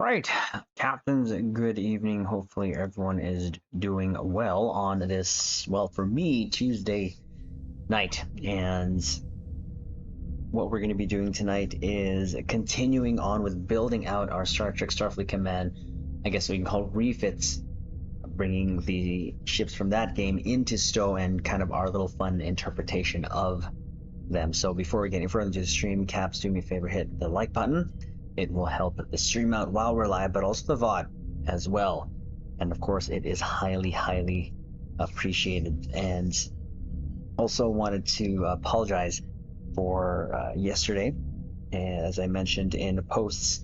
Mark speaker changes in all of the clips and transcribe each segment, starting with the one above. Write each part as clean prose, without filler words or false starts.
Speaker 1: Right, captains, good evening. Hopefully, everyone is doing well on this, well, for me, Tuesday night. And what we're going to be doing tonight is continuing on with building out our Star Trek Starfleet Command, I guess we can call refits, bringing the ships from that game into STO and kind of our little fun interpretation of them. So before we get any further into the stream, Caps, do me a favor, hit the like button. It will help the stream out while we're live, but also the VOD as well. And of course, it is highly, highly appreciated. And also wanted to apologize for yesterday. As I mentioned in the posts,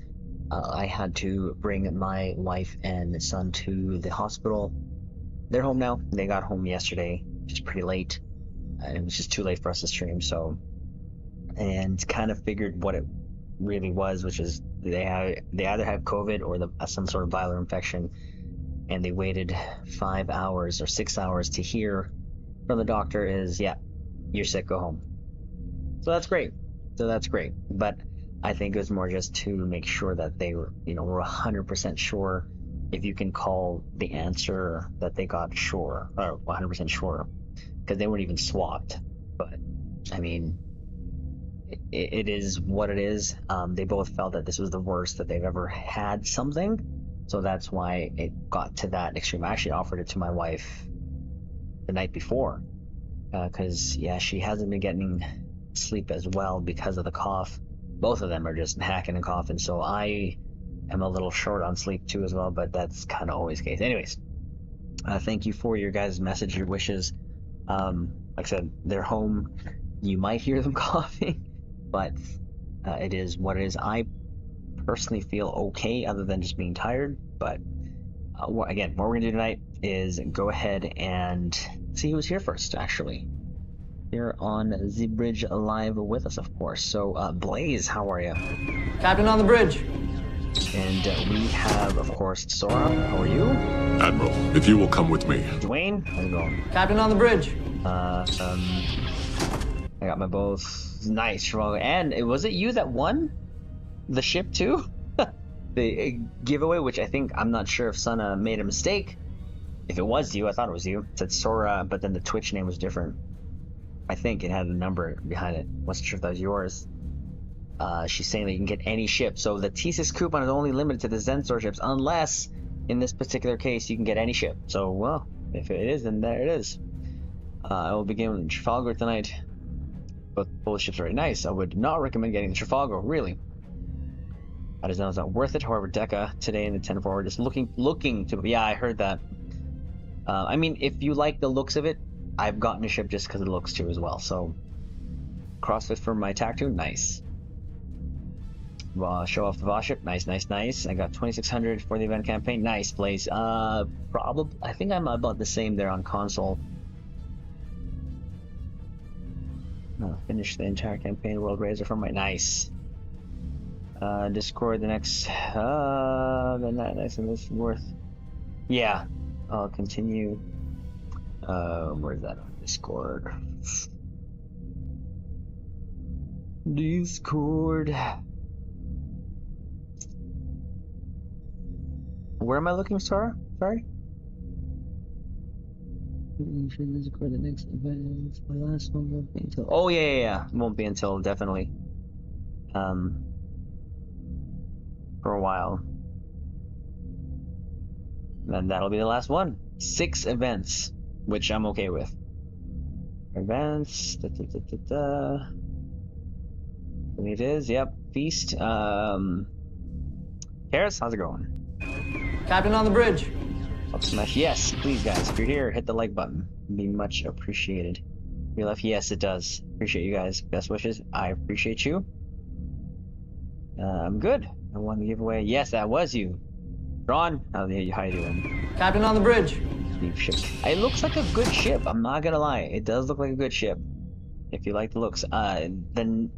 Speaker 1: I had to bring my wife and son to the hospital. They're home now. They got home yesterday, just pretty late. It was just too late for us to stream, so, and kind of figured what it really was, which is they either have COVID or some sort of viral infection, and they waited 5 hours or 6 hours to hear from the doctor is, yeah, you're sick, go home. So that's great. But I think it was more just to make sure that they were 100% sure, if you can call the answer that they got sure, or 100% sure, because they weren't even swapped. But I mean, it is what it is. They both felt that this was the worst that they've ever had something, so that's why it got to that extreme. I actually offered it to my wife the night before, because she hasn't been getting sleep as well because of the cough. Both of them are just hacking and coughing, so I am a little short on sleep too as well, but that's kind of always the case. Anyways, thank you for your guys' message, your wishes. Like I said, they're home. You might hear them coughing, but it is what it is. I personally feel okay, other than just being tired. But again, what we're gonna do tonight is go ahead and see who's here first, actually. Here on the bridge live with us, of course. So, Blaze, how are you?
Speaker 2: Captain on the bridge.
Speaker 1: And we have, of course, Sora. How are you?
Speaker 3: Admiral, if you will come with me.
Speaker 1: Dwayne, how's it going?
Speaker 2: Captain on the bridge.
Speaker 1: I got my both. Nice, Trevor. And was it you that won the ship too? The giveaway, which I'm not sure if Sana made a mistake. If it was you, I thought it was you. It said Sora, but then the Twitch name was different. I think it had a number behind it. Wasn't sure if that was yours. She's saying that you can get any ship. So the T6 coupon is only limited to the Zensor ships, unless in this particular case you can get any ship. So, well, if it is, then there it is. I will begin with Trafalgar tonight. Both ships are very nice. I would not recommend getting the Trafalgar, really. That is not worth it. However, Deca today in the 10 forward is looking to. Yeah, I heard that. I mean, if you like the looks of it, I've gotten a ship just because of the looks too as well. So, CrossFit for my Tactoon, nice. Show off the Voss ship, nice. I got 2,600 for the event campaign, nice, Blaze. Probably, I think I'm about the same there on console. Finish the entire campaign, World Razor for my nice. Discord the next. Then that nice and this worth. Yeah, I'll continue. Where's that on Discord? Discord. Where am I looking, Sarah? Sorry. Discord the next event. My last one won't be until. Oh yeah. Won't be until definitely. For a while. And that'll be the last one. 6 events, which I'm okay with. Events. It is. Yep. Feast. Karis, how's it going?
Speaker 2: Captain on the bridge.
Speaker 1: Up smash. Yes, please, guys. If you're here, hit the like button. It'd be much appreciated. Your left, yes, it does. Appreciate you guys. Best wishes. I appreciate you. I'm good. I won the giveaway. Yes, that was you. Ron, how you doing?
Speaker 2: Captain on the bridge.
Speaker 1: Deep ship. It looks like a good ship. I'm not gonna lie. It does look like a good ship. If you like the looks. Then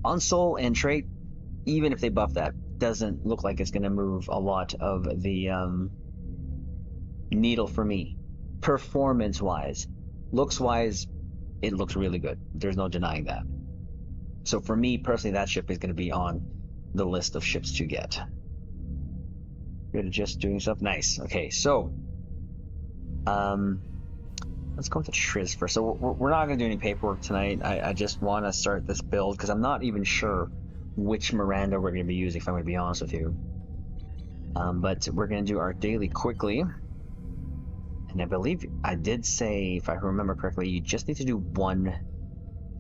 Speaker 1: on Soul and trait, even if they buff that, doesn't look like it's gonna move a lot of the needle for me. Performance-wise. Looks-wise, it looks really good. There's no denying that. So for me, personally, that ship is gonna be on the list of ships to get. Good at just doing stuff. Nice. Okay, so let's go with the Triz first. So we're not going to do any paperwork tonight. I just want to start this build because I'm not even sure which Miranda we're going to be using, if I'm going to be honest with you. But we're going to do our daily quickly. And I believe I did say, if I remember correctly, you just need to do one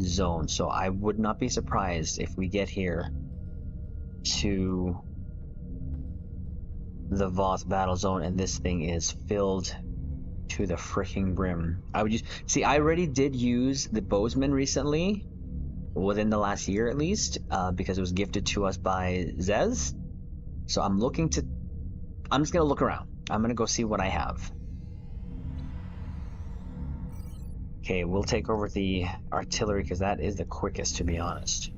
Speaker 1: zone. So I would not be surprised if we get here to the Voth battle zone and this thing is filled to the freaking brim. I would see, I already did use the Bozeman recently, within the last year at least, because it was gifted to us by Zez. So I'm just gonna look around. I'm gonna go see what I have. Okay, we'll take over the artillery because that is the quickest, to be honest.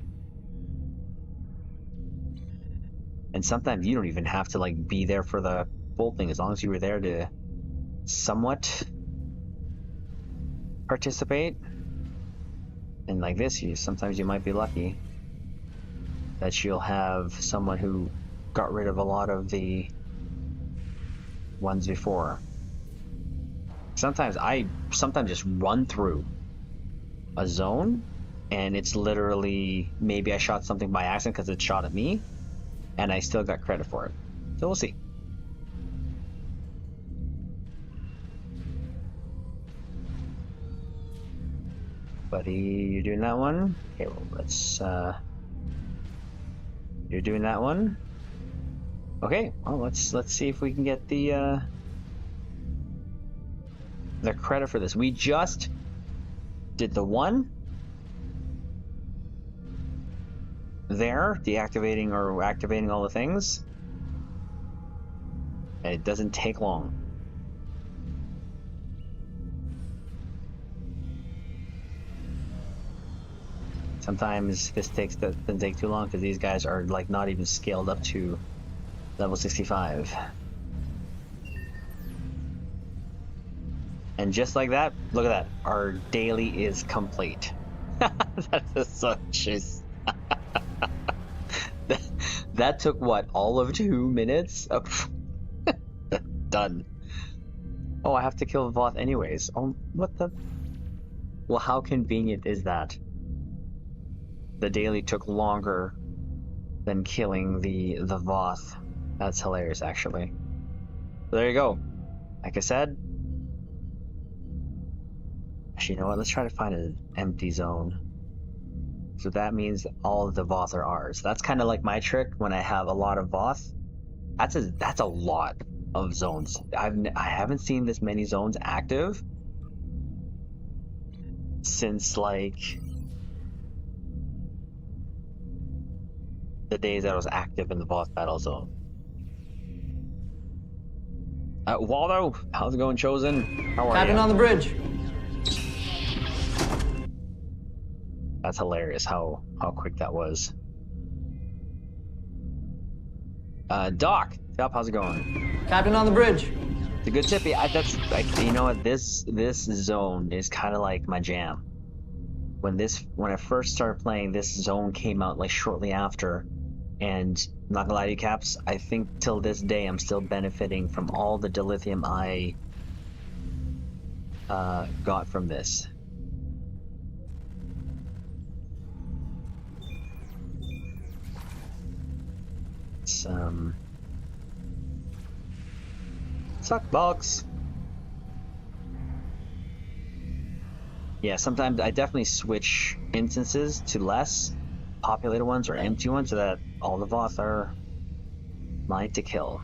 Speaker 1: And sometimes you don't even have to like be there for the full thing, as long as you were there to somewhat participate. And like this, sometimes you might be lucky that you'll have someone who got rid of a lot of the ones before. Sometimes I just run through a zone and it's literally, maybe I shot something by accident because it shot at me and I still got credit for it. So we'll see. Buddy, you're doing that one? Okay, well, let's, you're doing that one? Okay, well, let's see if we can get the credit for this. We just did the one there, deactivating or activating all the things, and it doesn't take long. Sometimes this doesn't take too long because these guys are like not even scaled up to level 65. And just like that, look at that, our daily is complete. That is such a... that took what, all of 2 minutes? Oh, done. Oh, I have to kill Voth anyways. Oh, what the... Well, how convenient is that? The daily took longer than killing the Voth. That's hilarious, actually. But there you go. Like I said, actually, you know what? Let's try to find an empty zone. So that means all of the Voth are ours. That's kind of like my trick when I have a lot of Voth. That's a lot of zones. I haven't seen this many zones active since like the days that I was active in the Voth battle zone. Waldo, how's it going, Chosen? How are you?
Speaker 2: Captain on the bridge.
Speaker 1: That's hilarious how quick that was. Doc, how's it going?
Speaker 2: Captain on the bridge.
Speaker 1: It's a good tip. That's like, you know what, this zone is kind of like my jam. When I first started playing, this zone came out like shortly after, and I'm not gonna lie to you, Caps, I think till this day I'm still benefiting from all the dilithium I got from this. It's suck box. Yeah, sometimes I definitely switch instances to less populated ones or empty ones so that all the Voth are mine to kill.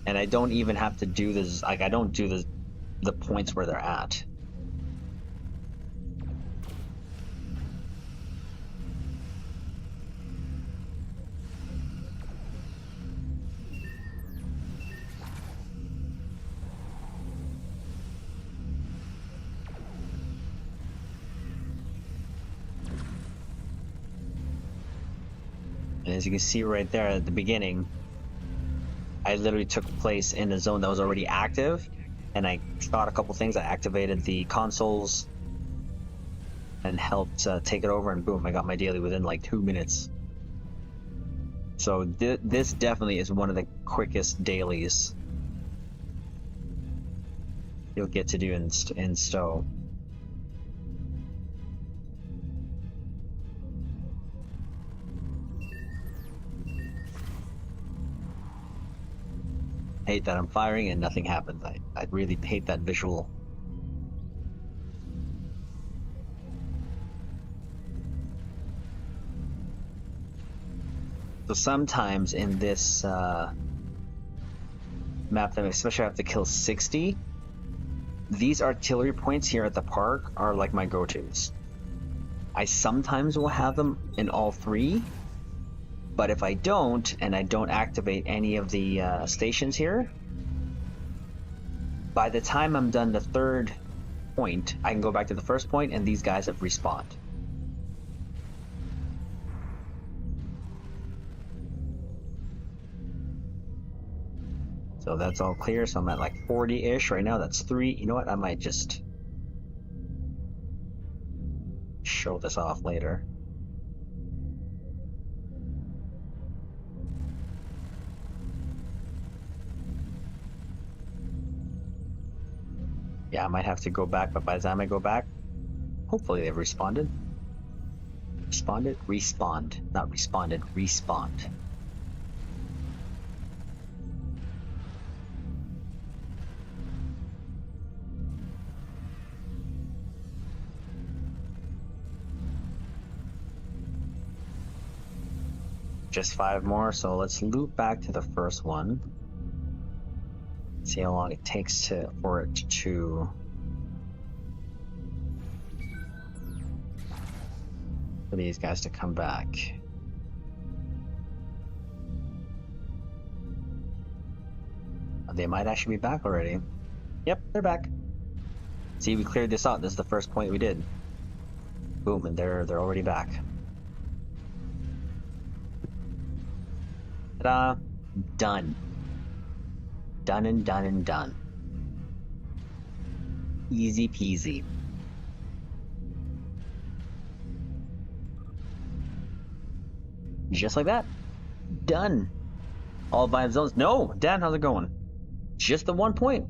Speaker 1: And I don't even have to do this, like I don't do the points where they're at. And as you can see right there at the beginning, I literally took place in a zone that was already active, and I shot a couple things. I activated the consoles, and helped take it over, and boom, I got my daily within like 2 minutes. So this definitely is one of the quickest dailies you'll get to do in Stowe. I hate that I'm firing and nothing happens. I really hate that visual. So sometimes in this map, that especially I have to kill 60, these artillery points here at the park are like my go-tos. I sometimes will have them in all 3, but if I don't, and I don't activate any of the stations here, by the time I'm done the 3rd point, I can go back to the 1st point and these guys have respawned. So that's all clear, so I'm at like 40-ish right now. That's 3. You know what? I might just show this off later. Yeah, I might have to go back, but by the time I go back, hopefully they've responded. Responded? Respawned. Not responded, respawned. Just 5 more, so let's loop back to the first one. See how long it takes for it to for these guys to come back. They might actually be back already. Yep, they're back. See, we cleared this out. This is the first point we did. Boom, and they're already back. Ta-da! Done. Done and done and done. Easy peasy. Just like that. Done. All 5 zones. No! Dan, how's it going? Just the 1 point.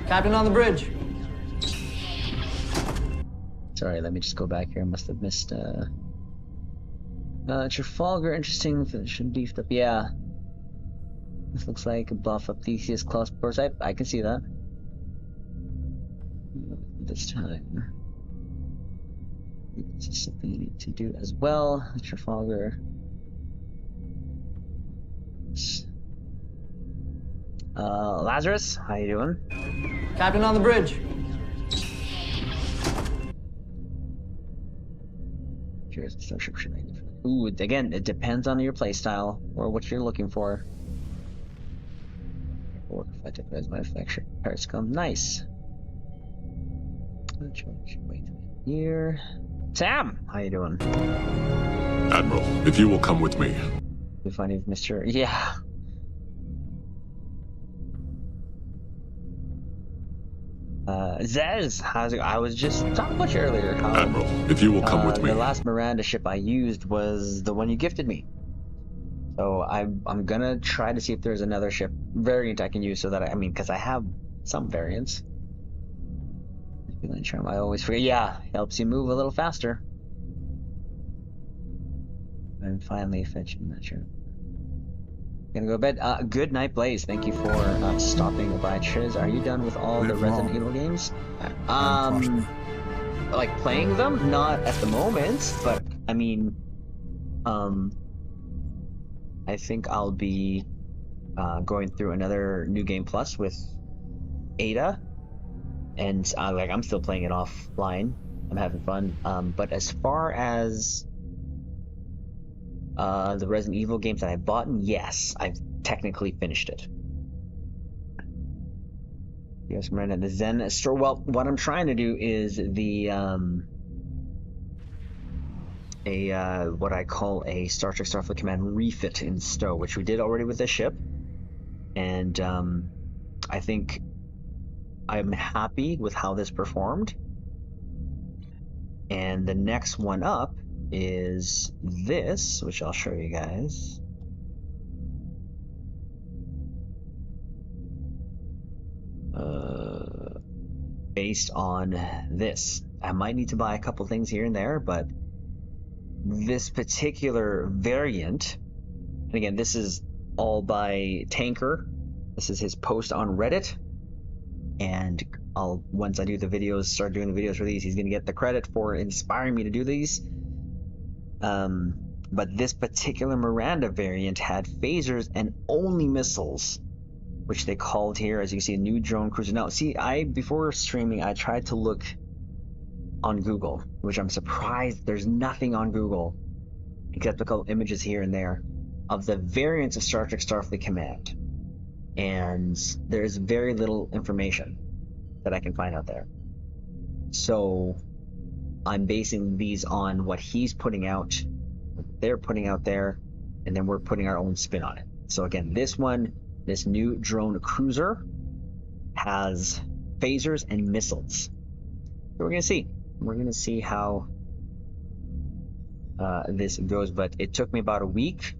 Speaker 2: Captain on the bridge.
Speaker 1: Sorry, let me just go back here. I must have missed Trafalgar, interesting. Should beefed up. Yeah. This looks like a buff up Theseus Claws. Of course, I can see that. This time. This is something you need to do as well. Trafalgar. Lazarus, how you doing?
Speaker 2: Captain on the bridge.
Speaker 1: Here's the starship. Ooh, again, it depends on your playstyle or what you're looking for. Work effective as my affection. Parts come nice. Wait here. Sam, how you doing?
Speaker 3: Admiral, if you will come with me.
Speaker 1: We find you've missed your Zez, how's it? I was just talking about you earlier. How,
Speaker 3: Admiral, if you will come with me.
Speaker 1: The last Miranda ship I used was the one you gifted me. So I'm gonna try to see if there's another ship variant I can use so that I mean, because I have some variants. Feeling charm, I always forget. Yeah, helps you move a little faster. And finally fetching that ship. Gonna go to bed. Good night, Blaze. Thank you for stopping by. Triz, are you done with all the Resident Evil games? Like playing them? Not at the moment, but I mean, I think I'll be going through another New Game Plus with Ada, and like I'm still playing it offline. I'm having fun. But as far as the Resident Evil games that I bought, yes, I've technically finished it. Yes, Miranda, the Zen store. Well, what I'm trying to do is the what I call a Star Trek Starfleet Command refit in Stowe, which we did already with this ship, and I think I'm happy with how this performed. And the next one up is this, which I'll show you guys. Based on this. I might need to buy a couple things here and there, but this particular variant, and again, this is all by Tanker. This is his post on Reddit, and once I do the videos, start doing the videos for these, he's gonna get the credit for inspiring me to do these. But this particular Miranda variant had phasers and only missiles, which they called here, as you can see, a new drone cruiser. Now, see, before streaming, I tried to look on Google, which I'm surprised there's nothing on Google, except a couple images here and there, of the variants of Star Trek Starfleet Command. And there's very little information that I can find out there. So I'm basing these on what he's putting out, what they're putting out there, and then we're putting our own spin on it. So again, this new drone cruiser has phasers and missiles. So we're gonna see. We're gonna see how this goes. But it took me about a week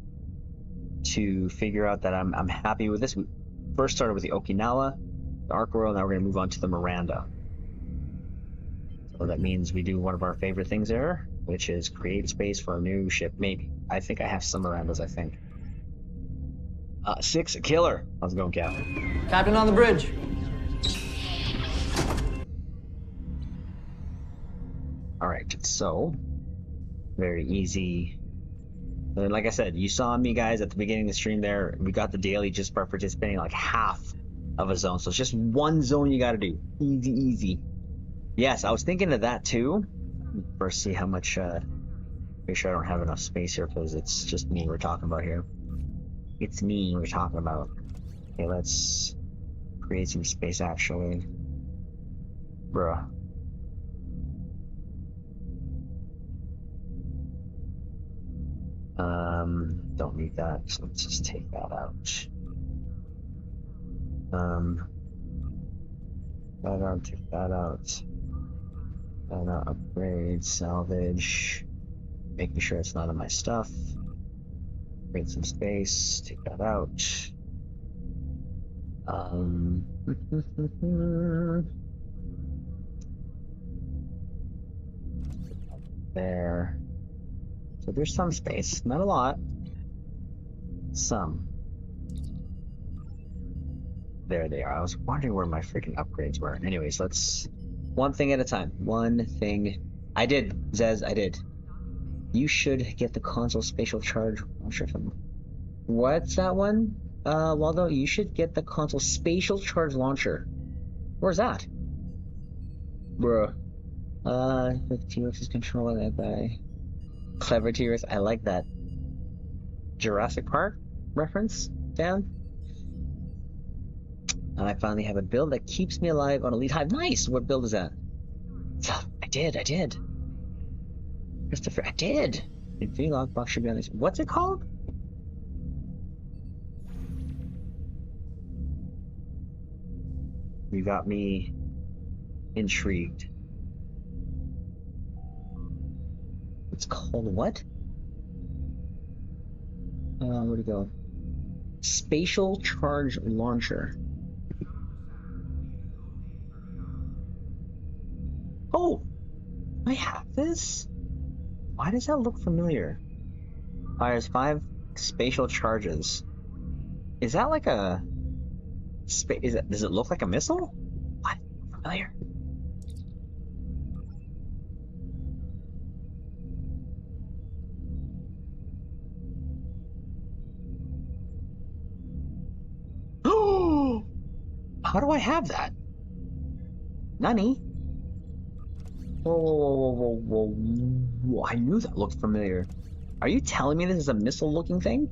Speaker 1: to figure out that I'm happy with this. We first started with the Okinawa, the Ark Royal. Now we're gonna move on to the Miranda. So that means we do one of our favorite things there, which is create space for a new ship. Maybe. I think I have some Mirandas. I think. 6 killer. How's it going, Captain?
Speaker 2: Captain on the bridge.
Speaker 1: All right, so very easy. And like I said, you saw me guys at the beginning of the stream there. We got the daily just by participating like half of a zone. So it's just one zone you got to do. Easy, easy. Yes, I was thinking of that too. First, see how much. Make sure I don't have enough space here because it's just me we're talking about here. It's me we're talking about. Okay, let's create some space actually. Bruh. Don't need that, so let's just take that out. That out, take that out. And upgrade, salvage. Making sure it's not in my stuff. Create some space, take that out. There. So there's some space, not a lot. Some. There they are. I was wondering where my freaking upgrades were. Anyways, let's one thing at a time. One thing. I did, Zez, I did. You should get the console spatial charge launcher from. What's that one? Waldo, you should get the console spatial charge launcher. Where's that? Bruh. The T-Rex is controlling that guy. Clever T-Rex. I like that Jurassic Park reference down. And I finally have a build that keeps me alive on Elite Hive. Nice! What build is that? I did. Christopher, I did! Infinity Lockbox should be on this. What's it called? You got me intrigued. It's called what? Where'd it go? Spatial Charge Launcher. Oh! I have this? Why does that look familiar? Fires 5 spatial charges. Is that like a... does it look like a missile? What? Familiar. How do I have that? Nani? Whoa. I knew that looked familiar. Are you telling me this is a missile-looking thing?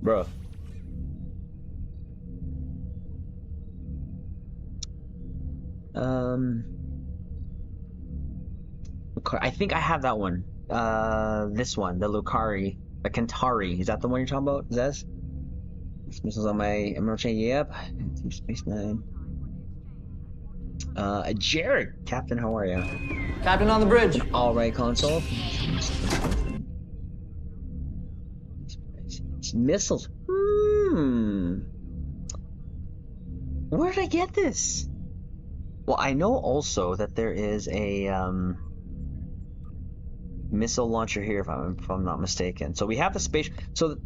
Speaker 1: Bruh. I think I have that one. This one, the Lucari, the Kantari. Is that the one you're talking about, Zez? This missile's on my emerald chain. Yep. Deep Space Nine. Jared, Captain, how are you?
Speaker 2: Captain on the bridge.
Speaker 1: All right, console. Missiles. Where did I get this? Well, I know also that there is a missile launcher here, if I'm not mistaken. So we have the space. So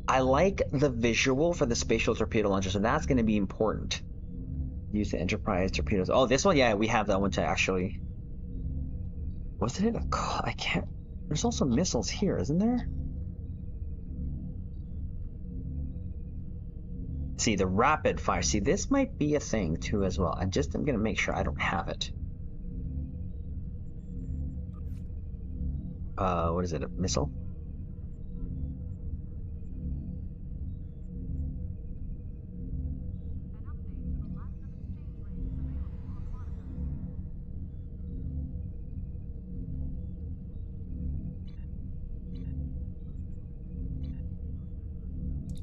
Speaker 1: I like the visual for the spatial torpedo launcher, so that's going to be important. Use the Enterprise torpedoes. Oh, this one, yeah, we have that one to actually. Wasn't it a? I can't. There's also missiles here, isn't there? See, the rapid fire. See, this might be a thing too as well. I'm gonna make sure I don't have it. What is it? A missile?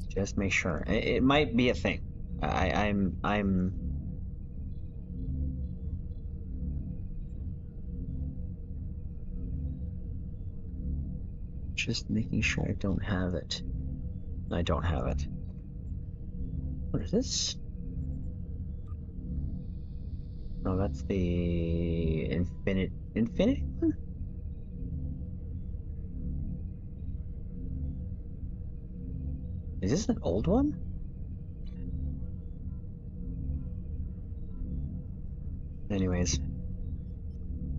Speaker 1: Just make sure. It might be a thing. I'm just making sure I don't have it. I don't have it. What is this? Oh, that's the infinite one? Is this an old one? Anyways.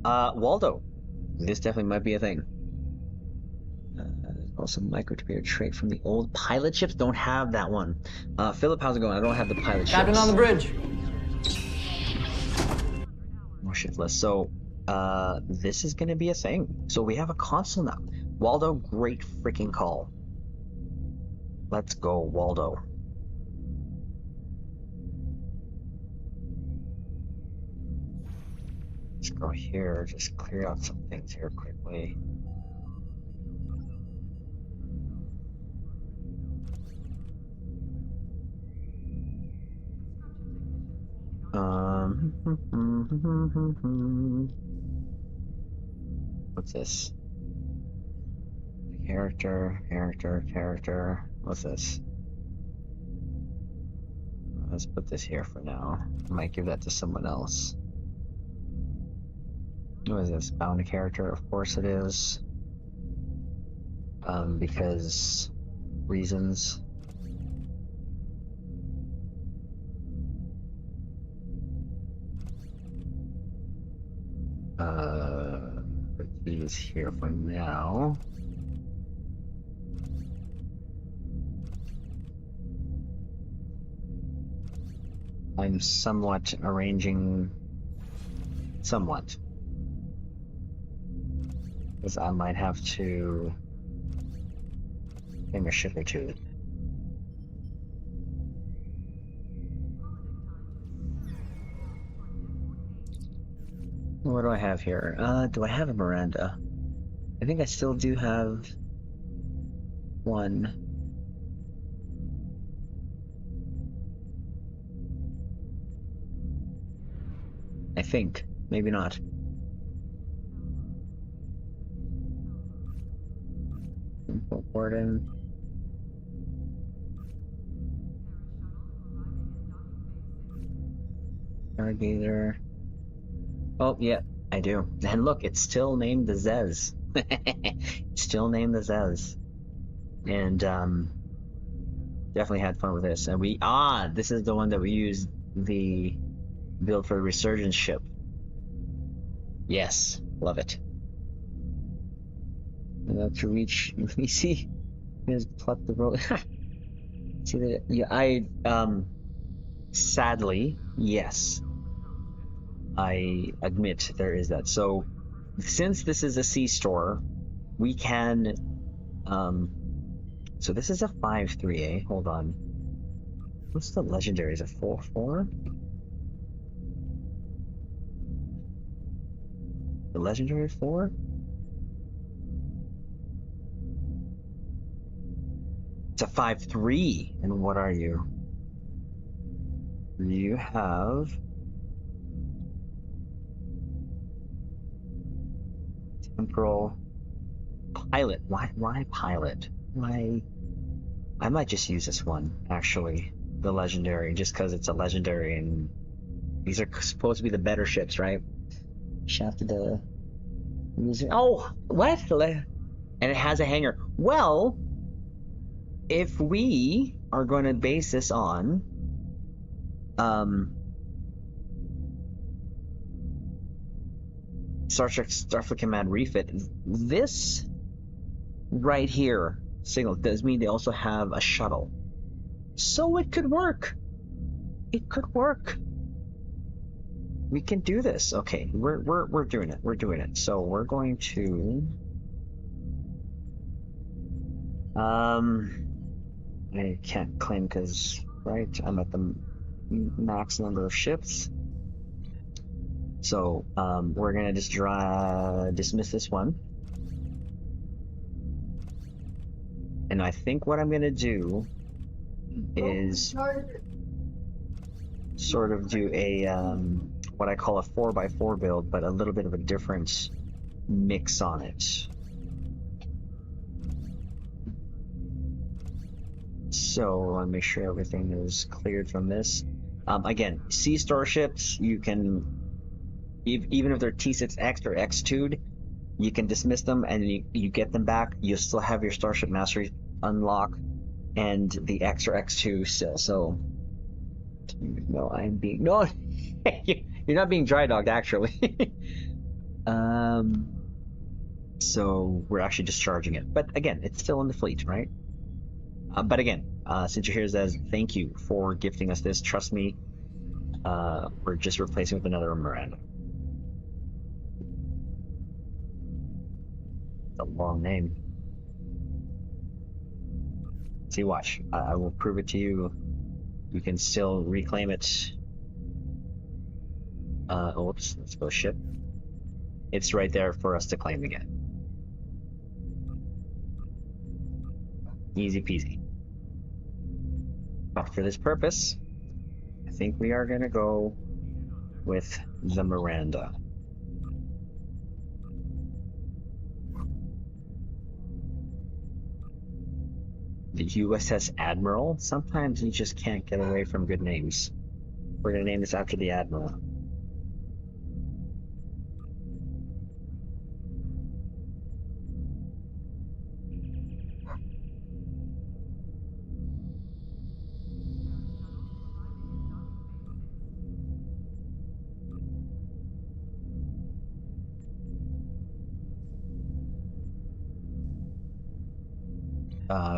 Speaker 1: Waldo. This definitely might be a thing. Also micro torpedo trait from the old pilot ships. Don't have that one. Philip, how's it going? I don't have the pilot ships.
Speaker 2: Captain on the bridge.
Speaker 1: More shiftless. So, this is gonna be a thing. So we have a console now. Waldo, great freaking call. Let's go, Waldo. Let's go here, just clear out some things here quickly. What's this? Character. What's this? Let's put this here for now. I might give that to someone else. What is this? Bound character? Of course it is. Because reasons. Put these here for now. I'm somewhat arranging. Somewhat. Because I might have to bring a ship or two. What do I have here? Do I have a Miranda? I think I still do have one. I think. Maybe not. Warden. Stargazer. Oh, yeah, I do. And look, it's still named the Zez. Still named the Zez. And, definitely had fun with this. And this is the one that we used the build for the Resurgence ship. Yes, love it. And to reach, let me see. Just pluck the rope. See that? Yeah, sadly, yes. I admit there is that. So, since this is a C-store, we can, so this is a 5-3A. Hold on. What's the legendary? Is it 4-4? The legendary 4? It's a 5-3. And what are you? You have Temporal pilot. Why pilot? Why? I might just use this one actually, the legendary, just because it's a legendary and these are supposed to be the better ships, right? Shafted the. Oh, what? And it has a hangar. Well, if we are going to base this on, Star Trek Starfleet Command Refit, this right here signal does mean they also have a shuttle, so it could work. It could work. We can do this. Okay, we're doing it. We're doing it. So we're going to I can't claim because right I'm at the max number of ships. So we're gonna just dismiss this one. And I think what I'm gonna do is sort of do a what I call a 4x4 build, but a little bit of a different mix on it. So I want to make sure everything is cleared from this. Again, sea starships, you can, even if they're T6X or X2'd, you can dismiss them and you get them back. You still have your Starship Mastery unlock and the X or X2 still. So, no, I'm being, no, you're not being dry dogged actually. So we're actually discharging it. But again, it's still in the fleet, right? But again, since you're here, Zez, thank you for gifting us this. Trust me, we're just replacing with another Miranda. It's a long name. See, watch. I will prove it to you. You can still reclaim it. Oops, let's go ship. It's right there for us to claim again. Easy peasy. But for this purpose, I think we are going to go with the Miranda. The USS Admiral? Sometimes you just can't get away from good names. We're going to name this after the Admiral.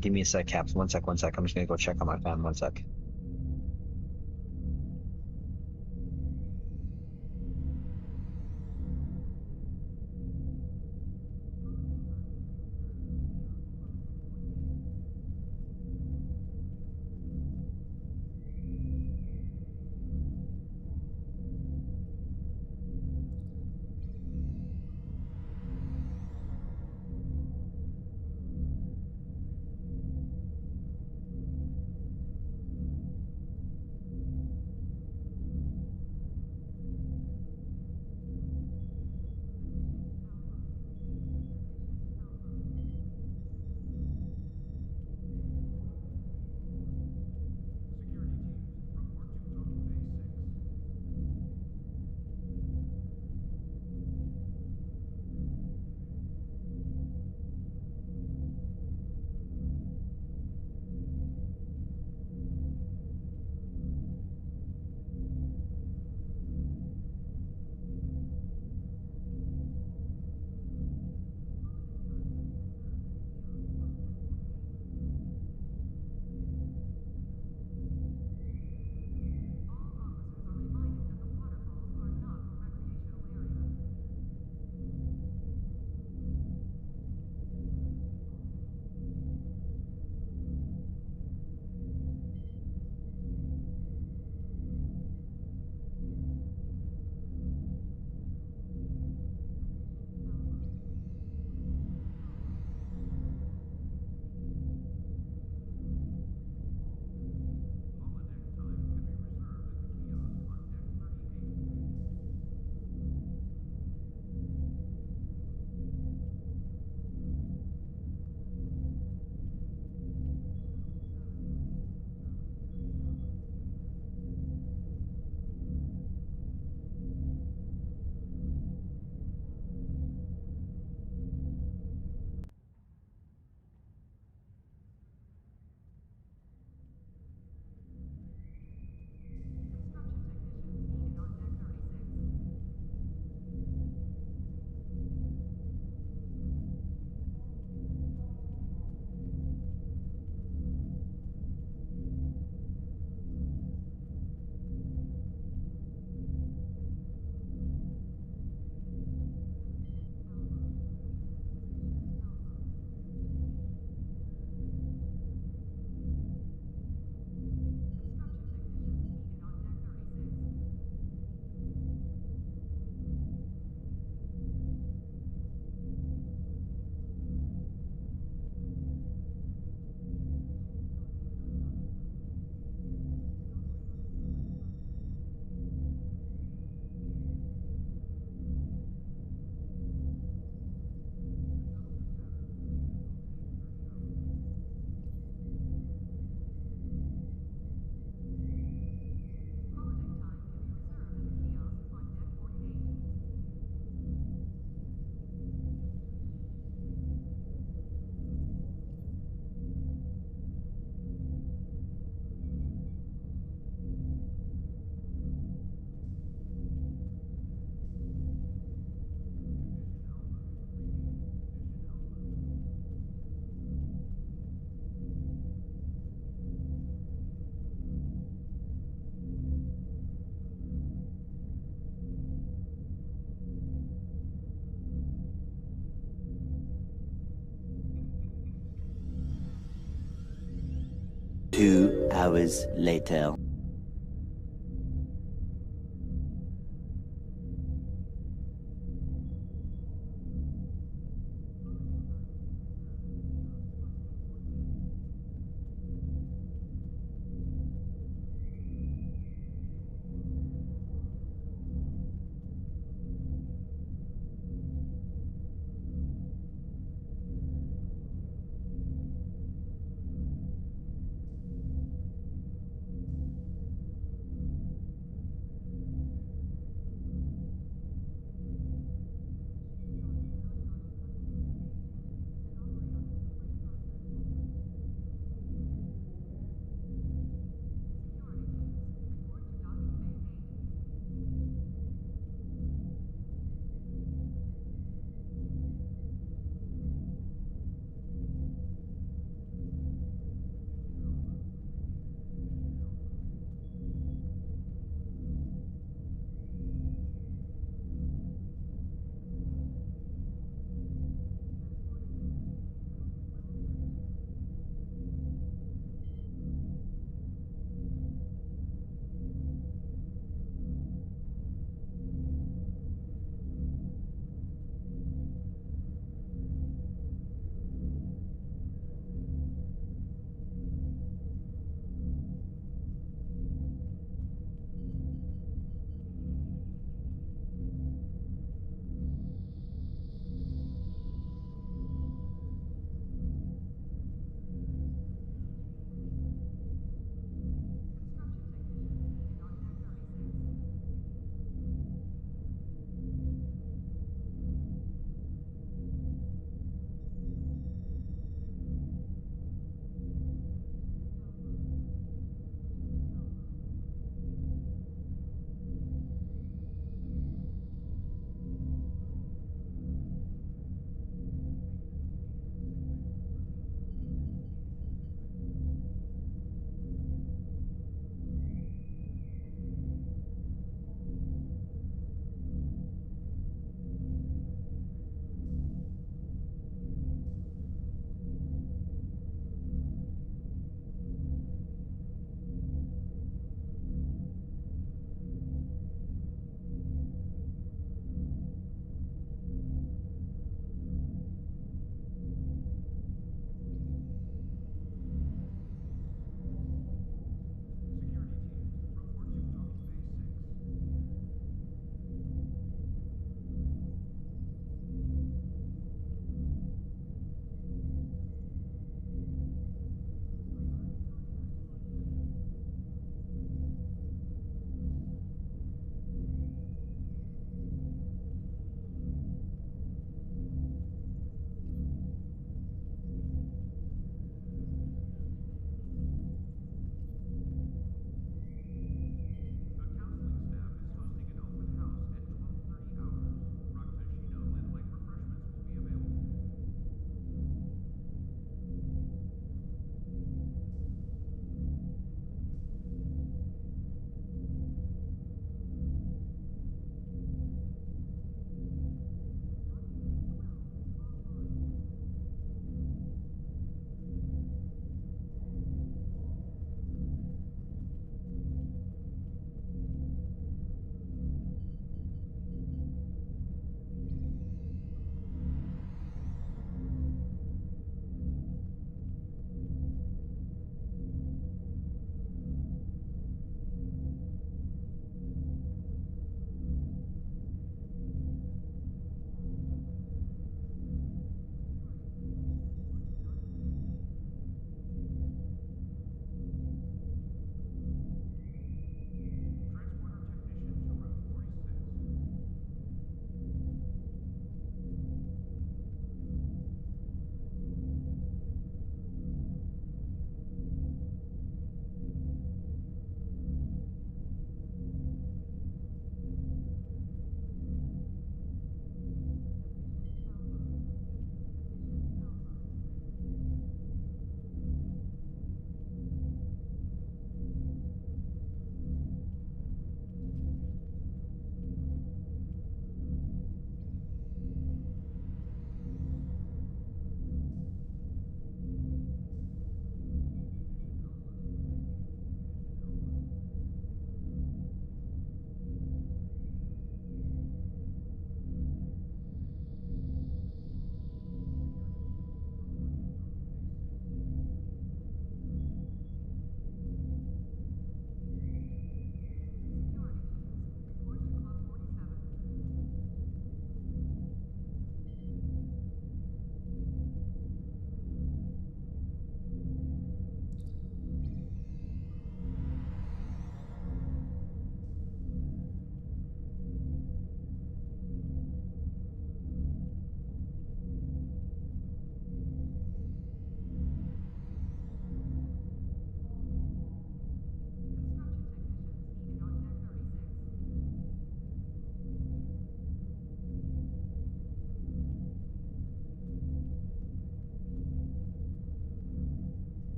Speaker 1: Give me a sec, Caps. One sec. I'm just gonna go check on my phone. One sec.
Speaker 4: 2 hours later.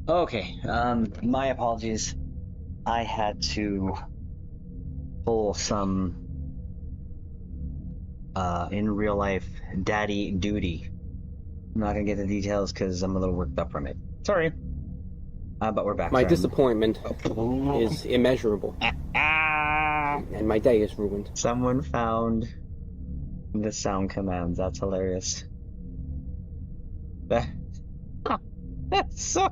Speaker 1: Okay, my apologies. I had to pull some in real life daddy duty. I'm not gonna get the details because I'm a little worked up from it. Sorry. But we're back.
Speaker 4: My
Speaker 1: Sorry,
Speaker 4: disappointment
Speaker 1: Oh.
Speaker 4: is immeasurable, and my day is ruined.
Speaker 1: Someone found the sound commands. That's hilarious. That's so.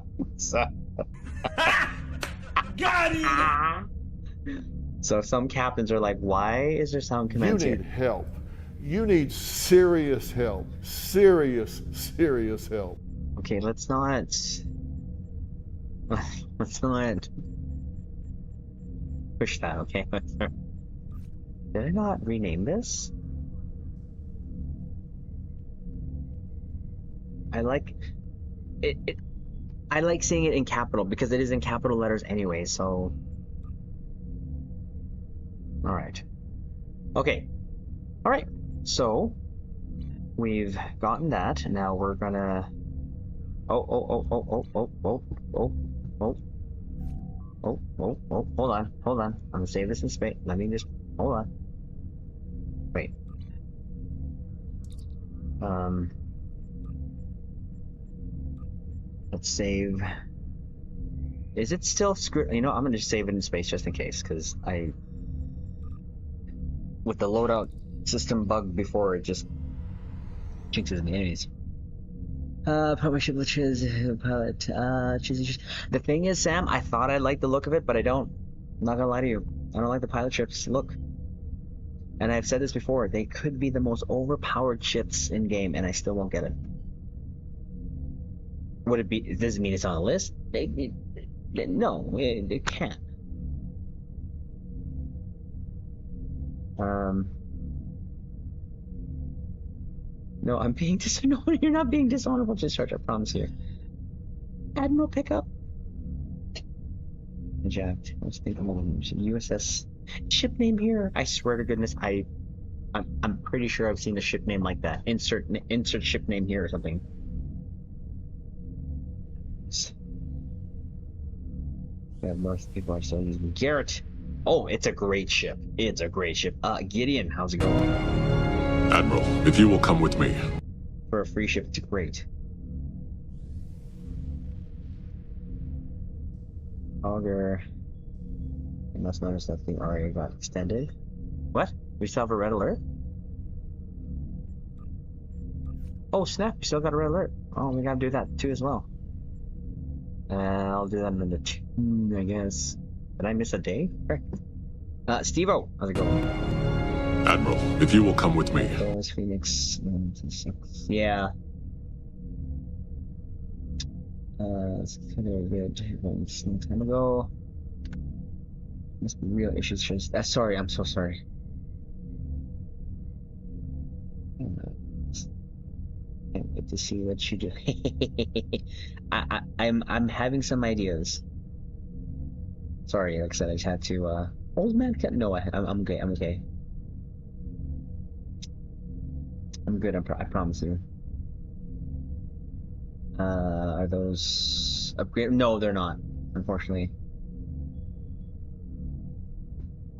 Speaker 5: Got him!
Speaker 1: So some captains are like, "Why is there sound
Speaker 6: You
Speaker 1: commands
Speaker 6: need
Speaker 1: here?"
Speaker 6: help. You need serious help. Serious help.
Speaker 1: Okay, let's not. Let's not push that. Okay. Did I not rename this? I like it. I like seeing it in capital because it is in capital letters anyway. So, all right. Okay. All right. So we've gotten that. Now we're gonna. Oh. Hold on. I'm gonna save this in space. Let me just hold on. Wait. Let's save. Is it still script? You know, I'm gonna just save it in space just in case, because with the loadout system bug before, it just jinxes me. Anyways. Partnership with pilot. Choose. The thing is, Sam, I thought I liked the look of it, but I don't. I'm not gonna lie to you. I don't like the pilot ships look. And I've said this before, they could be the most overpowered ships in game, and I still won't get it. Would it be? Does it mean it's on the list? No, it can't. No, I'm being no, you're not being dishonorable, Discharge, I promise you. Admiral pickup. Eject. Let's think of USS ship name here. I swear to goodness, I'm pretty sure I've seen a ship name like that. Insert ship name here or something. Yeah, most people are still using Garrett. Oh, it's a great ship. It's a great ship. Gideon, how's it going?
Speaker 3: Admiral, if you will come with me.
Speaker 1: For a free ship, it's great. Auger. You must notice that the RA got extended. What? We still have a red alert? Oh snap, we still got a red alert. Oh, we gotta do that too as well. I'll do that in the 2, I guess. Did I miss a day? Steve-O, how's it going?
Speaker 3: Admiral, if you will come with me.
Speaker 1: Phoenix, yeah. It's kind of good. Some time ago. Must be real issues. Sorry, I'm so sorry. Can't wait to see what you do. I'm having some ideas. Sorry, like I said, I just had to. Old man can't. No, I'm okay. I'm okay. I'm good. I promise you. Are those upgrade? No, they're not. Unfortunately.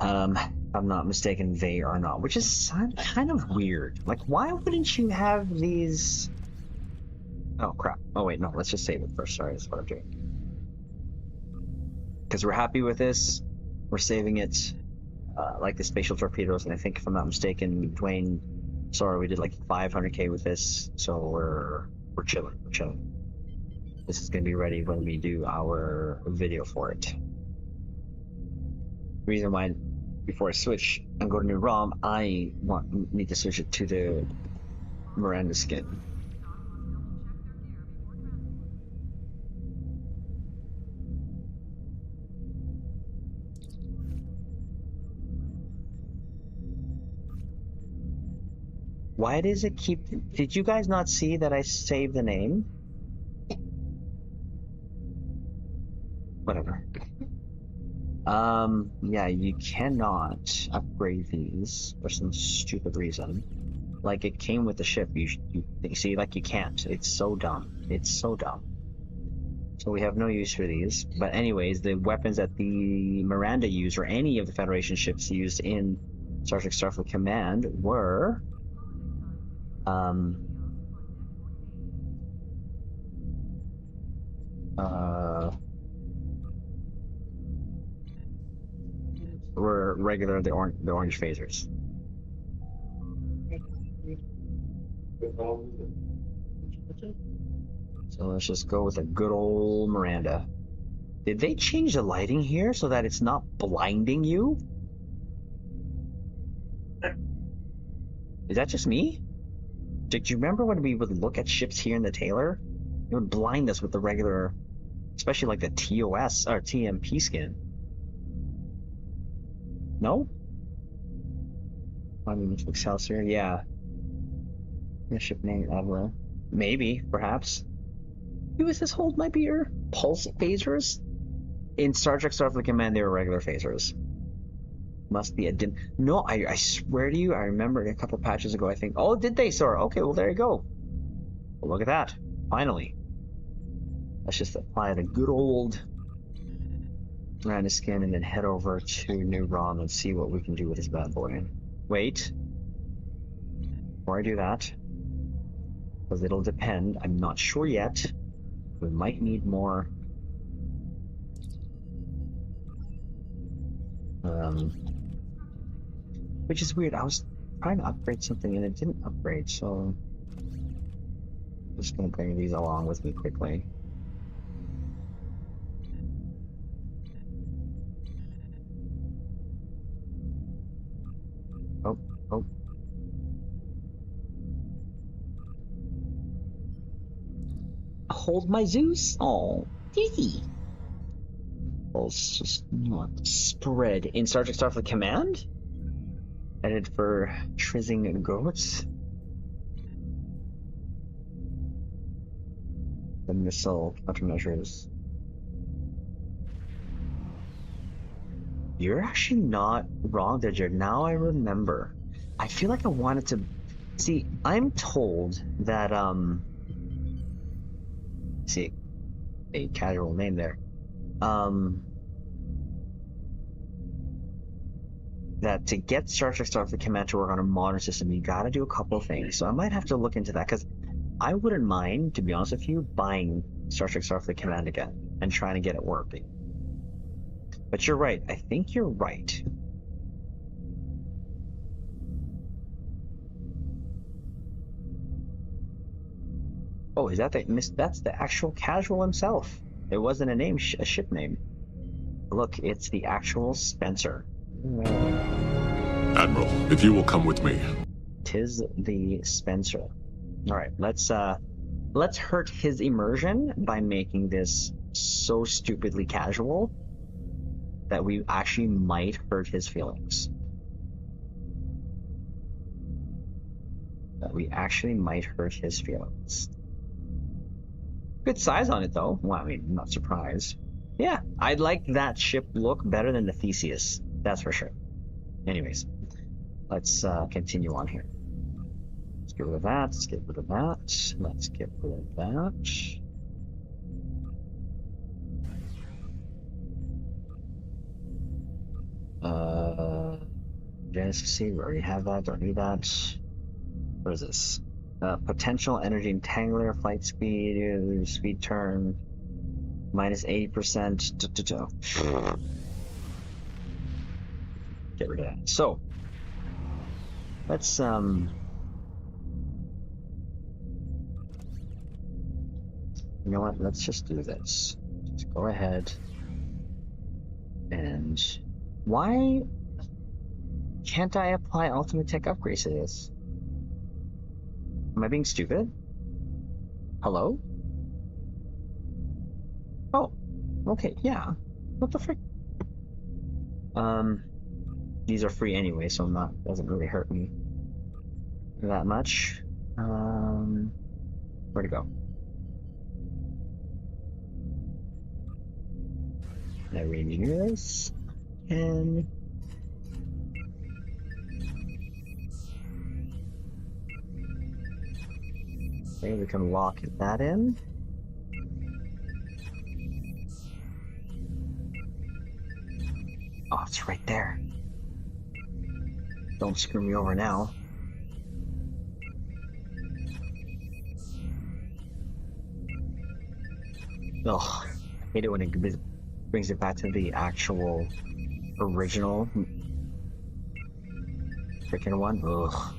Speaker 1: If I'm not mistaken, they are not, which is kind of weird. Like, why wouldn't you have these? Oh crap! Oh wait, no. Let's just save it first. Sorry, that's what I'm doing. Because we're happy with this, we're saving it. Like the spatial torpedoes, and I think if I'm not mistaken, Dwayne. Sorry, we did like 500k with this, so we're chilling. We're chilling. This is gonna be ready when we do our video for it. The reason why, before I switch and go to new ROM, I need to switch it to the Miranda skin. Why does it keep? Did you guys not see that I saved the name? Whatever. Yeah, you cannot upgrade these for some stupid reason. Like, it came with the ship. You see, like, you can't. It's so dumb. It's so dumb. So we have no use for these. But anyways, the weapons that the Miranda used, or any of the Federation ships used in Star Trek Starfleet Command, were were regular the orange phasers. So let's just go with a good old Miranda. Did they change the lighting here so that it's not blinding you? Is that just me? Did you remember when we would look at ships here in the Taylor? It would blind us with the regular, especially like the TOS or TMP skin. No? I mean, Excelsior, yeah. The ship name Admiral. Maybe, perhaps. Who is this hold my beer? Pulse phasers? In Star Trek Starfleet Command, they were regular phasers. Must be a dim. No, I swear to you, I remember a couple patches ago, I think. Oh, did they, sir? Okay, well, there you go. Well, look at that. Finally. Let's just apply the good old Miranda skin and then head over to New ROM and see what we can do with this bad boy. Wait. Before I do that, because it'll depend, I'm not sure yet. We might need more. Which is weird. I was trying to upgrade something and it didn't upgrade, so I'm just gonna bring these along with me quickly. Oh. Hold my Zeus? Oh, Dizzy. Let's just not spread in Star Trek Starfleet Command. Edit for TriZander goats. The missile countermeasures. You're actually not wrong there, Jared. Now I remember. I feel like I wanted to see. I'm told that see, a casual name there. That to get Star Trek Starfleet Command to work on a modern system, you gotta do a couple of things. So I might have to look into that, because I wouldn't mind, to be honest with you, buying Star Trek Starfleet Command again and trying to get it working. But you're right. I think you're right. Oh, is that that's the actual casual himself. It wasn't a name, a ship name. Look, it's the actual Spencer.
Speaker 3: Admiral, if you will come with me.
Speaker 1: Tis the Spencer. All right, let's hurt his immersion by making this so stupidly casual that we actually might hurt his feelings. Good size on it, though. Well, I mean, I'm not surprised. Yeah, I'd like that ship look better than the Theseus. That's for sure. Anyways, let's continue on here. Let's get rid of that. Let's get rid of that. Let's get rid of that. Genesis seed, we already have that. Don't need that. What is this? Potential energy entangler, flight speed, speed turn, minus 80%. Get rid of that. So, let's you know what? Let's just do this. Just go ahead. And why can't I apply ultimate tech upgrades to this? Am I being stupid? Hello? Oh, okay, yeah. What the frick? These are free anyway, so doesn't really hurt me that much. Where'd it go? Now renew this, and okay, we can lock that in. Oh, it's right there. Don't screw me over now. Ugh, I hate it when it brings it back to the actual original freaking one. Ugh.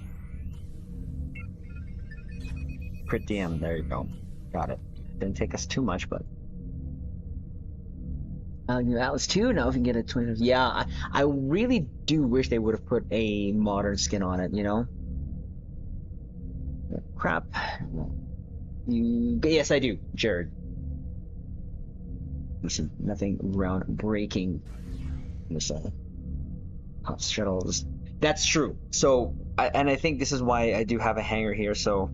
Speaker 1: Crit DM, there you go. Got it. Didn't take us too much, but. That was two. Now if we can get a 20. Yeah, I really do wish they would have put a modern skin on it, you know? Crap. Yes, I do, Jared. Listen, nothing groundbreaking. Listen, hot shuttles. That's true. So, and I think this is why I do have a hanger here. So,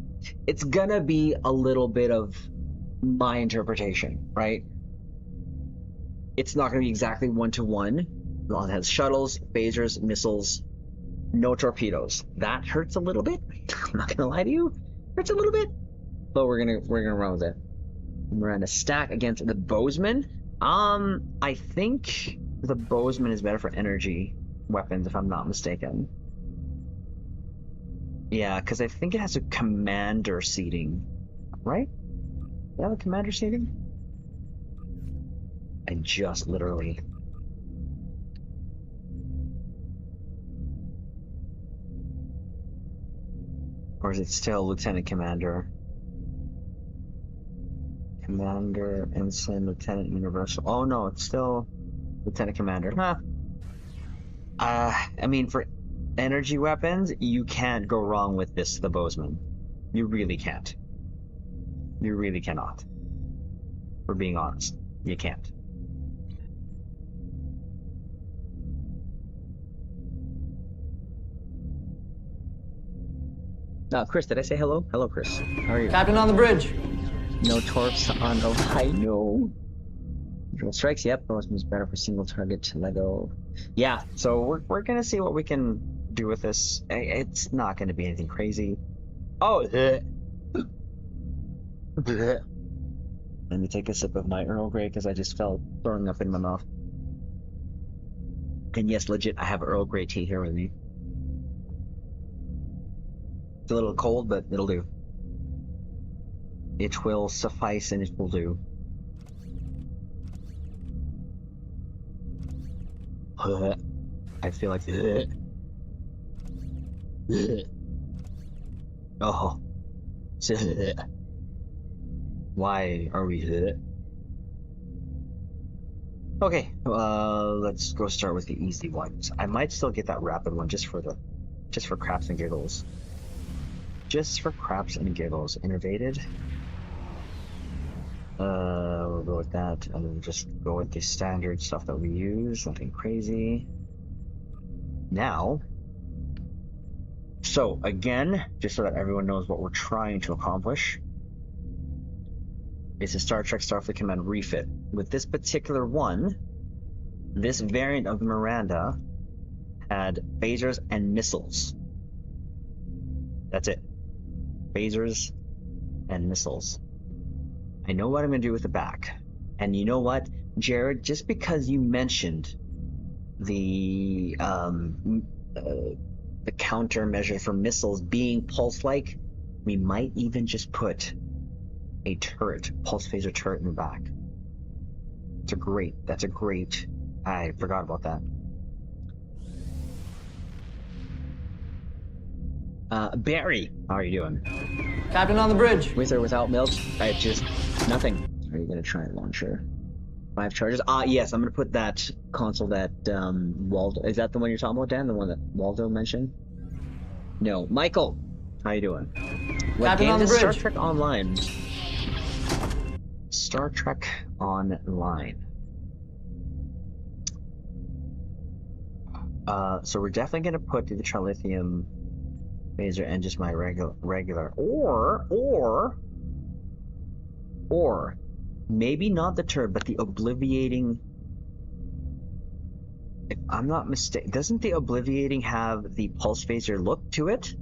Speaker 1: it's gonna be a little bit of my interpretation, right? It's not gonna be exactly 1-to-1. It has shuttles, phasers, missiles, no torpedoes. That hurts a little bit. I'm not gonna lie to you, hurts a little bit. But we're gonna run with it. Miranda stack against the Bozeman. I think the Bozeman is better for energy weapons, if I'm not mistaken. Yeah, because I think it has a commander seating, right? Does it have a commander seating? I just literally. Or is it still Lieutenant Commander? Commander, Ensign, Lieutenant, Universal. Oh no, it's still Lieutenant Commander. Huh. I mean, for energy weapons, you can't go wrong with this, the Bozeman. You really can't. You really cannot. For being honest, you can't. Chris, did I say hello? Hello, Chris. How are you?
Speaker 2: Captain on the bridge.
Speaker 1: No torps on the high. No. Visual strikes. Yep, Bozeman's better for single target Lego. Yeah, so we're gonna see what we can do with this. It's not gonna be anything crazy. Oh. Let me take a sip of my Earl Grey because I just felt throwing up in my mouth. And yes, legit, I have Earl Grey tea here with me. It's a little cold, but it'll do. It will suffice and it will do. I feel like oh. Why are we okay, let's go start with the easy ones. I might still get that rapid one just for craps and giggles. Just for craps and giggles. Innervated. We'll go with that, and then just go with the standard stuff that we use, nothing crazy. Now, so again, just so that everyone knows what we're trying to accomplish, it's a Star Trek Starfleet Command refit. With this particular one, this variant of Miranda had phasers and missiles. That's it. Phasers and missiles. I know what I'm going to do with the back. And you know what, Jared? Just because you mentioned the countermeasure for missiles being pulse-like, we might even just put a turret, pulse phaser turret in the back. That's a great, I forgot about that. Barry, how are you doing?
Speaker 2: Captain on the bridge.
Speaker 1: With or without milk? I just, nothing. Are you gonna try and launcher? 5 charges? Yes, I'm gonna put that console that, Waldo, is that the one you're talking about, Dan? The one that Waldo mentioned? No. Michael, how you doing? What
Speaker 2: Captain
Speaker 1: game
Speaker 2: on the
Speaker 1: is
Speaker 2: bridge.
Speaker 1: Star Trek Online? Star Trek Online. So we're definitely gonna put the trilithium phaser and just my regular, or maybe not the turret, but the obliviating. If I'm not mistaken, doesn't the obliviating have the pulse phaser look to it?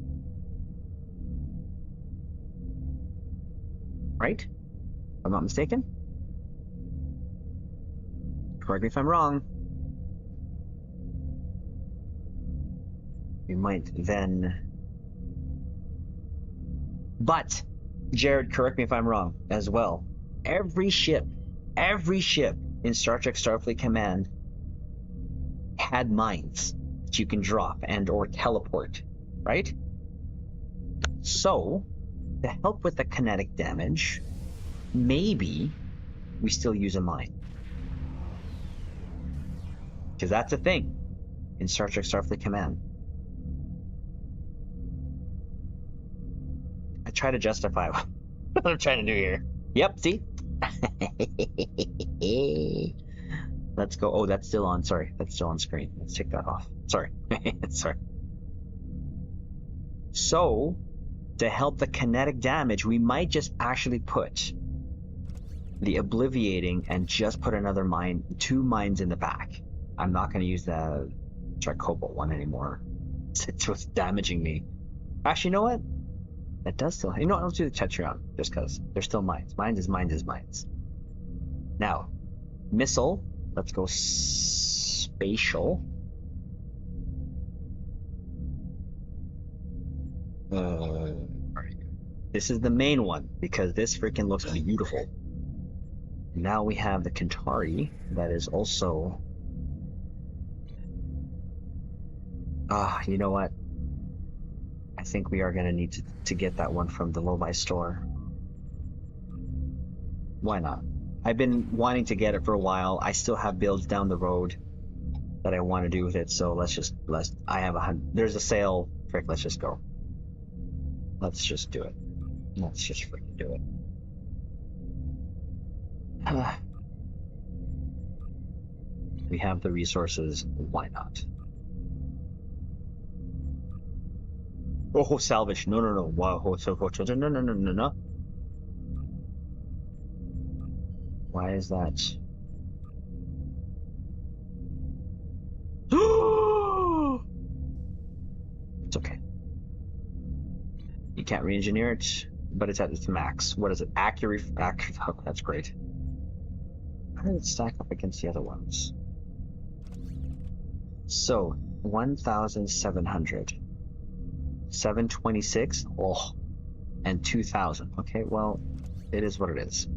Speaker 1: Right? If I'm not mistaken. Correct me if I'm wrong. We might then... But, Jared, correct me if I'm wrong as well. Every ship in Star Trek Starfleet Command had mines that you can drop and or teleport, right? So, to help with the kinetic damage, maybe we still use a mine. Because that's a thing in Star Trek Starfleet Command. I try to justify what I'm trying to do here. Yep, see? Let's go. Oh, that's still on. Sorry, that's still on screen. Let's take that off. Sorry. Sorry. So, to help the kinetic damage, we might just actually put the Obliviating and just put another mine, 2 mines in the back. I'm not going to use the Tricobalt one anymore. It's what's damaging me. Actually, you know what? That does still... You know what? Let's do the Tetrion, just because. They're still mines. Mines is mines is mines. Now, missile. Let's go spatial. This is the main one, because this freaking looks beautiful. Now we have the Kantari, that is also... you know what? I think we are going to need to get that one from the low-buy store. Why not? I've been wanting to get it for a while. I still have builds down the road that I want to do with it, so I have 100. There's a sale. Frick, let's just go. Let's just do it. Let's just freaking do it. We have the resources. Why not? Oh, salvage. No. Wow. No. Why is that? It's okay. You can't re-engineer it, but it's at its max. What is it? Accurate. Oh, that's great. How does it stack up against the other ones? So, 1,700. 726. Oh, and 2,000. Okay, well, it is what it is.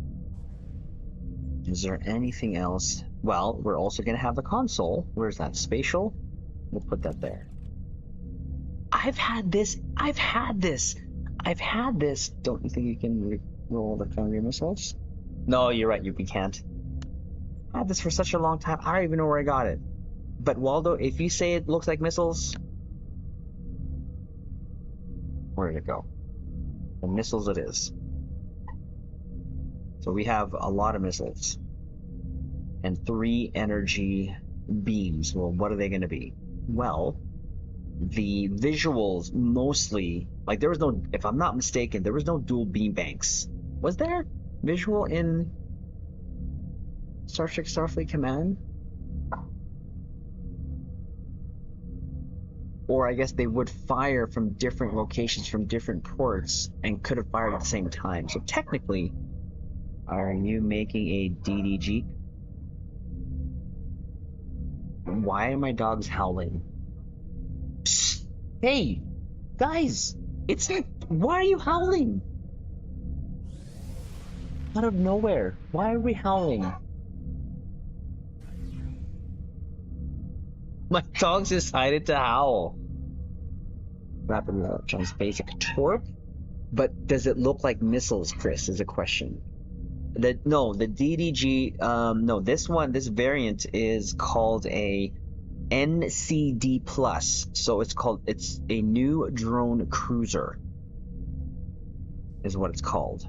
Speaker 1: Is there anything else? Well, we're also going to have the console. Where's that? Spatial? We'll put that there. I've had this. Don't you think you can roll the Foundry missiles? No, you're right. You can't. I had this for such a long time. I don't even know where I got it. But Waldo, if you say it looks like missiles, where did it go? The missiles it is. So we have a lot of missiles. And 3 energy beams. Well, what are they going to be? Well, the visuals mostly... Like, there was no... If I'm not mistaken, there was no dual beam banks. Was there? Visual in Star Trek Starfleet Command? Or I guess they would fire from different locations, from different ports, and could have fired at the same time. So technically, are you making a DDG? Why are my dogs howling? Psst. Hey, guys, it's not... Why are you howling? Out of nowhere. Why are we howling? My dogs decided to howl. Rapid launch on basic torp, but does it look like missiles, Chris? Is a question. No, the DDG. No, this variant is called a NCD plus. So it's a new drone cruiser. Is what it's called.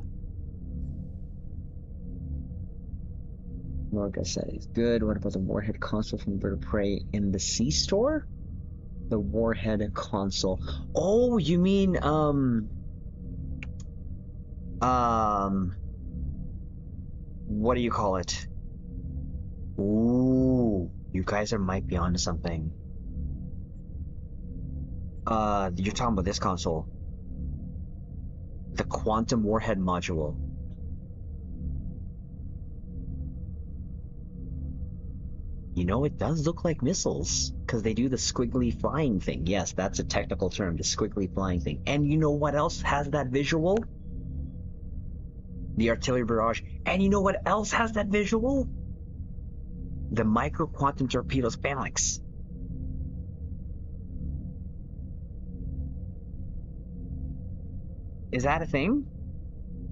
Speaker 1: Morga says, good. What about the warhead console from Bird of Prey in the C store? The warhead console. Oh, you mean, what do you call it? Ooh, you guys might be onto something. You're talking about this console. The quantum warhead module. You know, it does look like missiles. because they do the squiggly flying thing. Yes, that's a technical term, the squiggly flying thing. And you know what else has that visual? The artillery barrage. And you know what else has that visual? The micro quantum torpedoes phalanx. Is that a thing?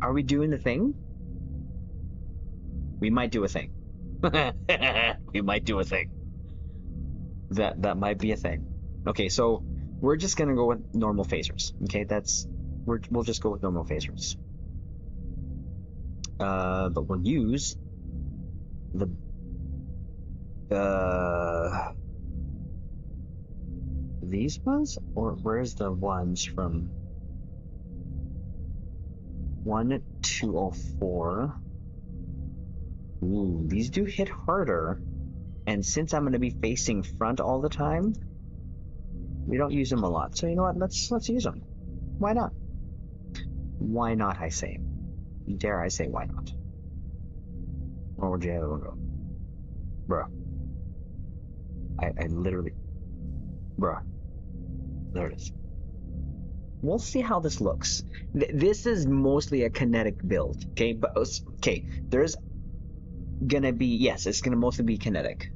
Speaker 1: Are we doing the thing? We might do a thing. We might do a thing. That might be a thing. Okay, so we're just gonna go with normal phasers. Okay, we'll just go with normal phasers. But we'll use these ones, or where's the ones from 1204? Ooh, these do hit harder. And since I'm going to be facing front all the time, we don't use them a lot. So you know what? Let's use them. Why not? Why not, I say. Dare I say why not? Where would you have one go? Bruh. I literally... Bruh. There it is. We'll see how this looks. This is mostly a kinetic build, okay? But okay, there's gonna be, yes, it's gonna mostly be kinetic.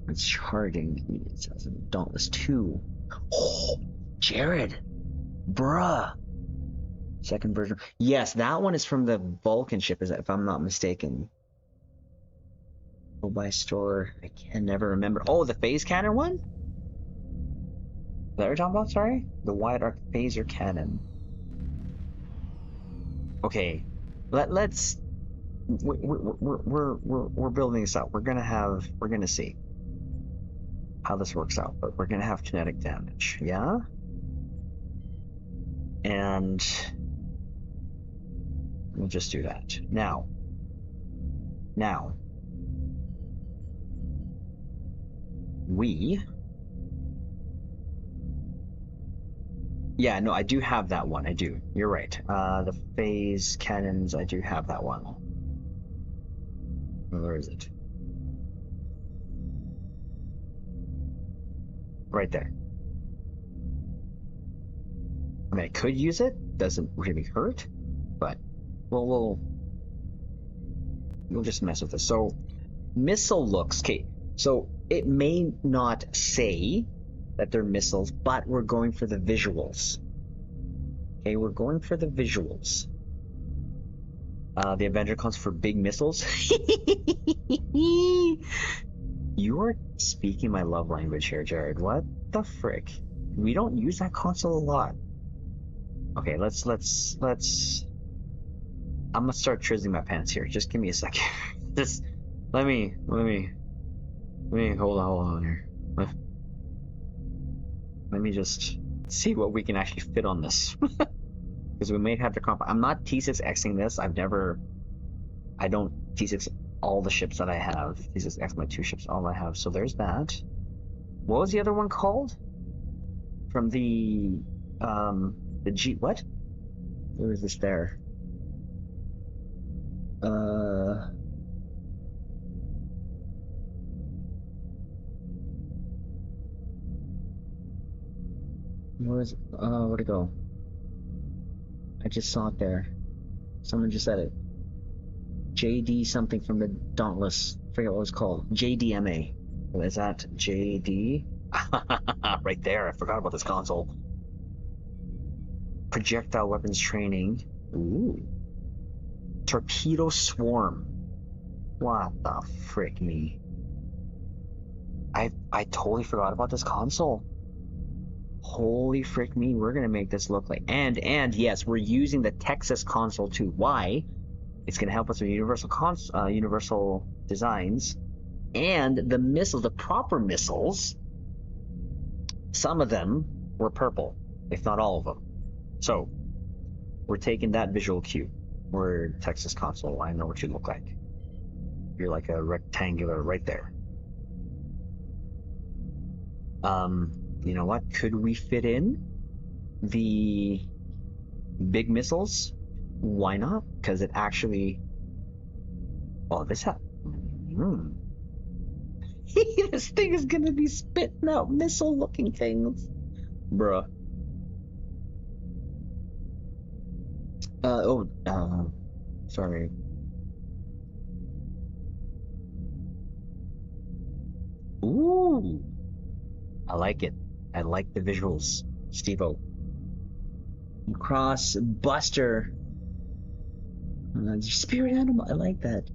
Speaker 1: It's charging. It says Dauntless 2. Oh, Jared, bruh. Second version. Yes, that one is from the Vulcan ship, if I'm not mistaken. Go by store. I can never remember. Oh, the phase cannon one? Is that what you're talking about? Sorry? The wide arc phaser cannon. Okay. Let's we're building this up. We're gonna see how this works out, but we're gonna have kinetic damage, yeah? And we'll just do that. Now. Yeah, no, I do have that one. I do. You're right. The phase cannons, I do have that one. Where is it? Right there. I mean, I could use it. Doesn't really hurt, but we'll just mess with this. So, missile looks. Okay, so it may not say that they're missiles, but we're going for the visuals. Okay, we're going for the visuals. The Avenger comes for big missiles. You are speaking my love language here, Jared. What the frick? We don't use that console a lot. Okay, let's I'm gonna start trizzing my pants here. Just give me a second. Just let me hold on here. Let me just see what we can actually fit on this. Because we may have to comp. I'm not T6Xing this. I don't T6 all the ships that I have. T6X my 2 ships, all I have. So there's that. What was the other one called? From the G, what? Where is this there? Where'd it go? I just saw it there. Someone just said it. JD something from the Dauntless. I forget what it was called. JDMA. Is that JD? Right there. I forgot about this console. Projectile weapons training. Ooh. Torpedo swarm. What the frick me? I totally forgot about this console. Holy frick me, we're gonna make this look like, and yes, we're using the Texas console too. Why? It's gonna help us with universal designs, and the missiles, the proper missiles. Some of them were purple, if not all of them. So we're taking that visual cue. We're Texas console. I know what you look like. You're like a rectangular right there. You know what? Could we fit in the big missiles? Why not? Because it actually... Oh, this This thing is gonna be spitting out missile-looking things. Bruh. Sorry. Ooh. I like it. I like the visuals. Steve-O. Cross Buster. Spirit animal. I like that.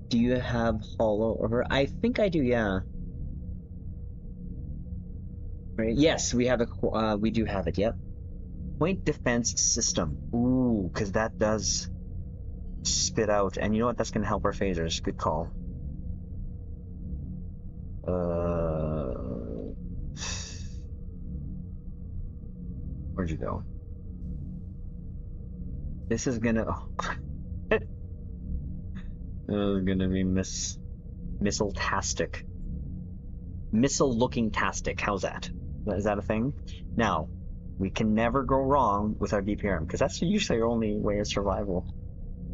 Speaker 1: Do you have Hollow over? I think I do, yeah. Right. Yes, we have a. We do have it. Yep. Point defense system. Ooh, because that does spit out, and you know what? That's gonna help our phasers. Good call. Where'd you go? This is gonna. Oh. This is gonna be missile-tastic. Missile-looking-tastic. How's that? Is that a thing? Now, we can never go wrong with our DPRM, because that's usually our only way of survival.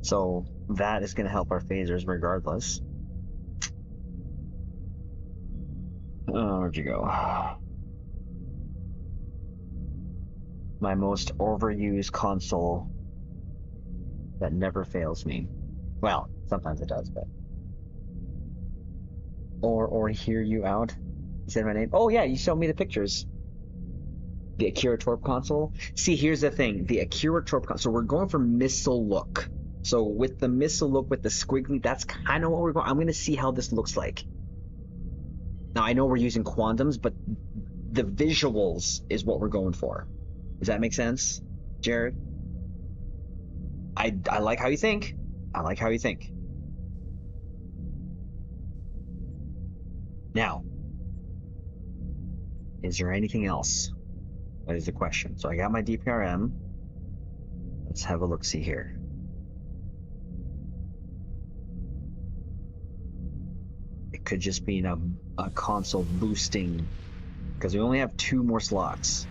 Speaker 1: So that is going to help our phasers regardless. Oh, where'd you go? My most overused console that never fails me. Well, sometimes it does, but... Or hear you out. You said my name? Oh yeah, you showed me the pictures. The Akira Torp console. See, here's the thing. The Akira Torp console, so we're going for missile look. So with the missile look, with the squiggly, that's kind of what we're going. I'm going to see how this looks like. Now, I know we're using quantums, but the visuals is what we're going for. Does that make sense, Jared? I like how you think. I like how you think. Now, is there anything else? That is the question. So I got my DPRM. Let's have a look-see here. It could just be a console boosting, because we only have 2 more slots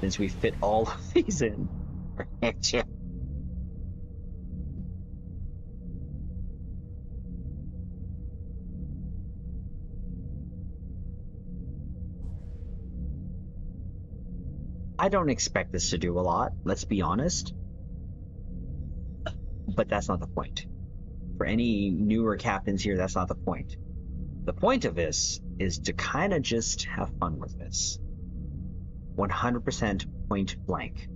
Speaker 1: since we fit all of these in. I don't expect this to do a lot, let's be honest. But that's not the point. For any newer captains here, that's not the point. The point of this is to kind of just have fun with this. 100% point blank.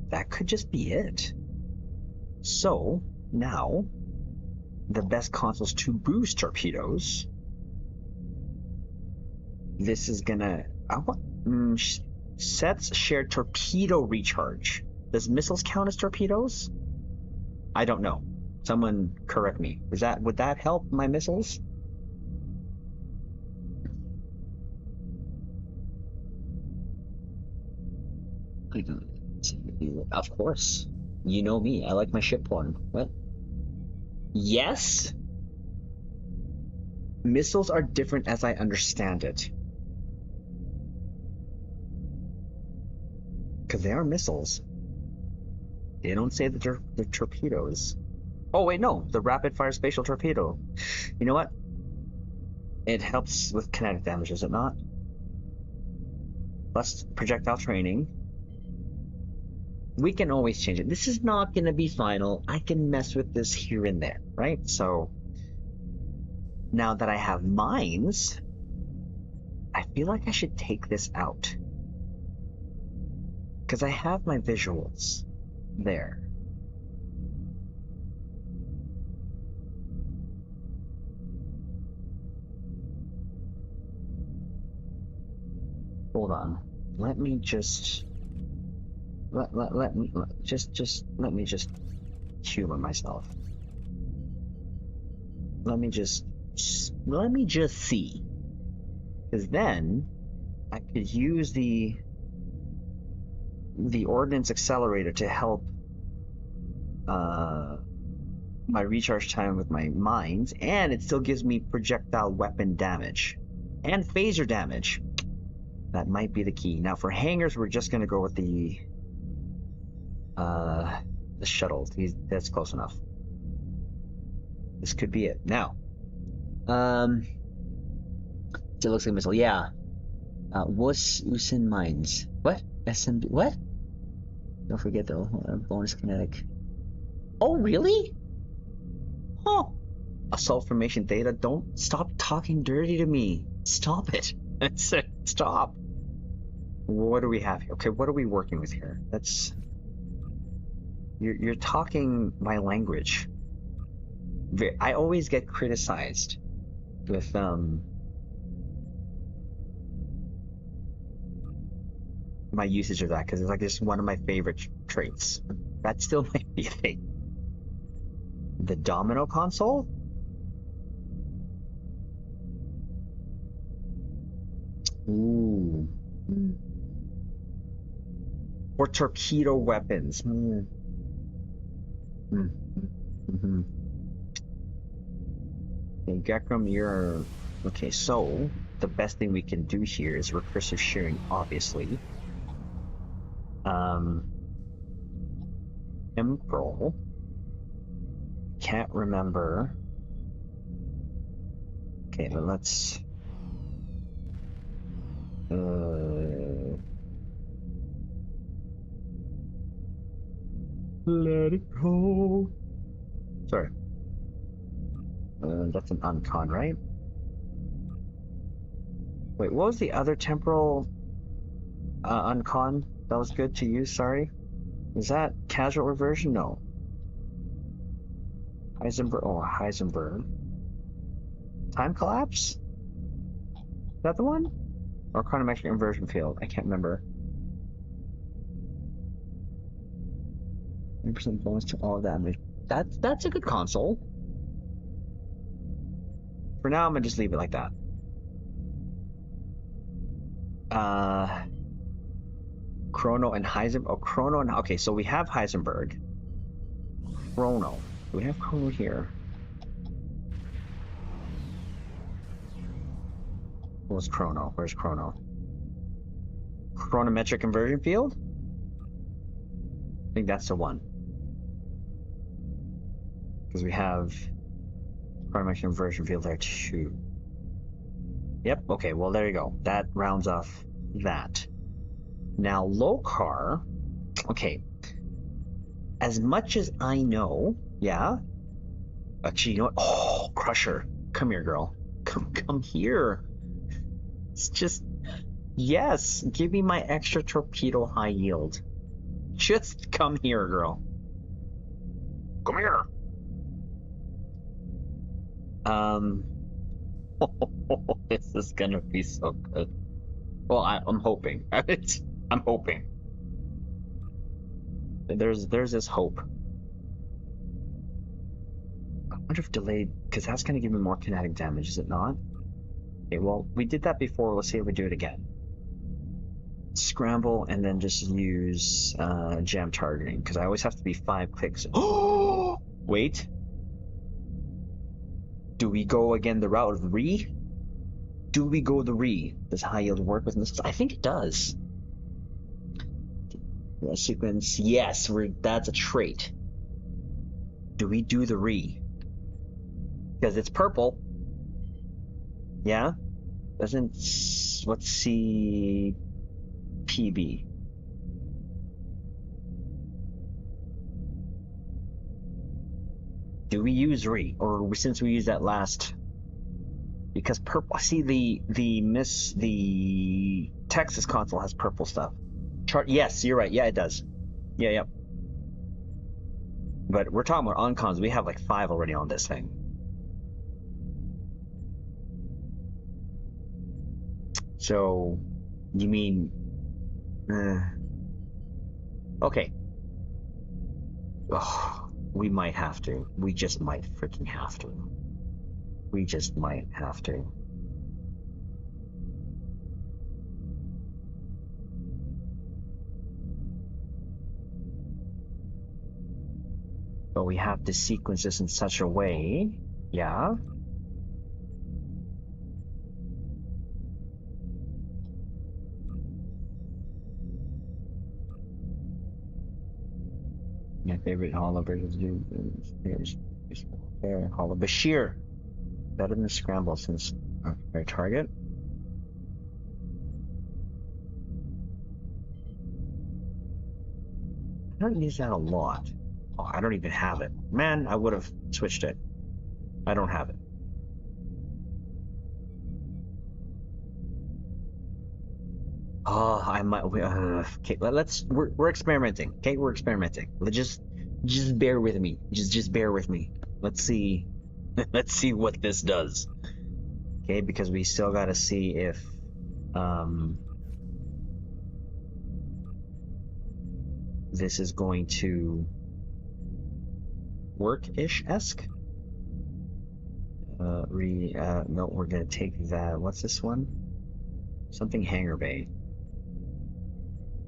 Speaker 1: That could just be it. So, now, the best consoles to boost torpedoes. This is gonna... sets shared torpedo recharge. Does missiles count as torpedoes? I don't know. Someone correct me. Would that help my missiles? Of course. You know me. I like my ship porn. What? Yes? Missiles are different as I understand it. Because they are missiles. They don't say that they're torpedoes. Oh, wait, no. The rapid-fire spatial torpedo. You know what? It helps with kinetic damage, does it not? Plus projectile training. We can always change it. This is not going to be final. I can mess with this here and there, right? So, now that I have mines, I feel like I should take this out. Because I have my visuals there. Hold on. Let me just let me just humor myself. Let me just see. Because then I could use the ordnance accelerator to help my recharge time with my mines, and it still gives me projectile weapon damage and phaser damage. That might be the key. Now for hangars, we're just gonna go with the shuttle. That's close enough. This could be it. Now, It looks like a missile. Yeah. Wuss Usin Mines. What? SMB. What? Don't forget though. Bonus kinetic. Oh, really? Huh. Assault formation data. Don't stop talking dirty to me. Stop it. Stop. What do we have here? Okay, what are we working with here? That's. You're talking my language. I always get criticized with my usage of that because it's like just one of my favorite traits. That still might be a thing. The domino console? Ooh. Or torpedo weapons. Mm-hmm. Okay, Gekram, you're... Okay, so the best thing we can do here is recursive shearing, obviously. Temporal. Can't remember. Okay, then let's... Let it go. Sorry. That's an uncon, right? Wait, what was the other temporal uncon that was good to use? Sorry. Is that casual reversion? No. Heisenberg. Oh, Heisenberg. Time collapse? Is that the one? Or chronometric inversion field? I can't remember. 100% bonus to all damage. That's a good console. For now, I'm gonna just leave it like that. Chrono and Heisenberg. Oh, Chrono and okay. So we have Heisenberg. Chrono. Do we have Chrono here? Where's Chrono? Where's Chrono? Chronometric inversion field? I think that's the one. Because we have chronometric inversion field there too. Yep, okay, well there you go. That rounds off that. Now Lokar, okay. As much as I know, yeah. Actually, you know what? Oh, Crusher. Come here, girl. Come here. It's just, yes, give me my extra torpedo high yield. Just come here, girl. Come here. This is gonna be so good. Well, I'm hoping. I'm hoping. There's this hope. I wonder if delayed, because that's gonna give me more kinetic damage, is it not? Okay, well, we did that before. Let's see if we do it again. Scramble and then just use jam targeting, because I always have to be 5 clicks. Oh, wait. Do we go again the route of the re? Do we go the re? Does high yield work with missiles? I think it does. Yeah, sequence, yes, that's a trait. Do we do the re? Because it's purple. Yeah? Doesn't... Let's see... PB. Do we use re? Or since we used that last... Because purple... See, the Texas console has purple stuff. Yes, you're right. Yeah, it does. Yeah, yep. But we're talking about uncons. We have like 5 already on this thing. So, you mean... okay. Oh, we might have to. We just might freaking have to. We just might have to. But we have to sequence this in such a way, yeah? My favorite hollow versions do hollow Bashir. Better than Scramble since our target. I don't use that a lot. Oh, I don't even have it. Man, I would have switched it. I don't have it. Oh, I might. Okay, we're experimenting. Okay, we're experimenting. Just bear with me. Just bear with me. Let's see. Let's see what this does. Okay, because we still gotta see if this is going to work-ish-esque. No, we're gonna take that. What's this one? Something hangar bay.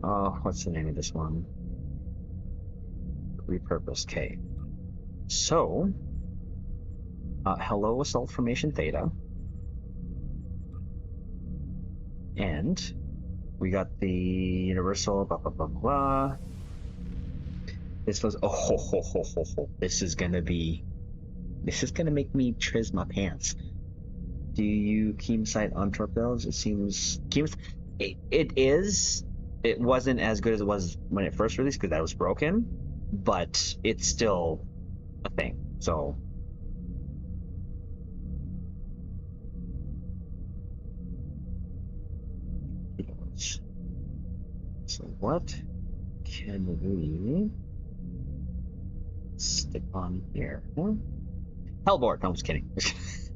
Speaker 1: Oh, what's the name of this one? Repurpose. Okay. So, hello, Assault Formation Theta. And we got the Universal, blah, blah, blah, blah. This was, oh, ho, ho, ho, ho, ho. This is gonna make me triz my pants. Do you Keem sight on torpedoes? It seems, it is. It wasn't as good as it was when it first released because that was broken, but it's still a thing. So, what can we stick on here? Hellboard. No, I'm just kidding.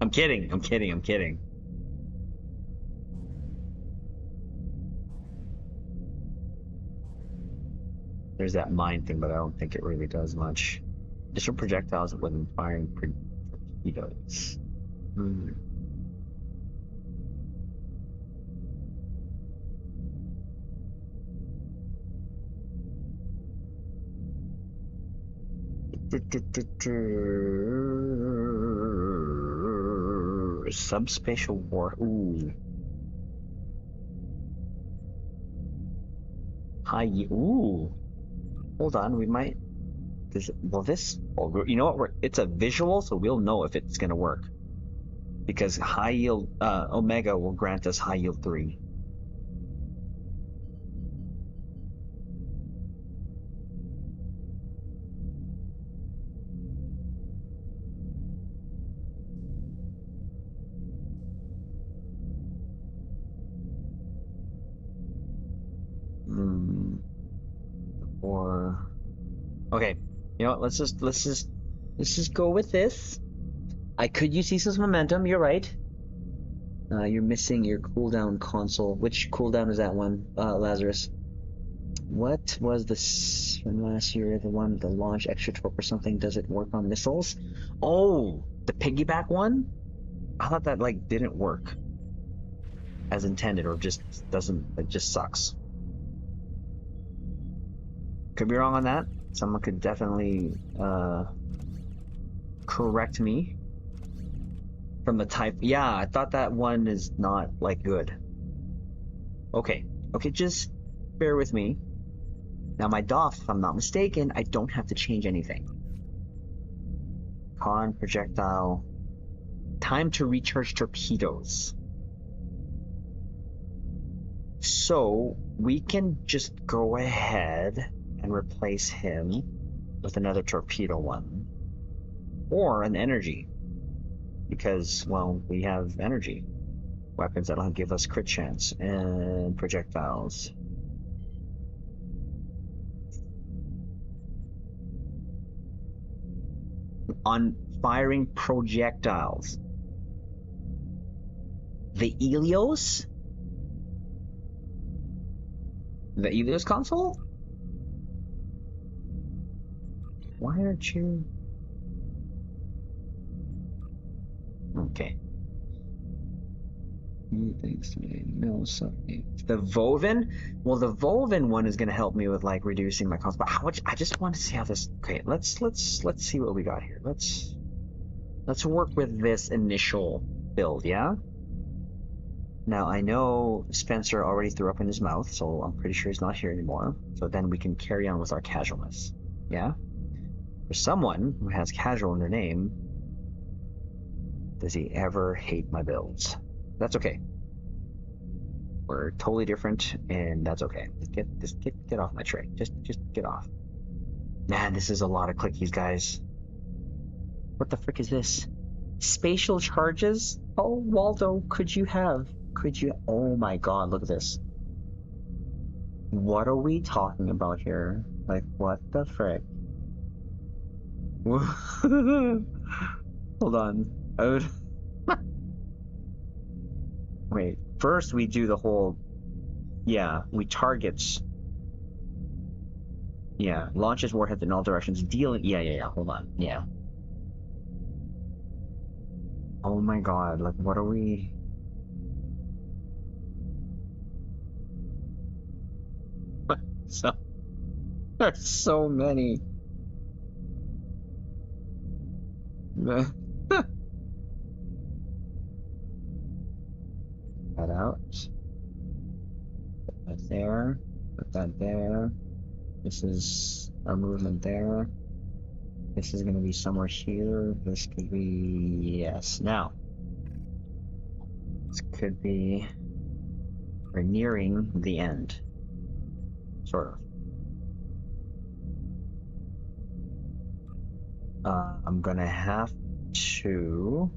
Speaker 1: I'm kidding. There's that mine thing, but I don't think it really does much. Additional projectiles when firing torpedoes. Subspatial war. Ooh. High. Ooh. Hold on. We might. This. Oh, you know what? It's a visual, so we'll know if it's gonna work. Because high yield Omega will grant us high yield 3. Or okay, you know what? Let's just go with this. I could use Ceaseless Momentum. You're right. You're missing your cooldown console. Which cooldown is that one, Lazarus? What was this from last year? The one, the launch extra torque or something? Does it work on missiles? Oh, the piggyback one? I thought that like didn't work as intended, or just doesn't. It just sucks. Could be wrong on that. Someone could definitely correct me. From the type, yeah, I thought that one is not like good. Okay, just bear with me. Now my DOF, if I'm not mistaken, I don't have to change anything. Con projectile. Time to recharge torpedoes. So we can just go ahead and replace him with another torpedo one. Or an energy. Because, well, we have energy. Weapons that'll give us crit chance. And projectiles. On firing projectiles. The Helios? The Helios console? Why aren't you... Okay. Thanks to me. No, sorry. The Voven? Well, the Voven one is going to help me with like reducing my cost. But how much? I just want to see how this. Okay, let's see what we got here. Let's work with this initial build. Yeah. Now I know Spencer already threw up in his mouth, so I'm pretty sure he's not here anymore. So then we can carry on with our casualness. Yeah. For someone who has casual in their name. Does he ever hate my builds? That's okay. We're totally different, and that's okay. Just get off my tray. Just get off. Man, this is a lot of clickies, guys. What the frick is this? Spatial charges? Oh, Waldo, could you? Oh my god, look at this. What are we talking about here? Like, what the frick? Hold on. I would... Wait, first we do the whole... Yeah, we target... Yeah, launches warheads in all directions, dealing... Yeah, hold on. Yeah. Oh my god, like, what are we... So... There's so many. Cut out. Put that there. Put that there. This is our movement there. This is going to be somewhere here. This could be... Yes. Now. This could be... We're nearing the end. Sort of. I'm going to have to...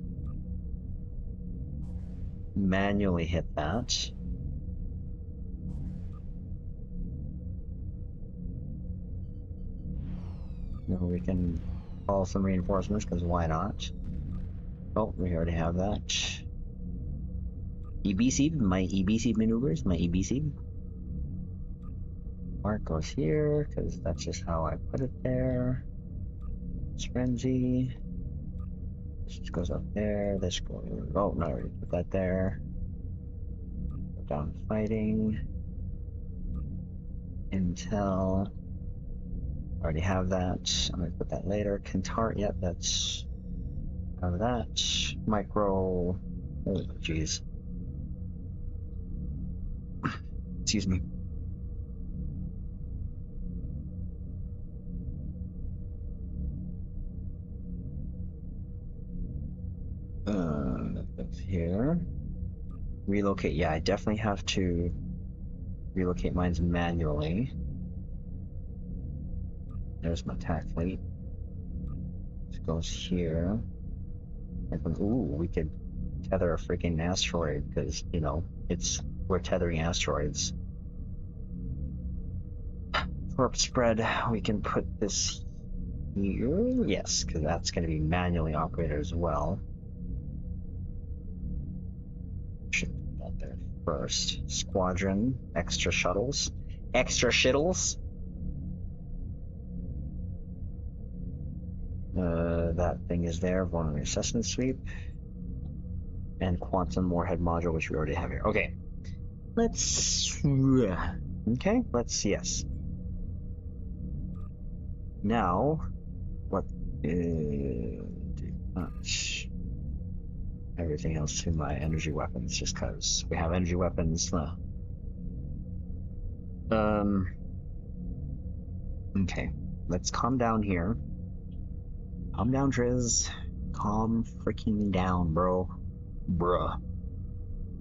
Speaker 1: manually hit that. Now we can call some reinforcements, because why not? Oh, we already have that. EBC, my EBC maneuvers, my EBC. Mark goes here, because that's just how I put it there. It's frenzy. This just goes up there. This goes. Oh, no, I already put that there. Go down fighting. Intel. Already have that. I'm gonna put that later. Kentar. Yep, that's. Have that. Micro. Oh, jeez. Excuse me. That's here. Relocate. Yeah, I definitely have to relocate mines manually. There's my attack fleet. This goes here. Ooh, we could tether a freaking asteroid because, you know, we're tethering asteroids. Warp spread, we can put this here. Yes, because that's going to be manually operated as well. Should put that there first. Squadron, extra shuttles. Extra shittles. That thing is there, vulnerability assessment sweep. And quantum warhead module, which we already have here. Okay. Let's... Okay, let's... Yes. Now, what... much everything else to my energy weapons, just because we have energy weapons. Okay, let's calm down here. Calm down, Triz. Calm freaking down, bro. Bruh.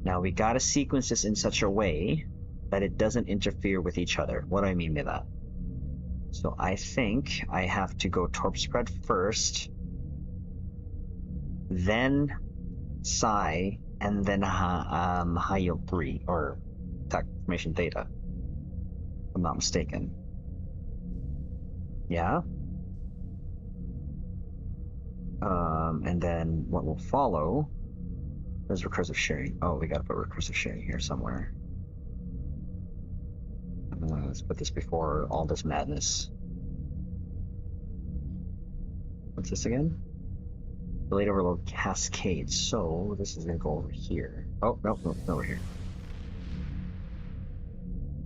Speaker 1: Now we gotta sequence this in such a way that it doesn't interfere with each other. What do I mean by that? So I think I have to go torp spread first, then psi, and then high yield 3, or attack formation theta, if I'm not mistaken. Yeah? And then what will follow is recursive sharing. Oh, we gotta put recursive sharing here somewhere. Let's put this before all this madness. What's this again? Delayed overload cascade. So this is gonna go over here. Oh, no, over here.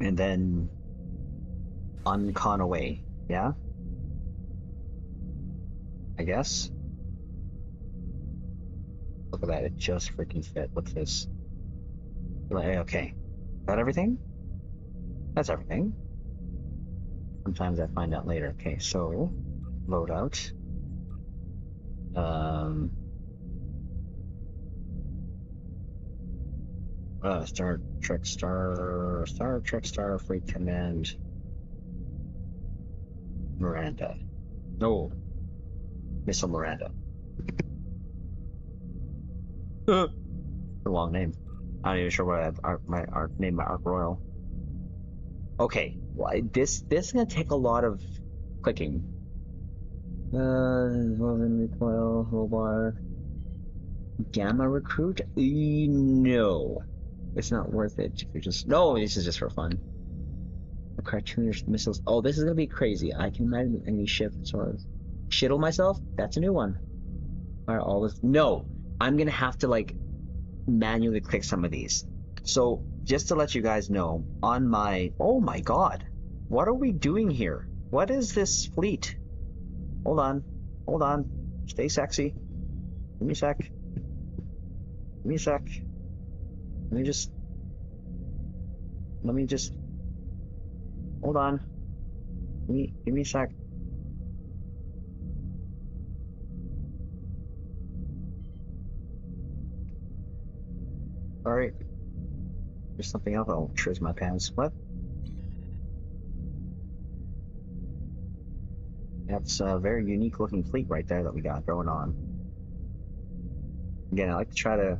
Speaker 1: And then uncon away. Yeah? I guess. Look at that, it just freaking fit. What's this? Okay. Is that everything? That's everything. Sometimes I find out later. Okay, so loadout. Star Trek Starfleet Command. Miranda. No. Missile Miranda. A long name. I'm not even sure what I name my Arc Royal. Okay, well, this is gonna take a lot of clicking. Recoil, roll bar. Gamma recruit? No. It's not worth it. If you're just no, this is just for fun. The cartoonish missiles. Oh, this is gonna be crazy. I can imagine any ship sort of shittle myself. That's a new one. Alright, all this. No, I'm gonna have to like manually click some of these. So just to let you guys know, on my oh my god, what are we doing here? What is this fleet? Hold on, stay sexy. Give me a sec. Let me just hold on. Give me a sec. Alright. There's something else. Oh, sure, my pants. What? That's a very unique looking fleet right there that we got going on. Again, I like to try to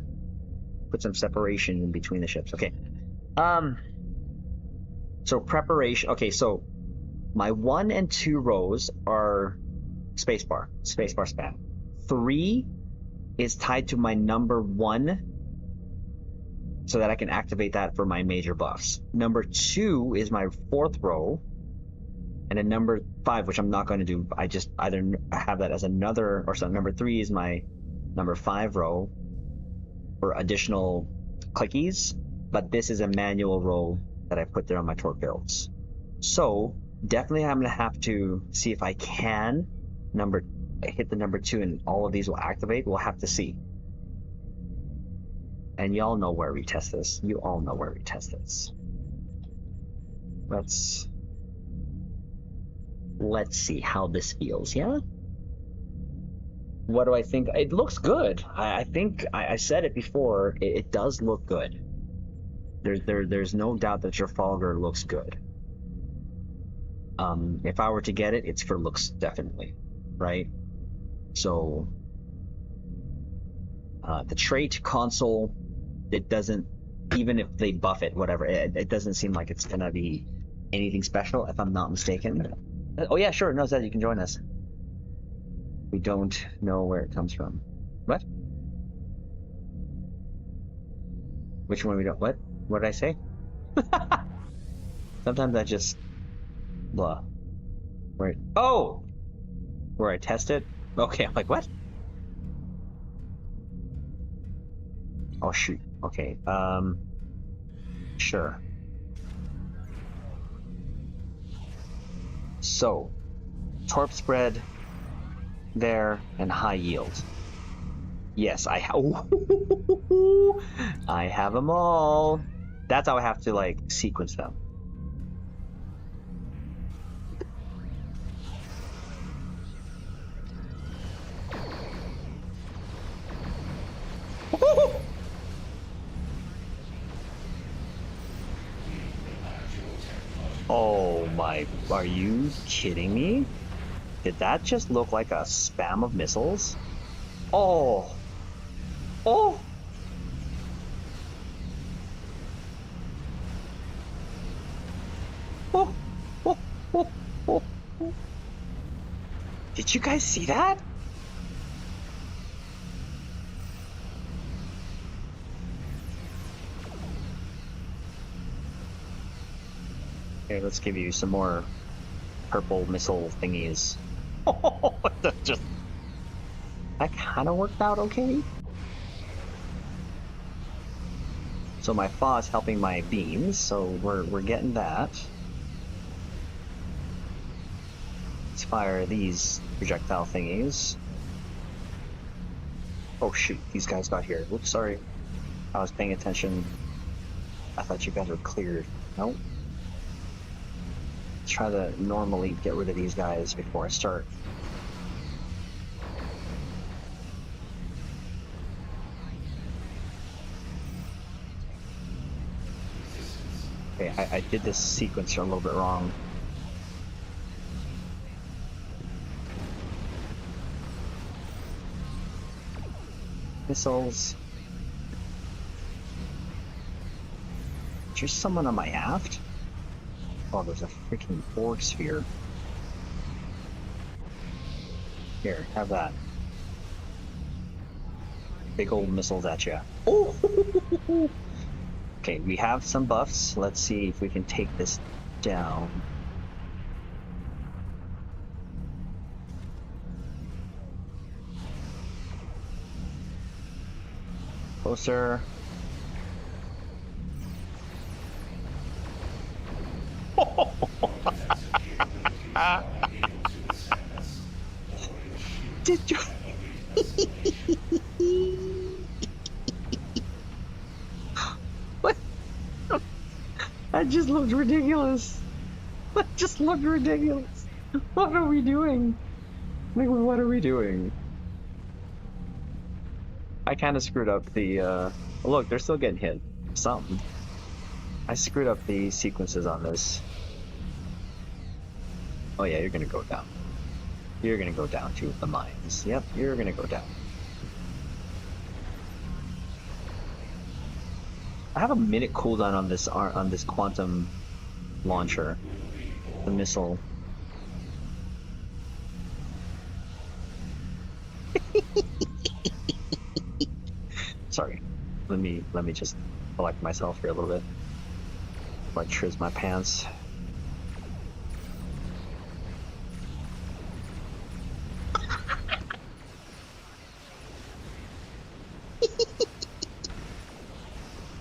Speaker 1: put some separation in between the ships. Okay. So preparation. Okay, so my 1 and 2 rows are spacebar spam. 3 is tied to my number 1 so that I can activate that for my major buffs. Number 2 is my 4th row, and then number 5, which I'm not going to do, I just either have that as another, or so number 3 is my number 5 row for additional clickies, but this is a manual row that I put there on my torque builds. So definitely I'm going to have to see if I can hit the number 2 and all of these will activate. We'll have to see. And y'all know where we test this. You all know where we test this. Let's see how this feels, yeah? What do I think? It looks good. I think I said it before. It does look good. There's no doubt that Trafalgar looks good. If I were to get it, it's for looks, definitely, right? So the trait console, it doesn't, even if they buff it, whatever, it doesn't seem like it's gonna be anything special, if I'm not mistaken. Oh yeah, sure, no, Zed, you can join us. We don't know where it comes from. What? Which one we don't? What? What did I say? Sometimes I just blah. Where? Oh, where I test it. Okay, I'm like, what? Oh shoot. Okay. Sure. So, torp spread there and high yield. Yes, I have them all. That's how I have to like sequence them. Oh my, are you kidding me? Did that just look like a spam of missiles? Oh! Oh! Oh! Oh! Oh! Oh! Oh! Did you guys see that? Okay, let's give you some more purple missile thingies. Oh, that kind of worked out okay. So my FA is helping my beams, so we're getting that. Let's fire these projectile thingies. Oh shoot, these guys got here. Whoops, sorry. I was paying attention. I thought you guys were cleared. Nope. Let's try to normally get rid of these guys before I start. Okay, I did this sequence a little bit wrong. missiles. Is there someone on my aft? Oh, there's a freaking org sphere. Here, have that. Big old missiles at you. Oh! Okay, we have some buffs. Let's see if we can take this down. Closer. Did you? What? That just looked ridiculous. That just looked ridiculous. What are we doing? Like, what are we doing? I kind of screwed up the, look, they're still getting hit. Something. I screwed up the sequences on this. Oh yeah, you're gonna go down. You're gonna go down to the mines. Yep, you're gonna go down. I have a minute cooldown on this quantum launcher, the missile. Sorry, let me just collect myself here a little bit. Like triz my pants.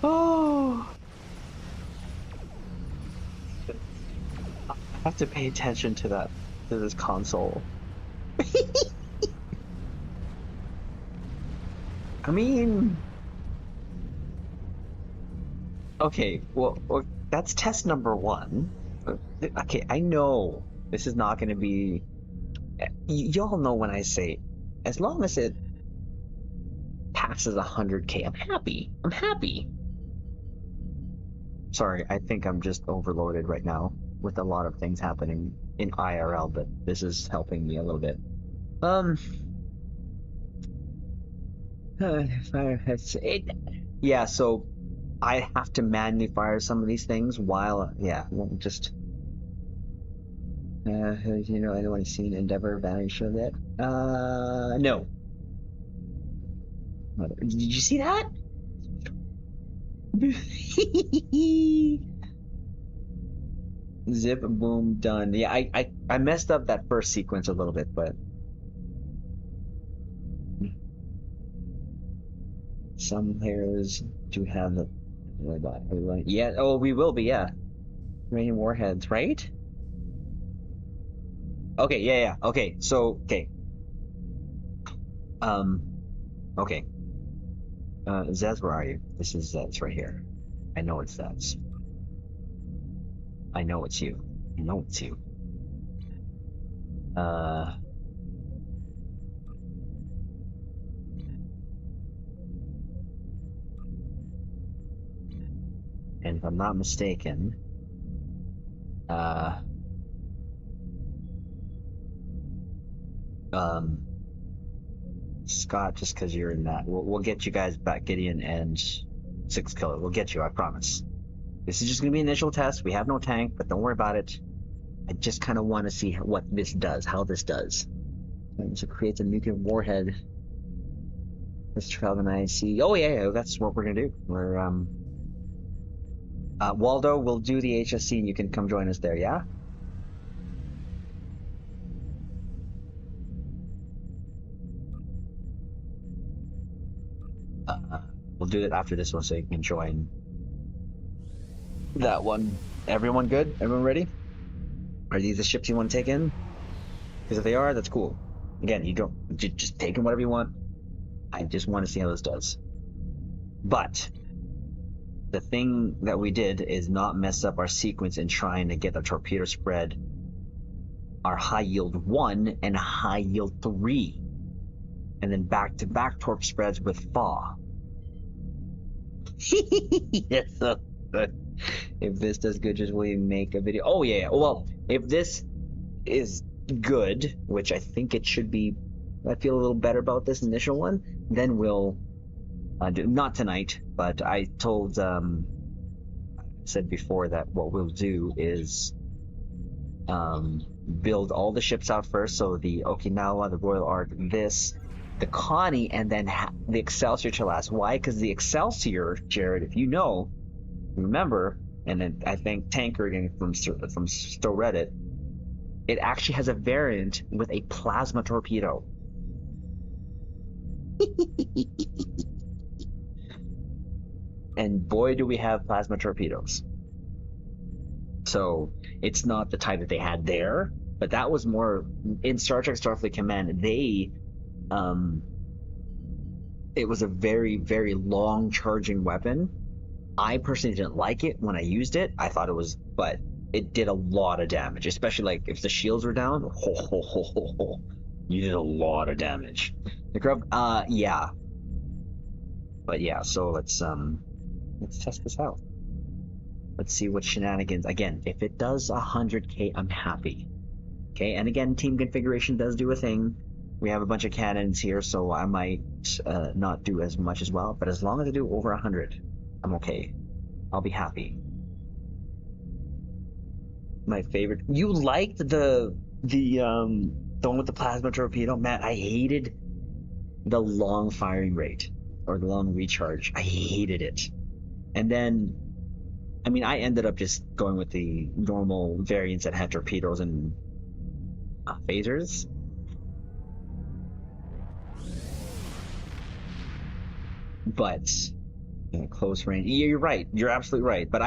Speaker 1: Oh, I have to pay attention to this console. I mean, okay, well, that's test number 1. Okay, I know this is not going to be. Y'all know when I say, as long as it passes 100K, I'm happy. I'm happy. Sorry, I think I'm just overloaded right now with a lot of things happening in IRL, but this is helping me a little bit. Yeah, so I have to manually fire some of these things while, yeah, just, you know, anyone seen Endeavor vanish of that? No. Did you see that? Zip, boom, done. Yeah, I messed up that first sequence a little bit, but some players do have the yeah. Oh, we will be, yeah. Raining warheads, right? Okay, yeah. Okay, so okay. Okay. Zez, where are you? This is Zez right here. I know it's Zez. I know it's you. I know it's you. And if I'm not mistaken, Scott, just because you're in that, we'll get you guys back, Gideon and Six Killer. We'll get you, I promise. This is just gonna be an initial test. We have no tank, but don't worry about it. I just kind of want to see what this does, how this does. So it creates a nuclear warhead. Let's try the IC. Oh yeah, that's what we're gonna do. We're Waldo, we'll do the HSC and you can come join us there, yeah? We'll do it after this one so you can join that one. Everyone good? Everyone ready? Are these the ships you want to take in? Because if they are, that's cool. Again, you don't just take in whatever you want. I just want to see how this does. But the thing that we did is not mess up our sequence in trying to get the torpedo spread, our high yield 1 and high yield 3, and then back-to-back torp spreads with FA. Yes, but if this does good, just will you make a video? Oh yeah, well, if this is good, which I think it should be, I feel a little better about this initial one, then we'll Not tonight, but I told said before that what we'll do is build all the ships out first. So the Okinawa, the Royal Ark, the Connie, and then the Excelsior to last. Why? Because the Excelsior, Jared, if you know, remember, and then I think Tanker again from Stow Reddit, it actually has a variant with a plasma torpedo. And boy, do we have plasma torpedoes. So it's not the type that they had there, but that was more in Star Trek Starfleet Command. It was a very, very long charging weapon. I personally didn't like it when I used it. I thought it was, but it did a lot of damage, especially like if the shields were down. You did a lot of damage. The grub, yeah. But yeah, so let's test this out. Let's see what shenanigans. Again, if it does 100k, I'm happy. Okay, and again, team configuration does do a thing. We have a bunch of cannons here, so I might not do as much as well. But as long as I do over 100, I'm okay. I'll be happy. My favorite. You liked the one with the plasma torpedo, Matt? I hated the long firing rate or the long recharge. I hated it. And then, I mean, I ended up just going with the normal variants that had torpedoes and phasers. But close range, yeah, you're right. You're absolutely right. But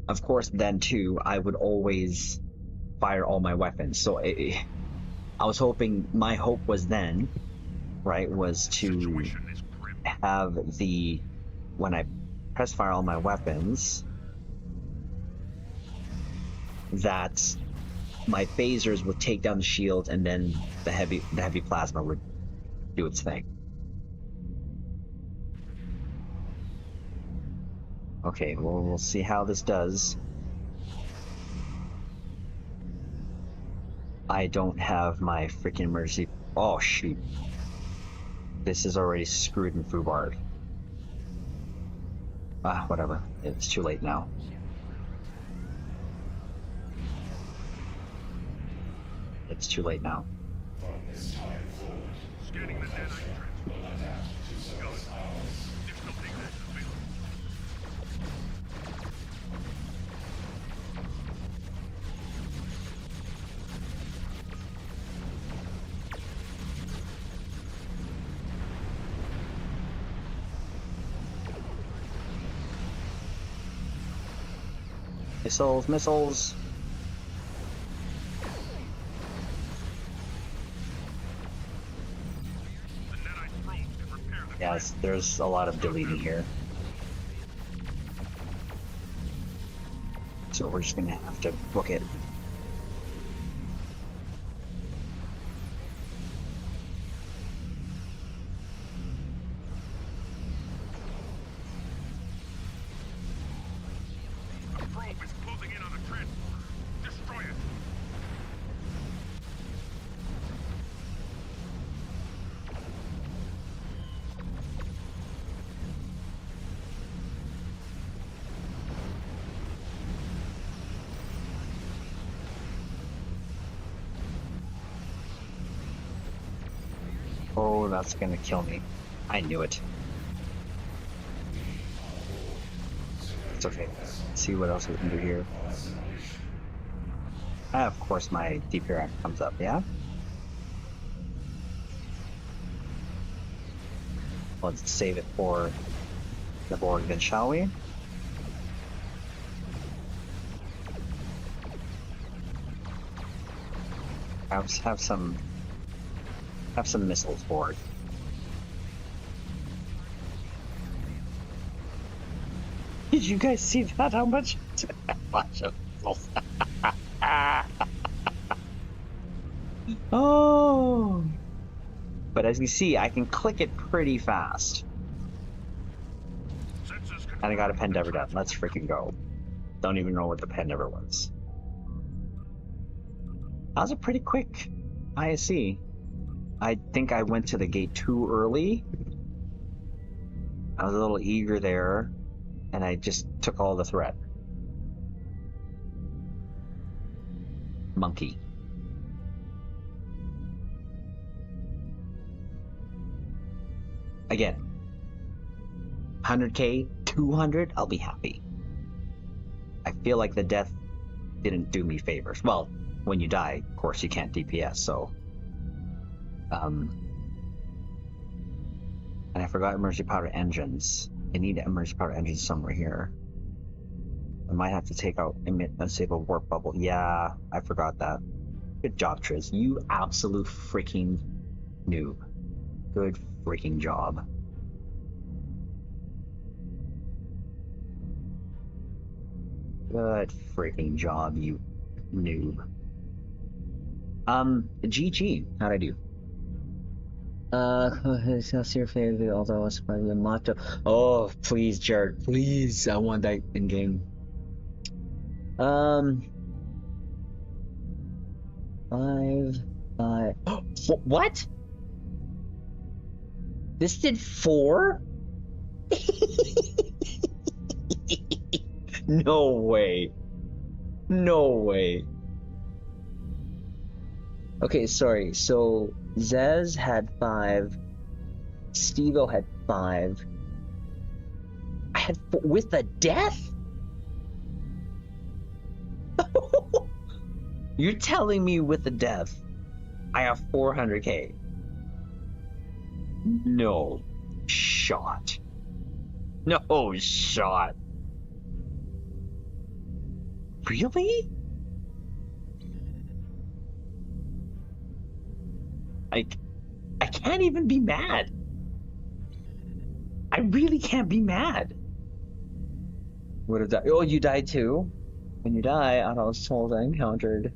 Speaker 1: of course, then too, I would always fire all my weapons. So I was hoping, my hope was then, right, was to have when I press fire all my weapons, that my phasers would take down the shield, and then the heavy plasma would do its thing. Okay, well, we'll see how this does. I don't have my freaking emergency. Oh, shoot. This is already screwed and foobarred. Whatever. It's too late now. It's too late now.
Speaker 3: Scanning the dead
Speaker 1: Missiles. Yes, there's a lot of deleting here. So we're just gonna have to book it. Oh, that's gonna kill me. I knew it. It's okay. Let's see what else we can do here. Of course, my DPR comes up, yeah? Let's save it for the board then, shall we? Have some missiles board. Did you guys see that? How much? Bunch of missiles. Oh! But as you see, I can click it pretty fast. And I got a pen never done. Let's freaking go. Don't even know what the pen never was. That was a pretty quick ISC. I think I went to the gate too early. I was a little eager there, and I just took all the threat. Monkey. Again, 100k, 200, I'll be happy. I feel like the death didn't do me favors. Well, when you die, of course, you can't DPS, so... And I forgot emergency powder engines. I need emergency powder engines somewhere here. I might have to take out emit and save a warp bubble. Yeah, I forgot that. Good job, Triz. You absolute freaking noob. Good freaking job. Good freaking job, you noob. GG. How'd I do? That's your favorite, although it's probably a motto. Oh, please, Jared, please. I want that in game. 5. What? This did 4? No way. No way. Okay, sorry. So Zez had 5. Stevo had 5. I had 4 with the death? You're telling me with the death I have 400k? No shot. No shot. Really? I can't even be mad. I really can't be mad. Would have died. Oh, you died too? When you die, I was told I encountered.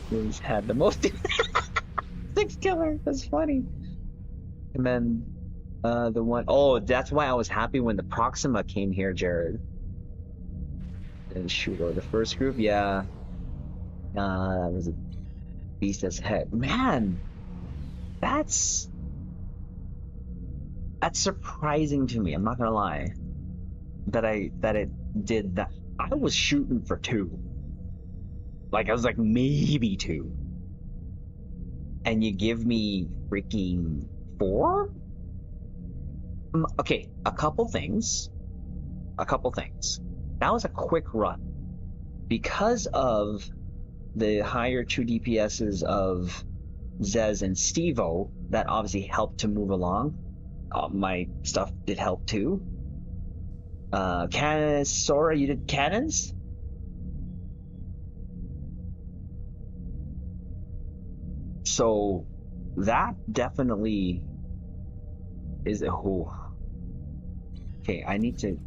Speaker 1: Who's had the most 6 killer. That's funny. And then the one oh, that's why I was happy when the Proxima came here, Jared. And shoot, or the first group, yeah. That was a beast as heck. Man, that's surprising to me. I'm not gonna lie. That it did that. I was shooting for 2. Like I was like maybe 2. And you give me freaking 4? Okay, a couple things. That was a quick run. Because of the higher 2 DPSs of Zez and Stevo, that obviously helped to move along. My stuff did help too. Sora, you did cannons? So that definitely is a whole. Okay, I need to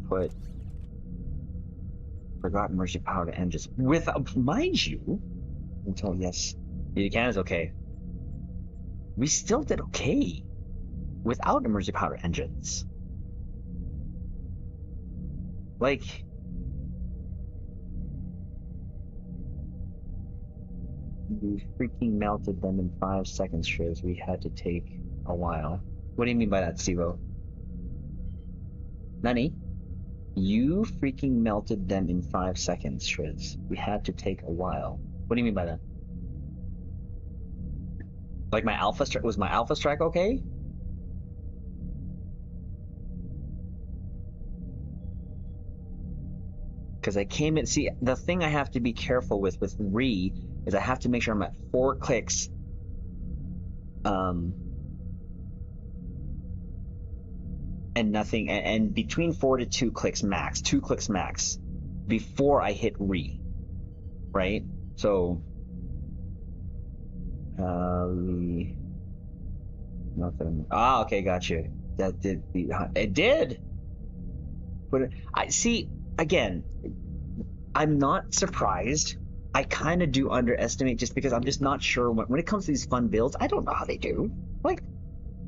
Speaker 1: put forgotten mercy powder engines with mind you until yes, you can is okay. We still did okay without emergency powder engines. Like, we freaking melted them in 5 seconds, Triz. We had to take a while. What do you mean by that, Stevo? Nani? You freaking melted them in 5 seconds, Triz. We had to take a while. What do you mean by that? Like my alpha strike? Was my alpha strike okay? Because I came in. See, the thing I have to be careful with Re is I have to make sure I'm at 4 clicks. And nothing, and between 4 to 2 clicks max, 2 clicks max, before I hit Re, right? So, nothing. Ah, okay, gotcha. That did, it did. But I see, again, I'm not surprised. I kind of do underestimate just because I'm just not sure when it comes to these fun builds. I don't know how they do. Like,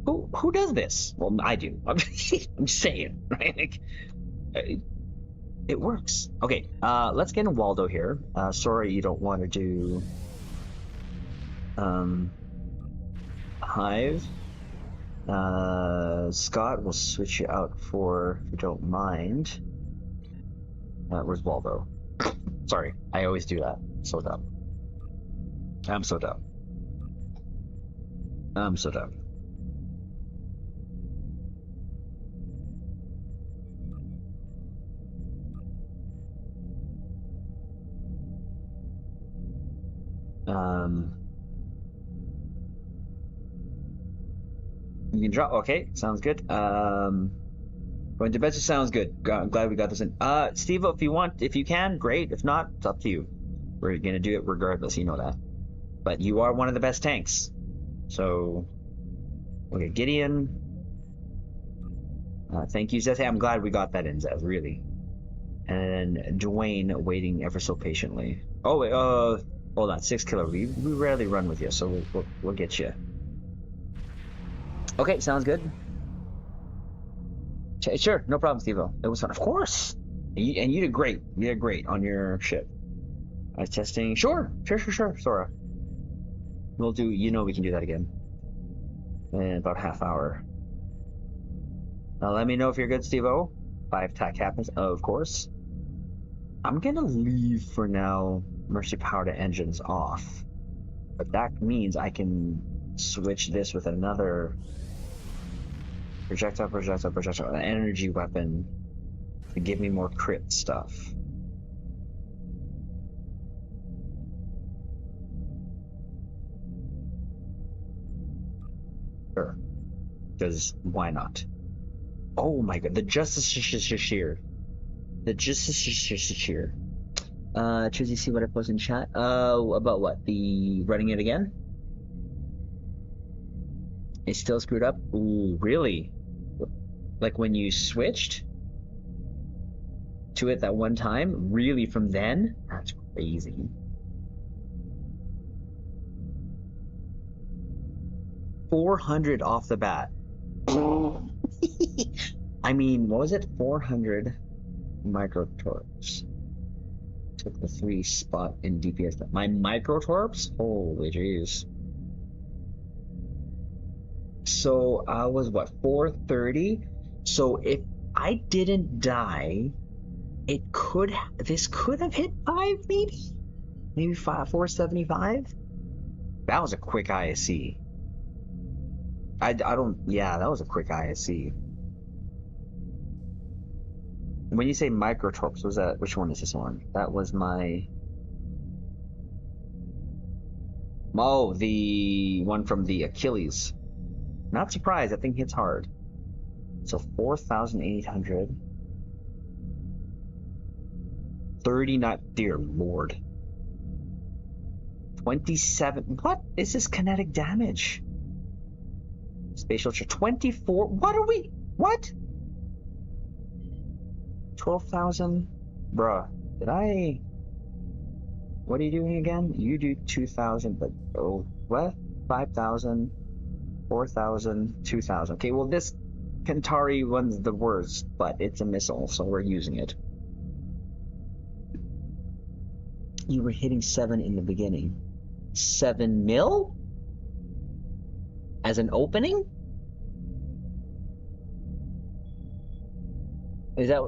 Speaker 1: who does this? Well, I do. I'm just saying, right? Like, it works. Okay, let's get in Waldo here. Sorry, you don't want to do Hive. Scott, we'll switch you out for, if you don't mind. Where's Waldo? Sorry, I always do that. So dumb. I'm so dumb. I'm so dumb. You can drop. Okay, sounds good. Going to bed sounds good. I'm glad we got this in. Steve, if you want, if you can, great. If not, it's up to you. We're gonna do it regardless. You know that. But you are one of the best tanks. So, okay, Gideon. Thank you, Zeth. I'm glad we got that in, Zeth. Really. And Dwayne waiting ever so patiently. Oh wait, hold on. 6 killer. We rarely run with you, so we'll get you. Okay, sounds good. Sure, no problem, Steve-O. It was fun, of course. And you did great. You did great on your ship. I was testing. Sure, Sora. We'll do. You know we can do that again. In about half hour. Now let me know if you're good, Steve-O. 5 tack happens, of course. I'm gonna leave for now. Mercy power to engines off, but that means I can switch this with another projectile, an energy weapon to give me more crit stuff. Sure, because why not? Oh my god, the Justice Shear. The Justice Shear. Choose, you see what I post in chat? About what? The running it again? It's still screwed up? Ooh, really? Like when you switched to it that one time? Really, from then? That's crazy. $400 off the bat. I mean, what was it? 400 microtorps. Took the 3 spot in DPS. My microtorps? Holy jeez. So I was what, 430? So if I didn't die, this could have hit 5 maybe 475. That was a quick ISC. Yeah, that was a quick ISC. When you say microtorps, was that, which one is this one? That was my... Oh, the one from the Achilles. Not surprised, that thing hits hard. So 4,800. 39, dear lord. 27, what is this kinetic damage? Spatial 24, what? 12,000? Bruh, what are you doing again? You do 2,000, but, oh, what? 5,000, 4,000, 2,000. Okay, well, this Kentari one's the worst, but it's a missile, so we're using it. You were hitting 7 in the beginning. 7 mil? As an opening? Is that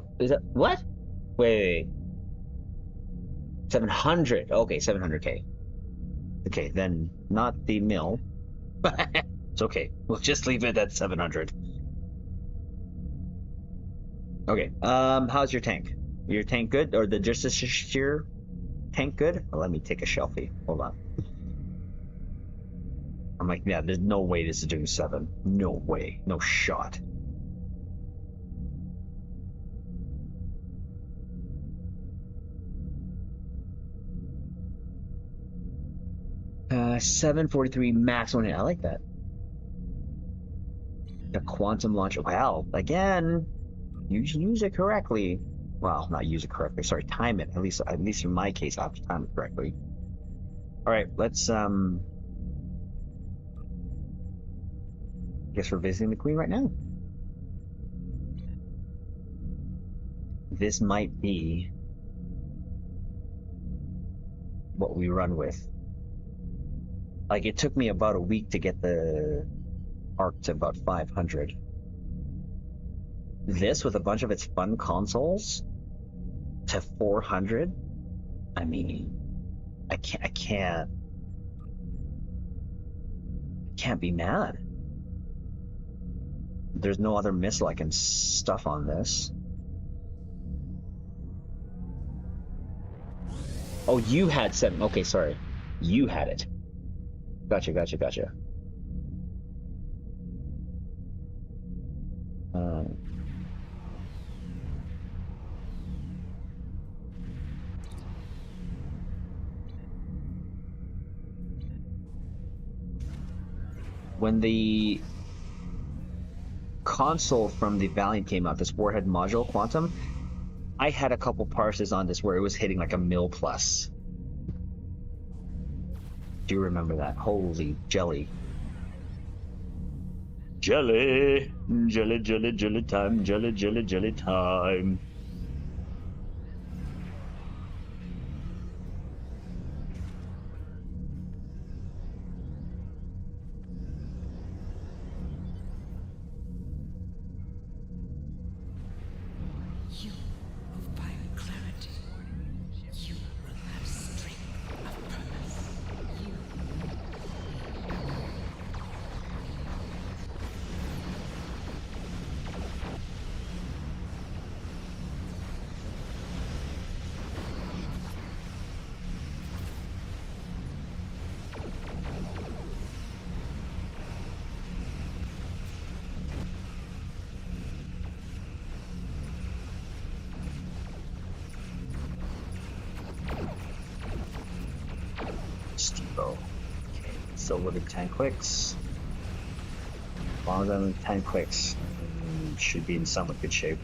Speaker 1: what? Wait. 700. Okay, 700k. Okay, then not the mil. It's okay. We'll just leave it at 700. Okay. How's your tank? Your tank good? Or the Justice Shear tank good? Well, let me take a selfie. Hold on. I'm like, yeah, there's no way this is doing 7. No way. No shot. 743 max on it. I like that. The quantum launch. Well, again, use it correctly. Well, not use it correctly. Sorry, time it. At least in my case, I have to time it correctly. All right, let's guess we're visiting the Queen right now. This might be what we run with. Like, it took me about a week to get the arc to about 500. This with a bunch of its fun consoles to 400. I mean, I can't be mad. There's no other missile I can stuff on this. Oh, you had 7. Okay, sorry. You had it. Gotcha. When the console from the Valiant came out, this warhead module, Quantum, I had a couple parses on this where it was hitting like a mil plus. Do you remember that? Holy jelly. Jelly time, jelly time.
Speaker 5: You will find clarity. You will have strength of purpose. You
Speaker 1: Stevo. Okay, still living 10 clicks. As long as I'm in 10 clicks, should be in somewhat good shape.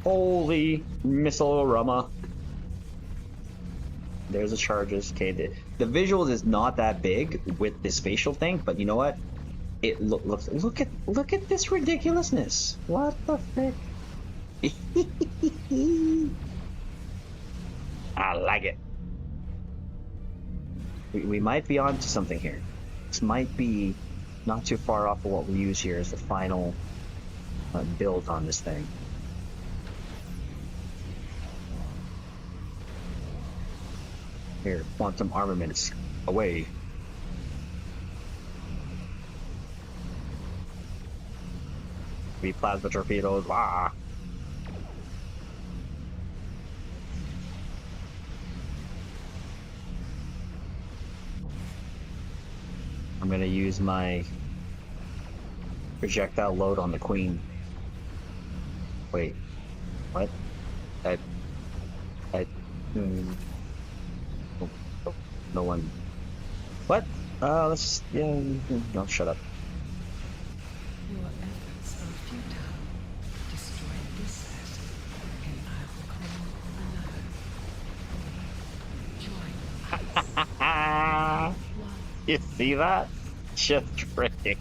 Speaker 1: Holy missile-rama. There's the charges. Okay, the visuals is not that big with the spatial thing, but you know what? It looks. Look at this ridiculousness. What the frick? I like it. We might be onto something here. This might be not too far off of what we use here as the final build on this thing. Here, quantum armaments, away. Three plasma torpedoes, wah! I'm gonna use my projectile load on the Queen. Wait, what? No one. What? Let's. Yeah. No, shut up.
Speaker 5: Your efforts are futile. Destroy this vessel, and I will call another. Join us.
Speaker 1: You see that? Just trick.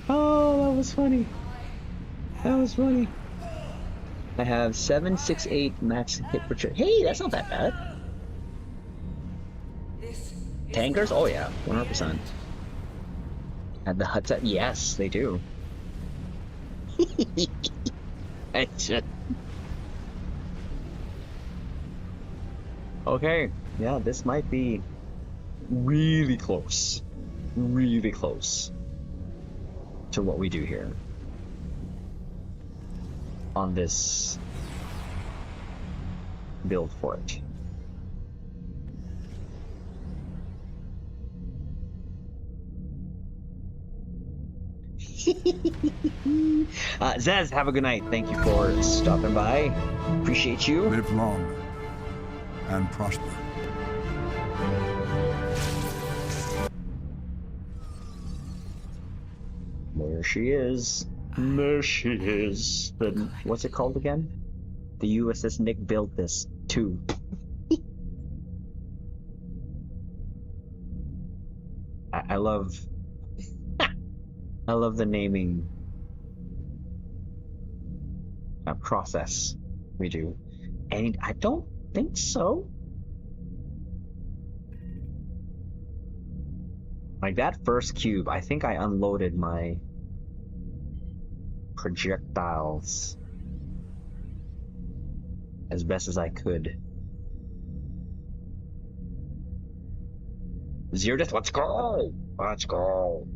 Speaker 1: Oh, that was funny. That was funny. I have 768 max hit per trip. Hey, that's not that bad. Tankers? Oh yeah, 100%. And the huts at yes, they do. I just... Okay, yeah, this might be really close. Really close to what we do here. On this build for it. Zaz, have a good night. Thank you for stopping by. Appreciate you.
Speaker 7: Live long and prosper.
Speaker 1: There she is. There she is. What's it called again? The USS Nick built this too. I love I love the naming process we do. And I don't think so. Like that first cube, I think I unloaded my projectiles as best as I could. Zero death, let's go! Let's go!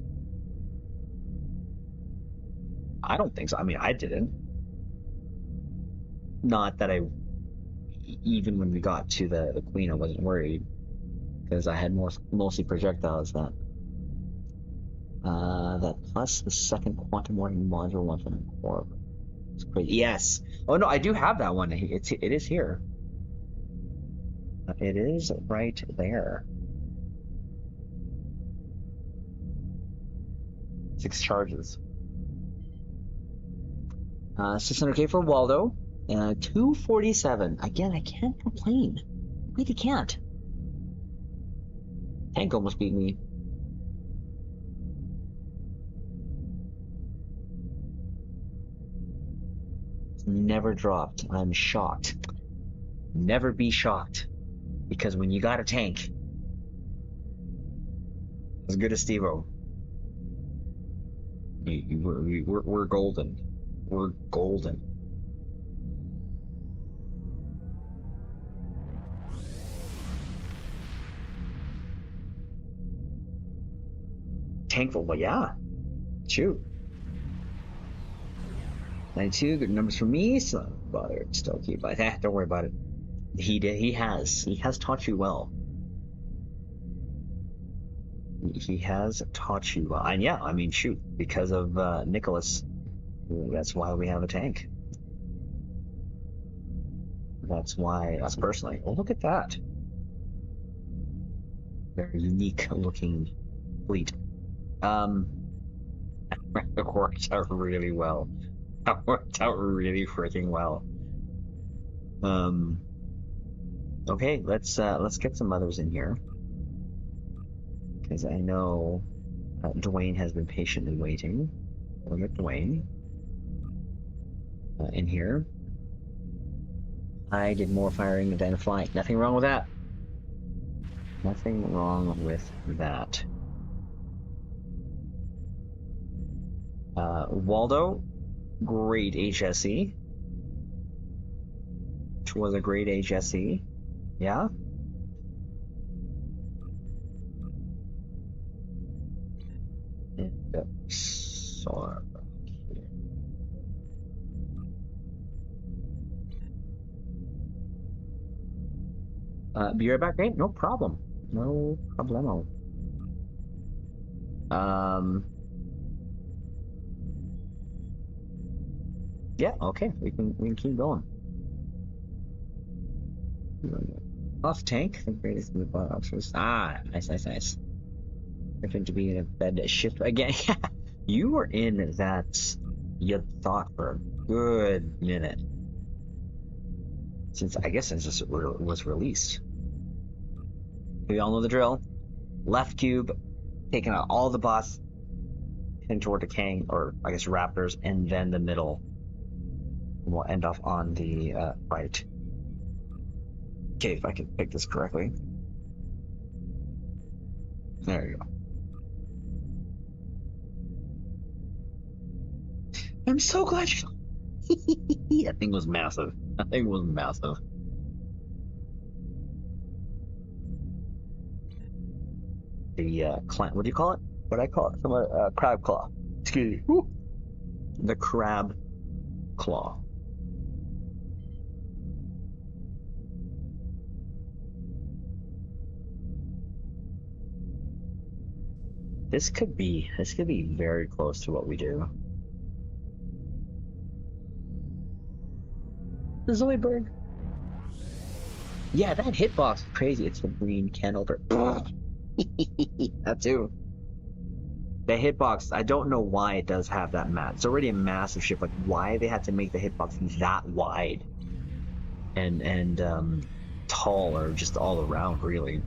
Speaker 1: I don't think so. I mean, I didn't. Not that even when we got to the Queen, I wasn't worried. Because I had mostly projectiles that plus the second quantum warning module weapon and core. It's great. Yes. Oh no, I do have that one. It is here. It is right there. 6 charges. 600k for Waldo. 247. Again, I can't complain. I really can't. Tank almost beat me. Never dropped. I'm shocked. Never be shocked. Because when you got a tank as good as Steve-O, we're golden. We're golden. Tankful, but yeah. Shoot. 92, good numbers for me, so don't bother. Still keep by that. Don't worry about it. He has taught you well. He has taught you well. And yeah, I mean, shoot, because of Nicholas, that's why we have a tank. That's why, us personally. Oh, look at that. Very unique looking fleet. It worked out really well. That worked out really freaking well. Okay, let's get some others in here, because I know Dwayne has been patiently waiting. We'll get Dwayne in here. I did more firing than flying. Nothing wrong with that. Nothing wrong with that. Waldo, great HSE. Which was a great HSE. Yeah? So, be right back, great, no problem. No problemo. Yeah, okay, we can keep going. Off tank, the greatest move by officers. Ah, nice. Griffin to be in a bed shift again. You were in that you thought for a good minute. Since this was released. We all know the drill. Left cube, taking out all the boss, heading toward the Kang, or I guess Raptors, and then the middle. We'll end off on the right. Okay, if I can pick this correctly. There you go. I'm so glad you... That thing was massive. That thing was massive. The what do you call it? What do I call it? Crab claw. Excuse me. Woo. The crab claw. This could be very close to what we do. The Zoidberg. Yeah, that hitbox is crazy. It's the green candle. That too. The hitbox, I don't know why it does have that mass. It's already a massive ship. Like, why they had to make the hitbox that wide and tall, or just all around, really.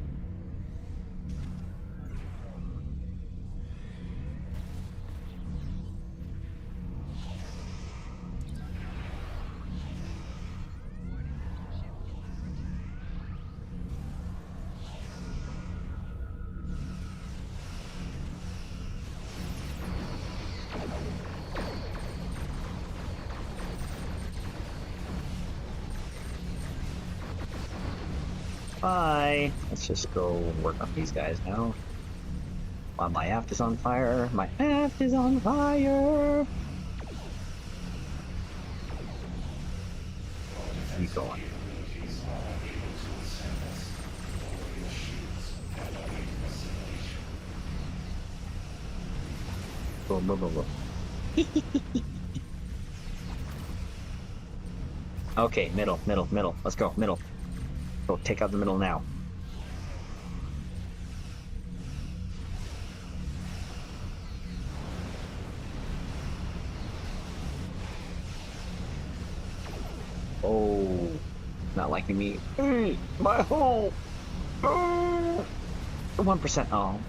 Speaker 1: Bye. Let's just go work on these guys now. While my aft is on fire. My aft is on fire. Keep going. Boom, boom, boom, boom. Okay, middle, middle, middle. Let's go, middle. Go take out the middle now. Oh, not liking me. My hole. 1%. Oh.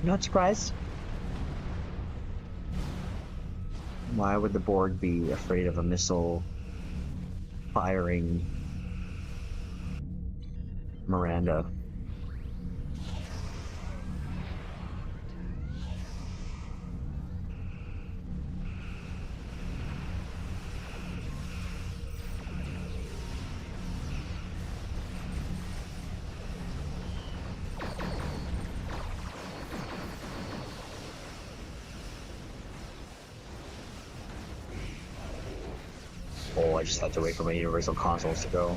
Speaker 1: Not surprised. Why would the board be afraid of a missile firing Miranda? Oh, I just have to wait for my universal consoles to go.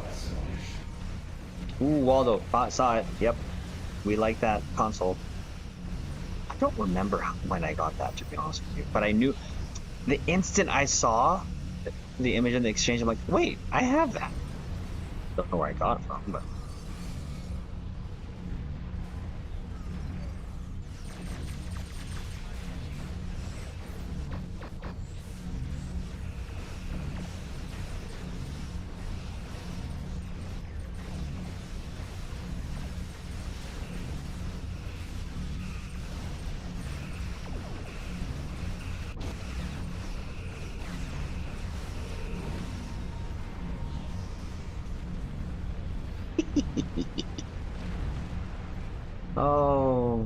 Speaker 1: Ooh, Waldo, saw it. Yep, we like that console. I don't remember when I got that, to be honest with you, but I knew the instant I saw the image in the exchange. I'm like, wait, I have that. Don't know where I got it from, but. Oh,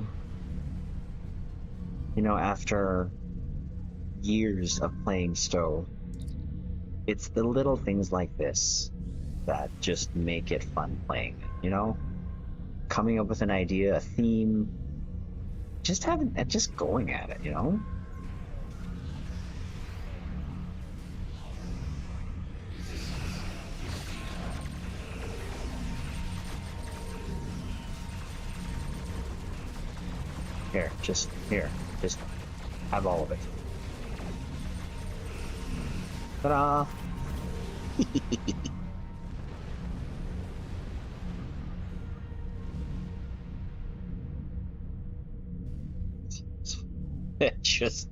Speaker 1: you know, after years of playing Stowe, it's the little things like this that just make it fun playing, you know? Coming up with an idea, a theme, just going at it, you know? Here, just have all of it. Ta-da! Just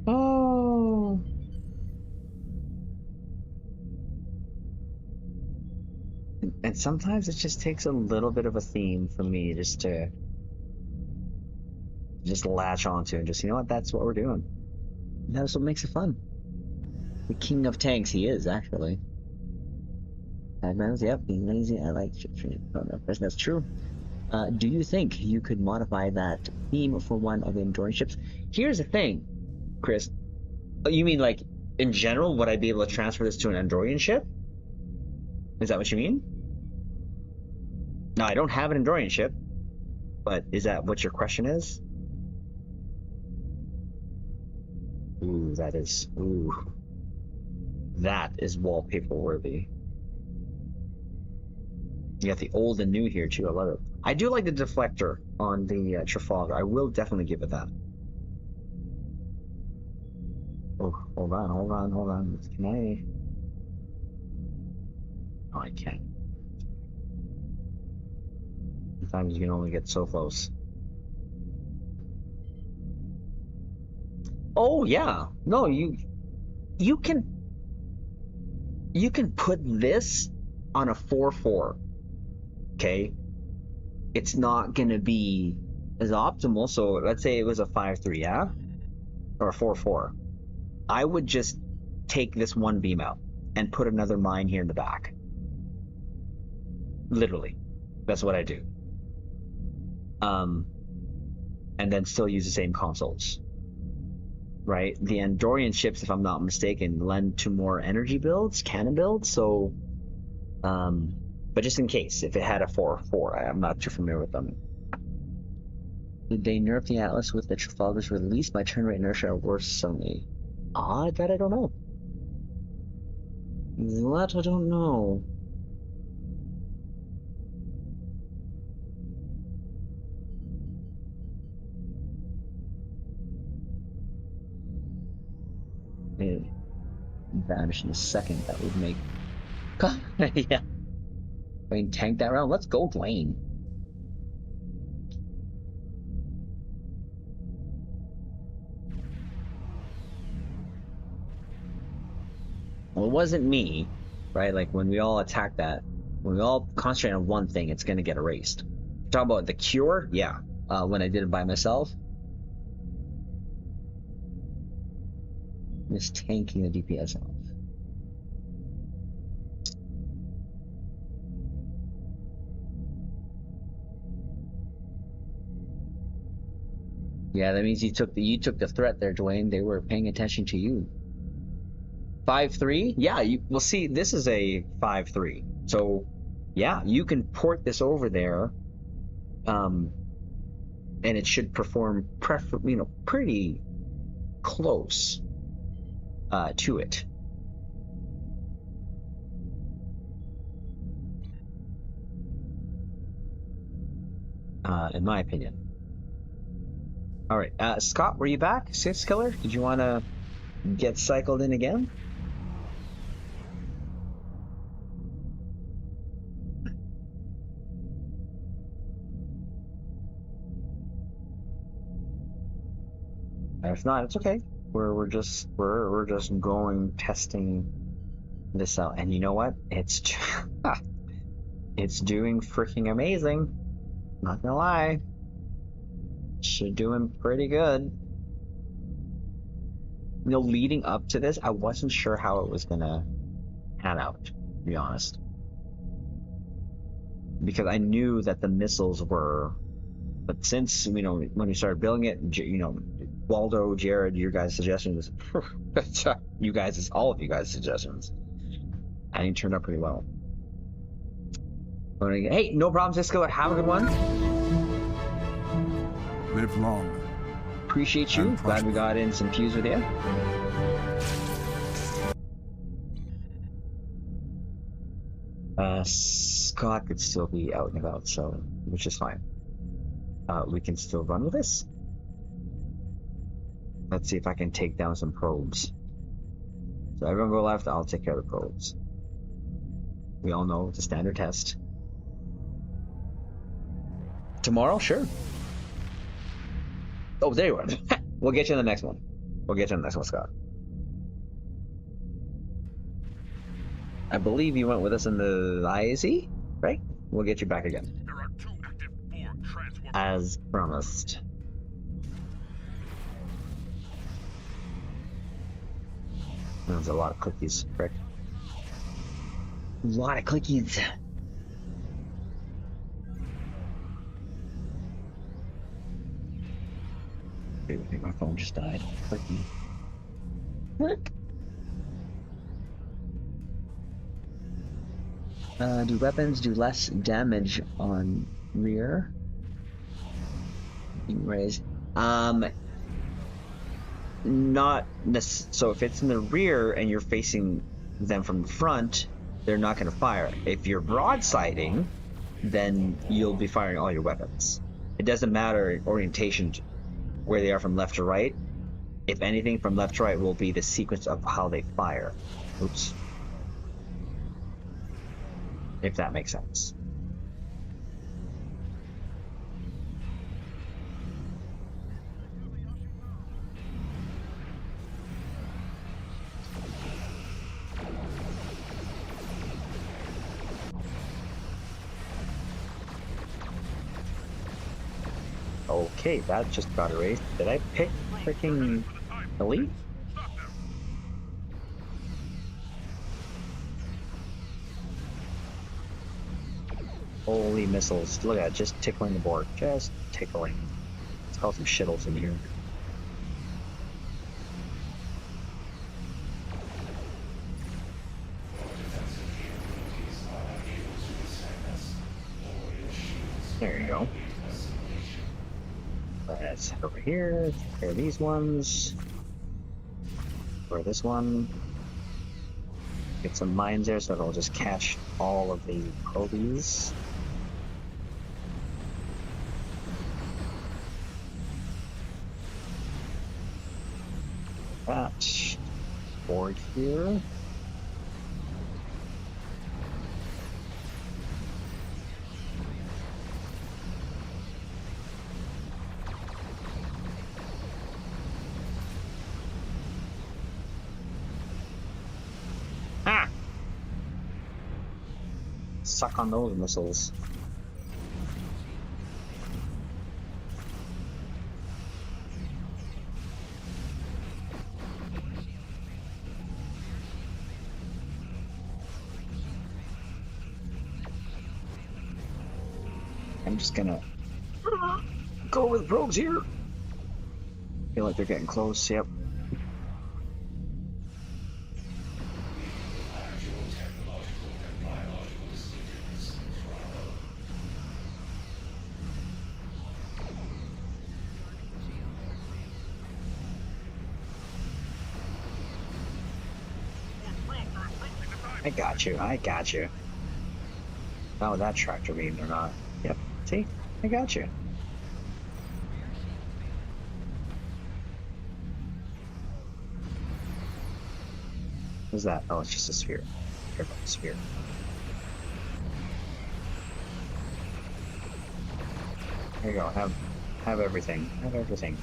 Speaker 1: oh. And sometimes it just takes a little bit of a theme for me just to latch onto and just, you know what, that's what we're doing. And that's what makes it fun. The king of tanks he is, actually. Admirals, yep, being lazy, I like that's true. Do you think you could modify that theme for one of the Andorian ships? Here's the thing, Chris. You mean like in general, would I be able to transfer this to an Andorian ship? Is that what you mean? No, I don't have an Andorian ship, but is that what your question is? Ooh, that is wallpaper worthy. You got the old and new here too. I love it. I do like the deflector on the Trafalgar. I will definitely give it that. Oh, hold on. Can I? Oh, I can't. Sometimes you can only get so close. Oh yeah, no, you can put this on a 4-4. Okay, it's not gonna be as optimal. So let's say it was a 5-3, yeah, or a 4-4. I would just take this one beam out and put another mine here in the back. Literally, that's what I do. And then still use the same consoles. Right? The Andorian ships, if I'm not mistaken, lend to more energy builds, cannon builds. So, but just in case, if it had a 4-4, I'm not too familiar with them. Did they nerf the Atlas with the Trafalgar's release? My turn rate inertia are worse suddenly. That I don't know. That I don't know. It vanish in a second. That would make. Yeah. Dwayne tanked that round. Let's go, Dwayne. Well, it wasn't me, right? Like when we all attack that, when we all concentrate on one thing, it's gonna get erased. Talk about the cure, yeah. When I did it by myself, just tanking the DPS off. Yeah, that means you took the threat there, Dwayne. They were paying attention to you. 5-3? Yeah, we'll see. This is a 5-3. So, yeah, you can port this over there, and it should perform pretty close to it. In my opinion. All right, Scott, were you back? Six Killer? Did you want to get cycled in again? If not, it's okay. We're just going testing this out, and you know what? It's it's doing freaking amazing. Not gonna lie, should doing pretty good. You know, leading up to this, I wasn't sure how it was gonna pan out, to be honest, because I knew that the missiles were. But since, you know, when we started building it, you know, Waldo, Jared, your guys' suggestions, all of you guys' suggestions, I think it turned out pretty well. Hey, no problem, Cisco. Have a good one.
Speaker 7: Live long.
Speaker 1: Appreciate you. Glad we got in some cues with you. Scott could still be out and about, so which is fine. We can still run with this. Let's see if I can take down some probes. So everyone go left, I'll take care of the probes. We all know it's a standard test. Tomorrow? Sure. Oh, there you are. We'll get you in the next one. We'll get you in the next one, Scott. I believe you went with us in the IAC, right? We'll get you back again.
Speaker 3: There are 2 active Borg transwarp.
Speaker 1: As promised. There's a lot of cookies, frick. A lot of cookies. I think my phone just died. Fricky. Frick. Do weapons do less damage on rear? Raise. Not so if it's in the rear and you're facing them from the front, they're not going to fire. If you're broadsiding, then you'll be firing all your weapons. It doesn't matter orientation where they are from left to right. If anything, from left to right will be the sequence of how they fire. Oops. If that makes sense. Okay, that just got erased. Did I pick freaking elite?
Speaker 3: Stop them.
Speaker 1: Holy missiles. Look at it, just tickling the board. Just tickling. Let's call some shittles in here. There you go. Let's head over here. Take care of these ones. Or this one. Get some mines there so it'll just catch all of the probies. That board here. Ah! Suck on those missiles. I'm just gonna go with probes here. Feel like they're getting close. Yep. I got you. I got you. Oh, that tractor beam or not. Yep. See? I got you. What's that? Oh, it's just a sphere. Careful, sphere. There you go. Have everything. Have everything.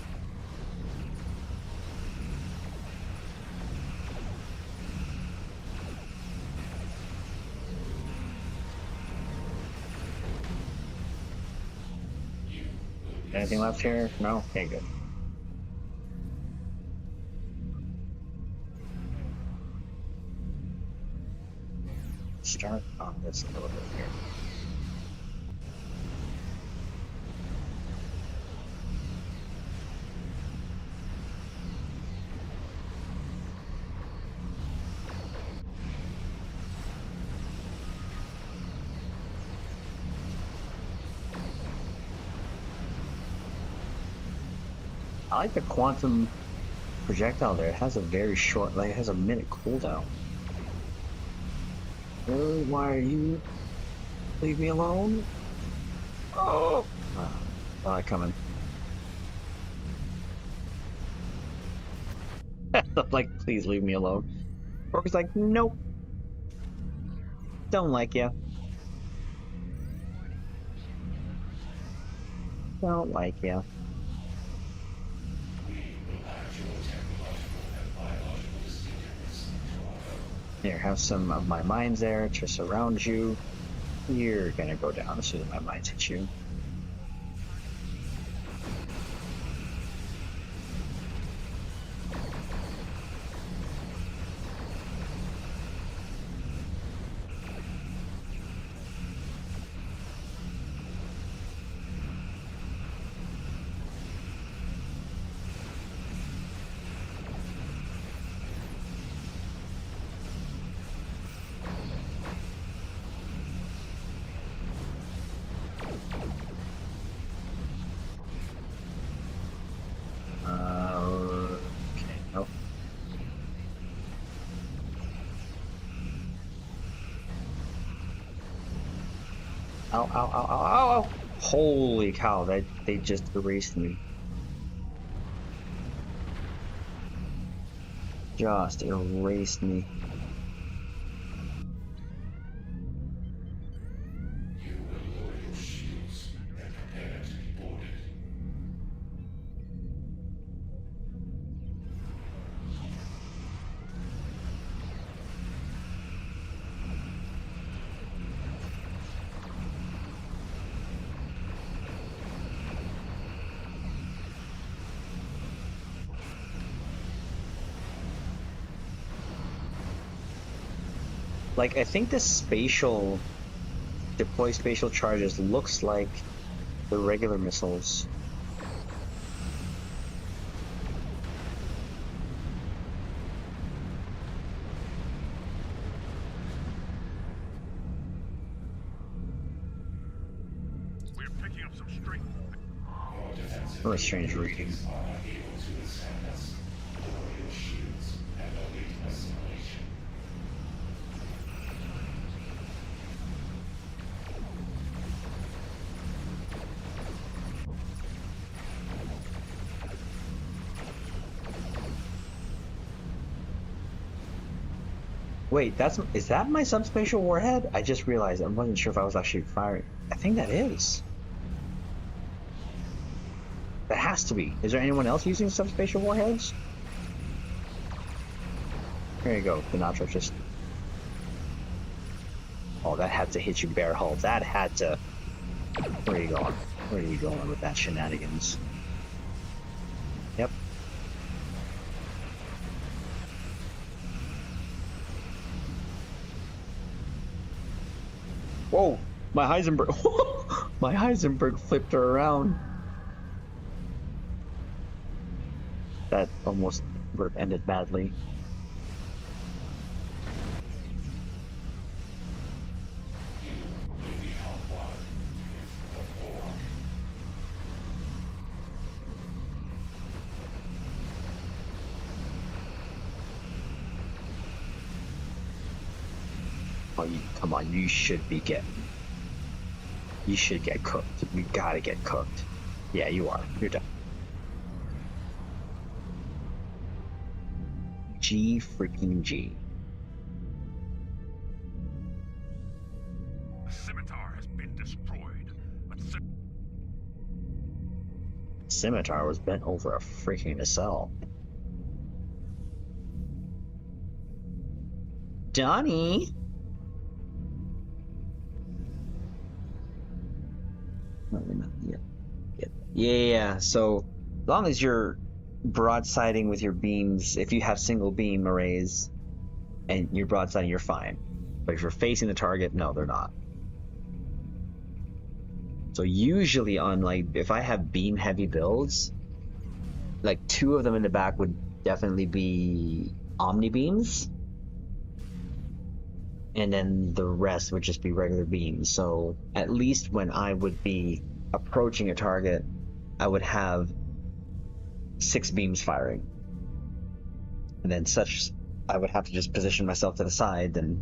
Speaker 1: Anything left here? No? Okay, good. Start on this a little bit here. I like the quantum projectile there. It has a very short, like it has a minute cooldown. Why are you? Leave me alone. Oh! Saw it coming. Like, please leave me alone. Orca's like, nope. Don't like ya. Don't like ya. Here, have some of my mines there to surround you. You're gonna go down as soon as my mines hit you. Okay, nope. Ow, ow, ow, ow, ow, ow! Holy cow, they just erased me. Just erased me. Like, I think this spatial deploy spatial charges looks like the regular missiles.
Speaker 3: We're picking up some strength.
Speaker 1: What a strange reading. Wait, is that my subspatial warhead? I just realized I wasn't sure if I was actually firing. I think that is. That has to be. Is there anyone else using subspatial warheads? There you go, the nacho just. Oh, that had to hit you bare hull. That had to. Where are you going? Where are you going with that shenanigans? Yep. Whoa! My Heisenberg. My Heisenberg flipped her around. That almost would have ended badly. Oh, come on, you should get cooked. You gotta get cooked. Yeah, you are. You're done. G freaking G.
Speaker 3: The scimitar has been destroyed.
Speaker 1: Scimitar was bent over a freaking nacelle. Donnie! Yeah, so as long as you're broadsiding with your beams, if you have single beam arrays and you're broadsiding, you're fine. But if you're facing the target, no, they're not. So usually on, like, if I have beam heavy builds, like 2 of them in the back would definitely be omni beams, and then the rest would just be regular beams. So at least when I would be approaching a target, I would have 6 beams firing, and then I would have to just position myself to the side and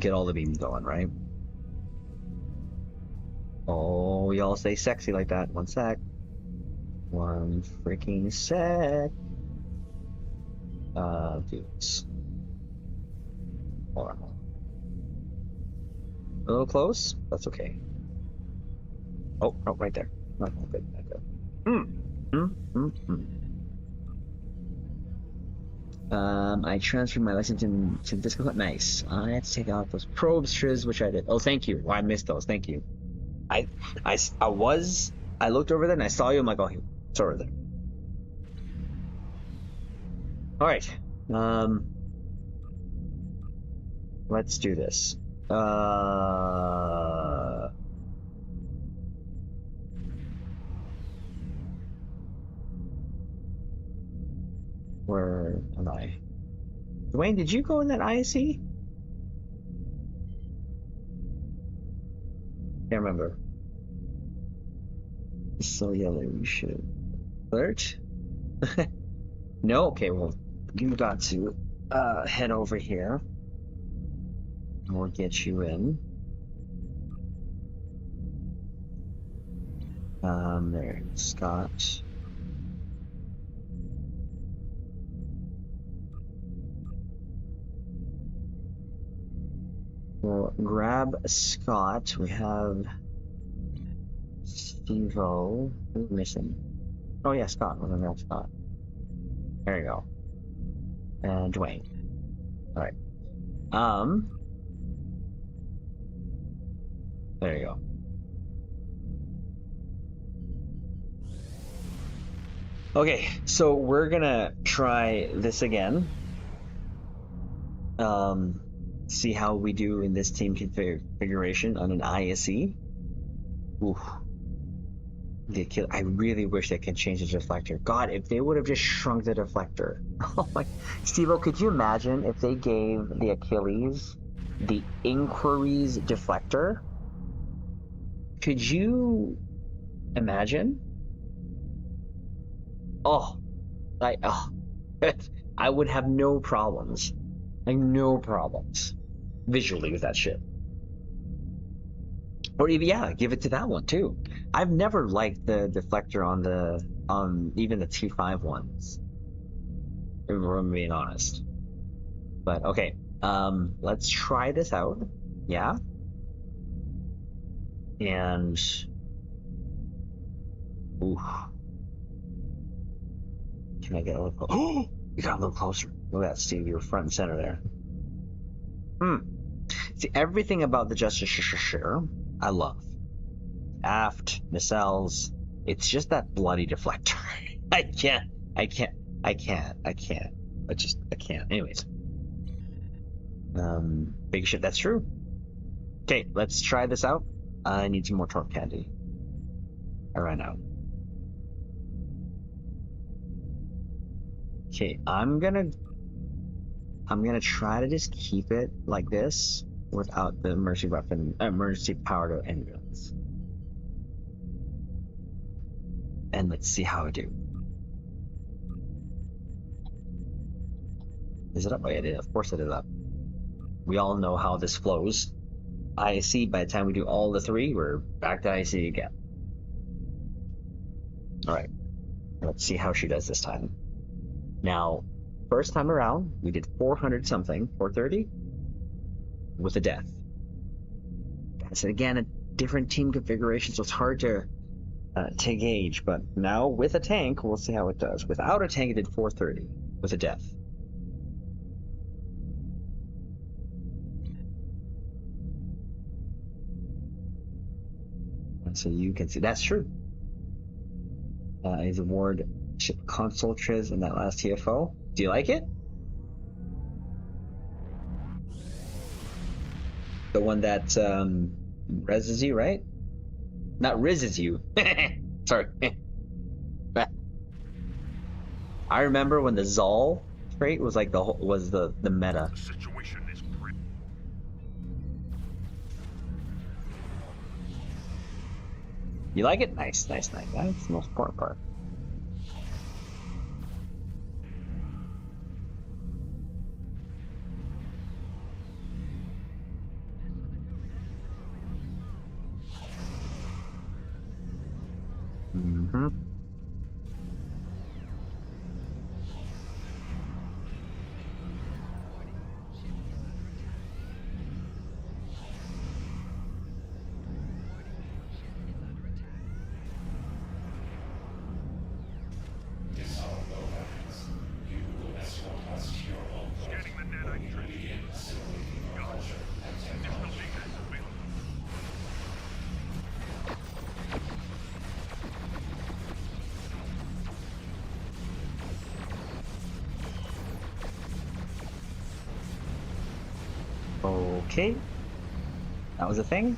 Speaker 1: get all the beams going, right? Oh, y'all stay sexy like that. One sec. One freaking sec. Dudes. Hold on. A little close? That's okay. Oh, right there. Oh, good. I transferred my license to Disco. Nice. I had to take out those probes, Triz, which I did. Oh, thank you. I missed those. Thank you. I looked over there and I saw you. I'm like, oh, it's over there. All right. Let's do this. Where am I? Dwayne, did you go in that ISE? Can't remember. So yellow, you should alert. No, okay, well, you got to head over here. We'll get you in. There, Scott. We'll grab Scott. We have Steve-O. Who's missing? Oh yeah, Scott. We're gonna grab Scott. There you go. And Dwayne. Alright. There you go. Okay, so we're gonna try this again. See how we do in this team configuration on an ISE. Oof. I really wish they could change the deflector. God, if they would have just shrunk the deflector. Oh my, Steve-O, could you imagine if they gave the Achilles the Inquiry's deflector? Could you imagine? Oh, I would have no problems. Like, no problems visually with that ship. Or even, yeah, give it to that one too. I've never liked the deflector on even the T5 ones, if I'm being honest. But okay, let's try this out. Yeah. And ooh, can I get a little closer? Oh, you got a little closer. Look at that, Steve. You're front and center there. See, everything about the Justice share I love. Aft, nacelles. It's just that bloody deflector. I can't. I can't. Anyways. Big ship, that's true. Okay, let's try this out. I need some more torque candy. I ran out. Okay, I'm gonna try to just keep it like this without the emergency power to engines. And let's see how I do. Is it up? Oh, yeah, it is. Of course it is up. We all know how this flows. IC, by the time we do all the three, we're back to IC again. Alright. Let's see how she does this time. Now, first time around, we did 400 something, 430, with a death. That's, again, a different team configuration, so it's hard to gauge. But now, with a tank, we'll see how it does. Without a tank, it did 430, with a death. So you can see that's true. Is award ship console Triz in that last TFO. Do you like it? The one that reses you, right? Not rises you. Sorry. I remember when the Zal trait was like the meta.
Speaker 3: The situation is grim.
Speaker 1: You like it? Nice. That's the most important part. Mm-hmm.
Speaker 3: Scanning the nanite trench. God, additional data is available.
Speaker 1: Okay. That was a thing.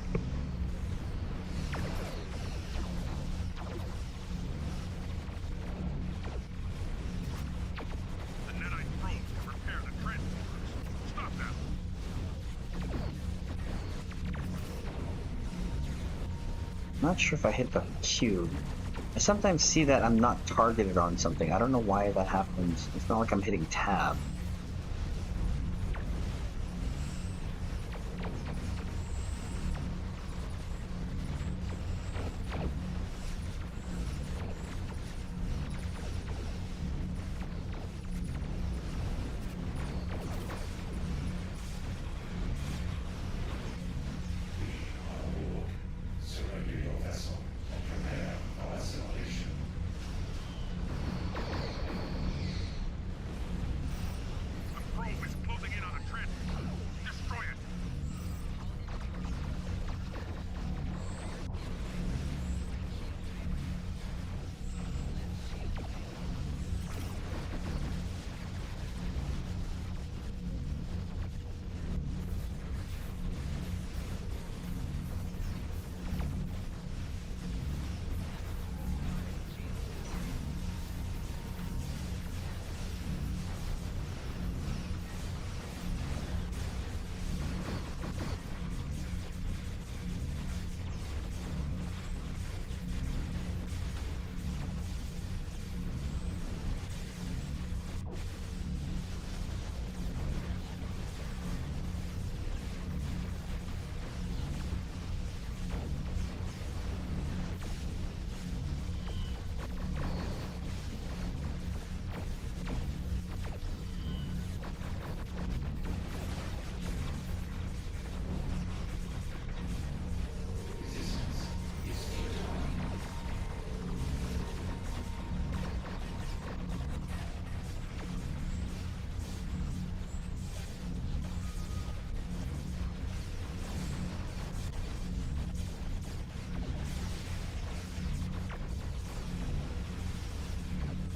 Speaker 3: The nanite drones can repair the transporters. Stop that.
Speaker 1: Not sure if I hit the cube. I sometimes see that I'm not targeted on something. I don't know why that happens. It's not like I'm hitting tab.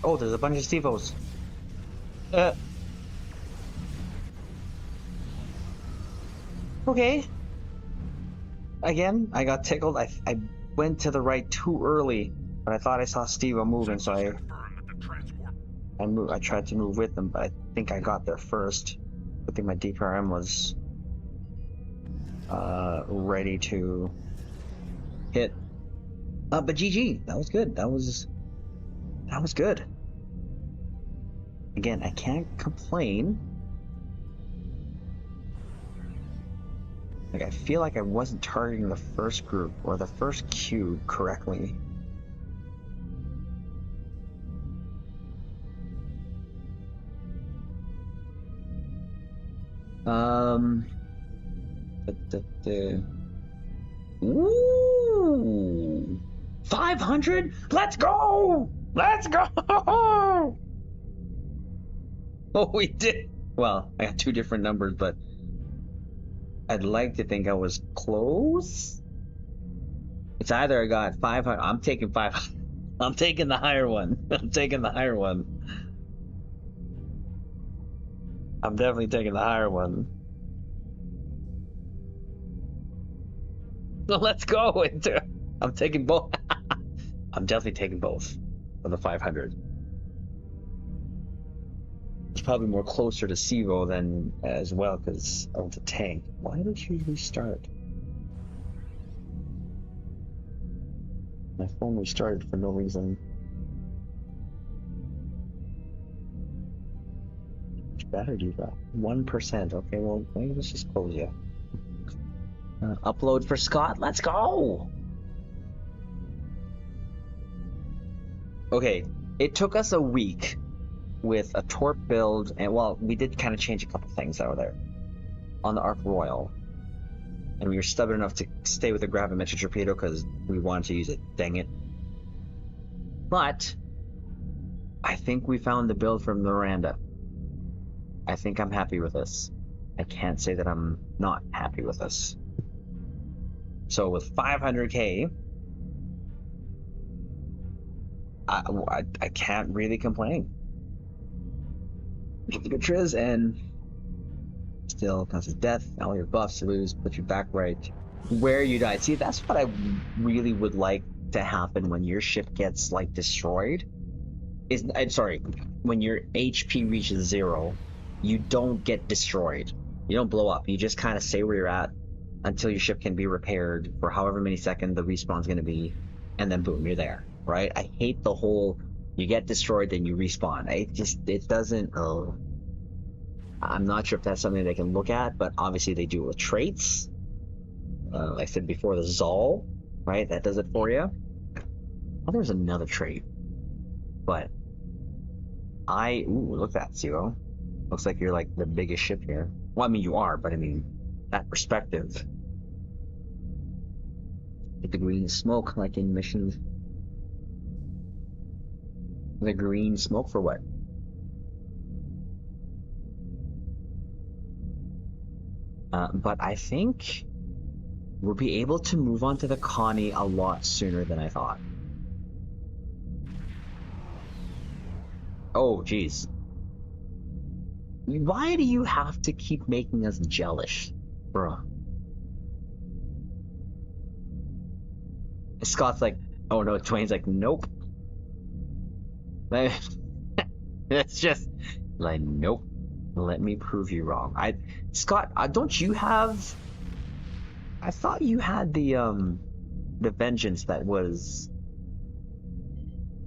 Speaker 1: Oh, there's a bunch of Steve-Os. Uh. Okay. Again, I got tickled. I went to the right too early, but I thought I saw Steve-O moving, so
Speaker 3: Sensors confirm that the transport
Speaker 1: I tried to move with them, but I think I got there first. I think my DPRM was ready to hit. But GG, that was good. That was good. Again, I can't complain. Like, I feel like I wasn't targeting the first group or the first cube correctly. Ooh, 500? Let's go! Let's go! Oh, we did. Well, I got two different numbers, but I'd like to think I was close. It's either I got 500. I'm taking 500. I'm taking the higher one. I'm taking the higher one. I'm definitely taking the higher one. So let's go. I'm taking both. I'm definitely taking both for the 500. It's probably more closer to Sivo than as well because of the tank. Why don't you restart? My phone restarted for no reason. How much battery do you got? 1%. Okay, well, maybe let's just close you. Upload for Scott. Let's go! Okay, it took us a week with a torp build, and well, we did kind of change a couple things out there on the Ark Royal. And we were stubborn enough to stay with the gravimetric torpedo because we wanted to use it. Dang it. But I think we found the build from Miranda. I think I'm happy with this. I can't say that I'm not happy with this. So with 500k, I can't really complain. Get the good Triz and still causes death. All your buffs lose, put you back right where you died. See, that's what I really would like to happen when your ship gets like destroyed. I'm sorry, when your HP reaches 0, you don't get destroyed. You don't blow up. You just kind of stay where you're at until your ship can be repaired for however many seconds the respawn's going to be, and then boom, you're there, right? I hate the whole you get destroyed then you respawn. It doesn't. I'm not sure if that's something they can look at, but obviously they do it with traits. Like I said before, the Zal, right? That does it for you. Oh, there's another trait, but ooh, look at that, Zero. Looks like you're like the biggest ship here. Well, I mean you are, but I mean that perspective. Get the green smoke like in missions. The green smoke for what? But I think we'll be able to move on to the Connie a lot sooner than I thought. Oh, geez. Why do you have to keep making us jealous, bro? Scott's like, oh no, Twain's like, nope. It's just like, nope. Let me prove you wrong. Scott, don't you have? I thought you had the vengeance that was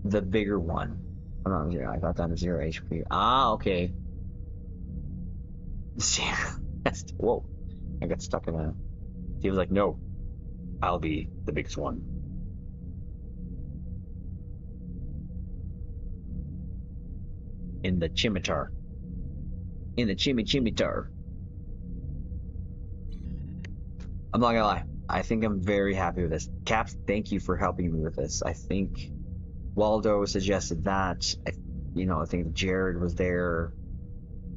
Speaker 1: the bigger one. Oh, no, I got down to 0 HP. Ah, okay. Whoa! I got stuck in a. He was like, no, I'll be the biggest one. In the chimitar. In the chimitar. I'm not gonna lie. I think I'm very happy with this. Caps, thank you for helping me with this. I think Waldo suggested that. I think Jared was there.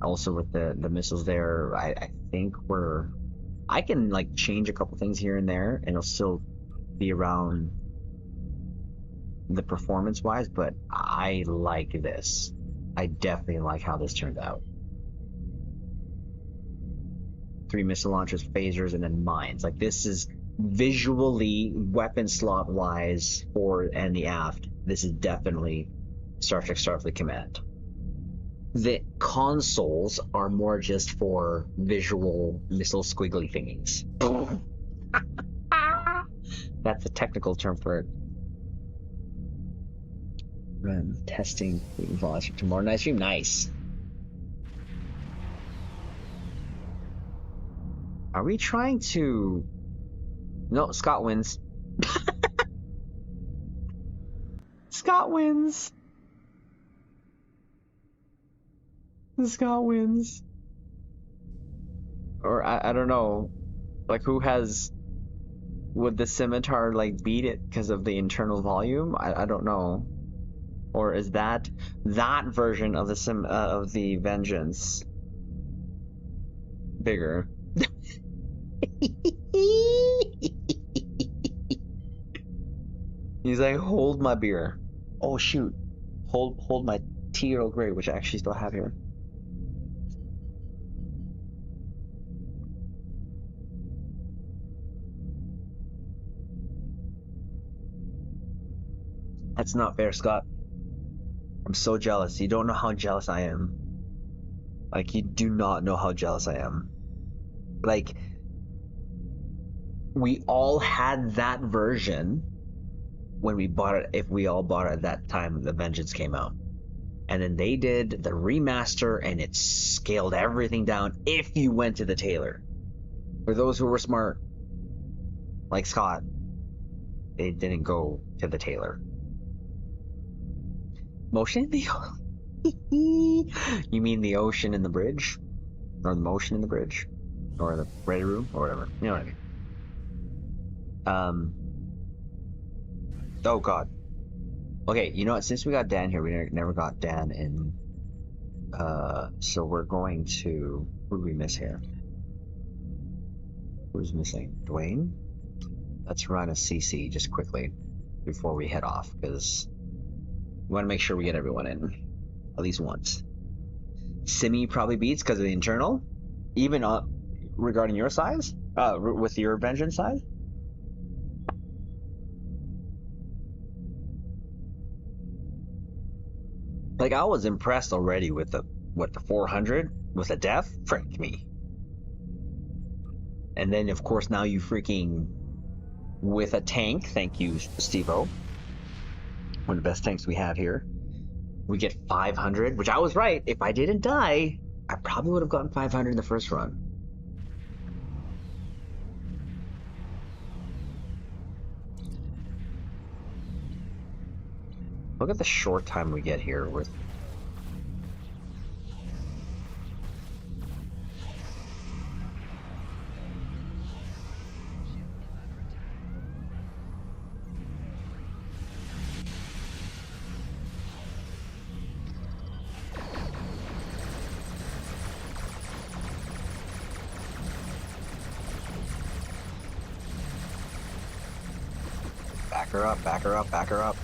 Speaker 1: Also with the missiles there. I think I can like change a couple things here and there, and it'll still be around the performance wise, but I like this. I definitely like how this turned out. 3 missile launchers, phasers, and then mines. Like, this is visually, weapon slot wise, forward and the aft. This is definitely Star Trek Starfleet Command. The consoles are more just for visual missile squiggly thingies. That's a technical term for it. Run testing velocity tomorrow night stream. Nice. Are we trying to? No, Scott wins. Scott wins. Scott wins. Or I don't know. Like, who has? Would the scimitar like beat it because of the internal volume? I don't know. Or is that version of the Vengeance bigger? He's like, hold my beer. Oh shoot, hold my tea Earl Grey, which I actually still have here. That's not fair, Scott. I'm so jealous. You don't know how jealous I am. Like, you do not know how jealous I am. Like, we all had that version when we bought it, if we all bought it at that time the Vengeance came out. And then they did the remaster and it scaled everything down if you went to the tailor. For those who were smart, like Scott, they didn't go to the tailor. Motion in the You mean the ocean in the bridge? Or the motion in the bridge? Or the ready room? Or whatever. You know what I mean? Oh god. Okay, you know what? Since we got Dan here, we never got Dan in. So we're going to... Who did we miss here? Who's missing? Dwayne? Let's run a CC just quickly before we head off, because we want to make sure we get everyone in. At least once. Simi probably beats because of the internal. Even regarding your size? With your Vengeance size? Like, I was impressed already with the 400 with a death. Frick me. And then, of course, now you freaking with a tank. Thank you, Steve-O. One of the best tanks we have here. We get 500, which I was right. If I didn't die, I probably would have gotten 500 in the first run. Look at the short time we get here with... Back her up, back her up, back her up.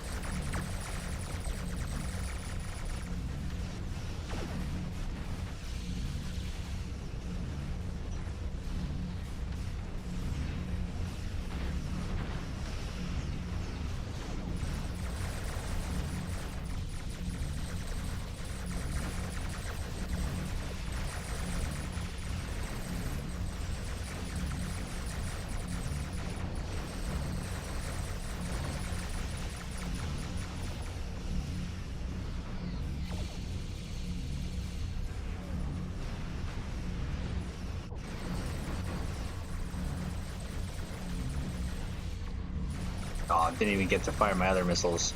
Speaker 1: Oh, didn't even get to fire my other missiles.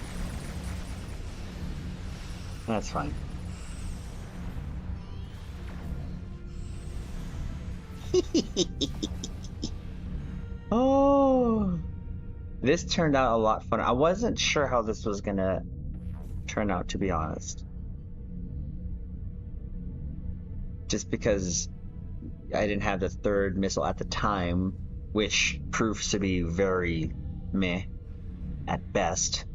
Speaker 1: That's fine. Oh, this turned out a lot fun. I wasn't sure how this was gonna turn out, to be honest. Just because I didn't have the third missile at the time, which proves to be very meh at best.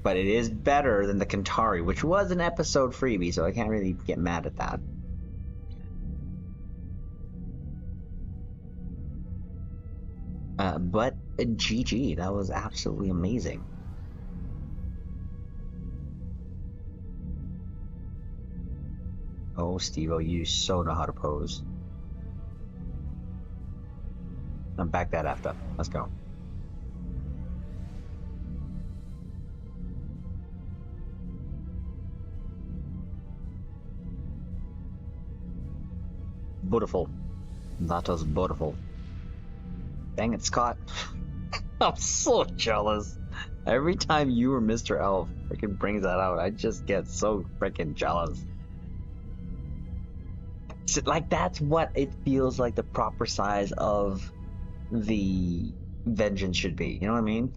Speaker 1: But it is better than the Kantari, which was an episode freebie, so I can't really get mad at that. But GG, that was absolutely amazing. Oh, Steve-O, you so know how to pose. I'm back that after. Let's go. Beautiful. That was beautiful. Dang it, Scott. I'm so jealous. Every time you or Mr. Elf freaking brings that out, I just get so freaking jealous. Like, that's what it feels like the proper size of the vengeance should be. You know what I mean?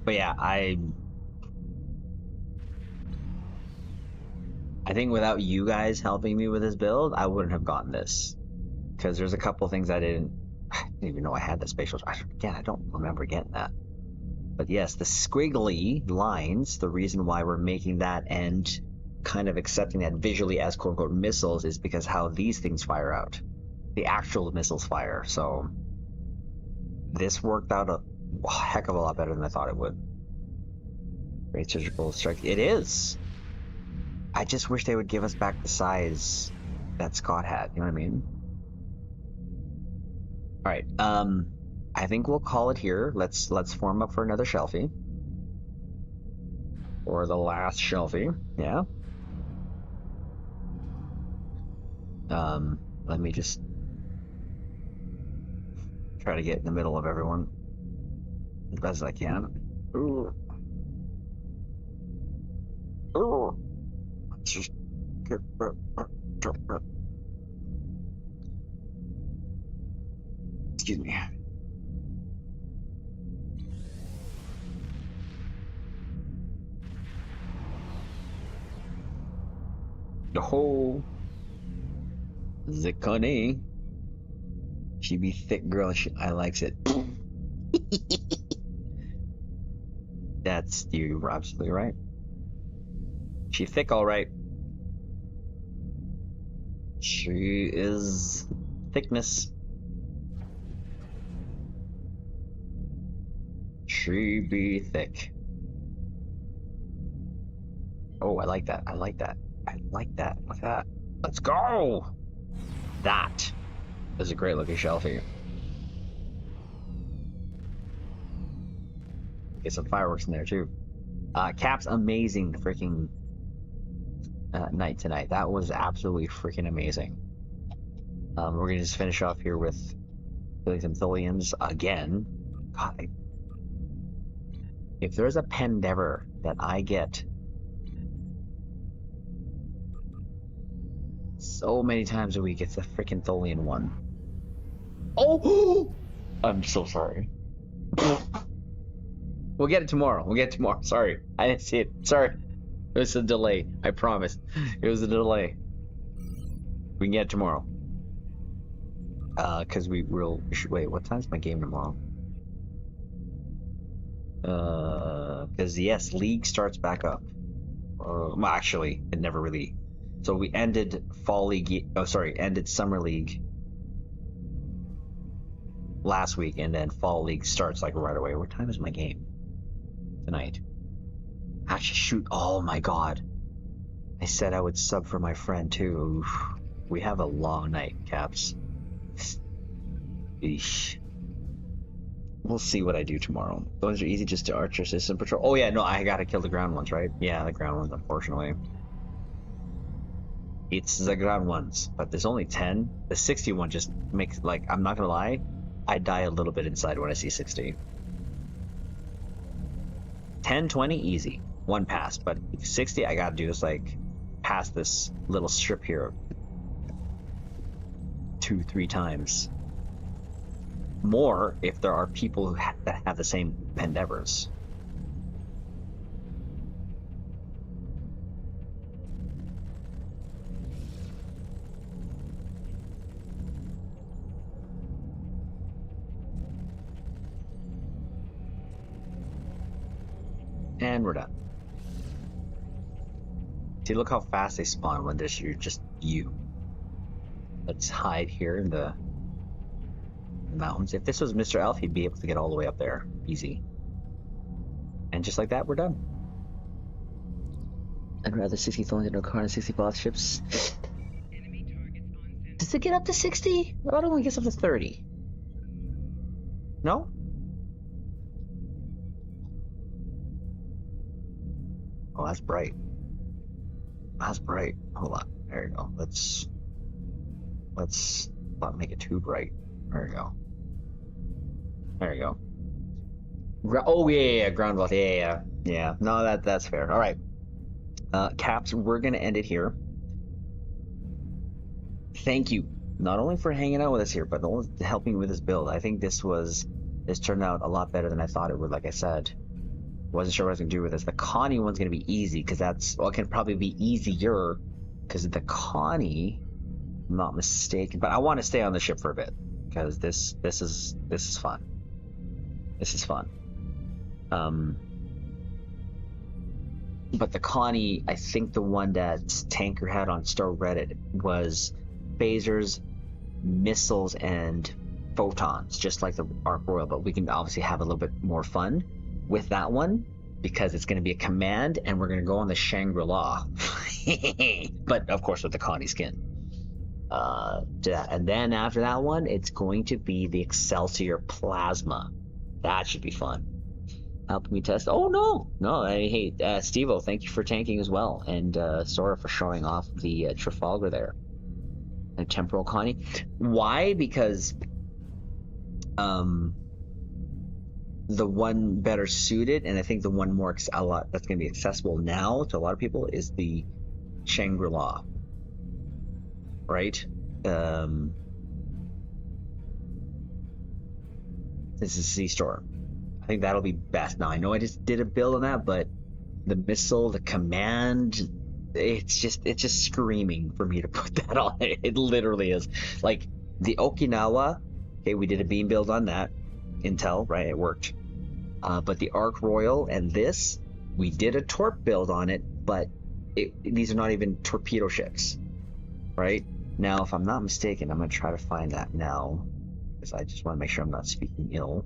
Speaker 1: But yeah, I think without you guys helping me with this build, I wouldn't have gotten this. Because there's a couple things I didn't even know I had the spatial. Again, I don't remember getting that. But yes, the squiggly lines, the reason why we're making that and kind of accepting that visually as quote-unquote missiles is because how these things fire out. The actual missiles fire. So this worked out a heck of a lot better than I thought it would. Great surgical strike. It is. I just wish they would give us back the size that Scott had. You know what I mean? All right. I think we'll call it here. Let's form up for another shelfie. Or the last shelfie. Yeah. Let me just try to get in the middle of everyone as best as I can. Ooh. Ooh. Let's just get excuse me. The whole Zikone. She be thick girl. I likes it. That's, you're absolutely right. She thick, all right. She is thickness. She be thick. Oh, I like that. I like that. I like that. Look at that. Let's go! That is a great looking shelfie. Get some fireworks in there too. Cap's amazing freaking night tonight. That was absolutely freaking amazing. We're gonna just finish off here with killing some Tholians again. God, if there's a Pendever that I get so many times a week, it's the freaking Tholian one. Oh! I'm so sorry. We'll get it tomorrow. We'll get it tomorrow. Sorry. I didn't see it. Sorry. It was a delay. I promise. It was a delay. We can get it tomorrow. Because we should wait. What time's my game tomorrow? Because yes, League starts back up. Well, actually, it never really. So we ended Fall League. Oh, sorry, ended Summer League last week, and then Fall League starts like right away. What time is my game tonight? Actually, shoot! Oh my God! I said I would sub for my friend too. Oof. We have a long night, Caps. Eesh. We'll see what I do tomorrow. Those are easy, just to Archer System Patrol. Oh yeah, no, I gotta kill the ground ones, right? Yeah, the ground ones, unfortunately. It's the ground ones, but there's only 10. The 61 just makes, like, I'm not gonna lie, I die a little bit inside when I see 60. 10, 20, easy. One pass, but 60, I gotta do is, like, pass this little strip here 2-3 times. More if there are people that have the same Pendevers. And we're done. See, look how fast they spawn when you're just you. Let's hide here in the mountains. If this was Mr. Elf, he'd be able to get all the way up there. Easy. And just like that, we're done. I'd rather 60 phones in our car and 60 boss ships. Does it get up to 60? I thought it only gets up to 30. No? Oh, that's bright. That's bright. Hold on. There you go. Let's not make it too bright. There you go. There you go. Oh yeah, ground vault. Yeah. No, that's fair. All right. Caps, we're gonna end it here. Thank you, not only for hanging out with us here, but also helping with this build. I think this turned out a lot better than I thought it would. Like I said, wasn't sure what I was gonna do with this. The Connie one's gonna be easy because it can probably be easier because the Connie, if I'm not mistaken. But I want to stay on the ship for a bit because this is fun. This is fun. But the Connie, I think the one that Tanker had on Star Reddit was phasers, missiles, and photons, just like the Arc Royal. But we can obviously have a little bit more fun with that one because it's going to be a command, and we're going to go on the Shangri-La. But of course with the Connie skin. And then after that one, it's going to be the Excelsior Plasma. That should be fun. Helping me test. Oh no. Hey, Steve-O, thank you for tanking as well, and Sora for showing off the Trafalgar there. And Temporal Connie. Why? Because the one better suited, and I think the one more that's going to be accessible now to a lot of people is the Shangri-La. Right? This is C-Store. I think that'll be best. Now, I know I just did a build on that, but the missile, the command, it's just screaming for me to put that on. It literally is. Like, the Okinawa, okay, we did a beam build on that. Intel, right? It worked. But the Arc Royal and this, we did a torp build on it, but these are not even torpedo ships, right? Now, if I'm not mistaken, I'm going to try to find that now, because I just want to make sure I'm not speaking ill.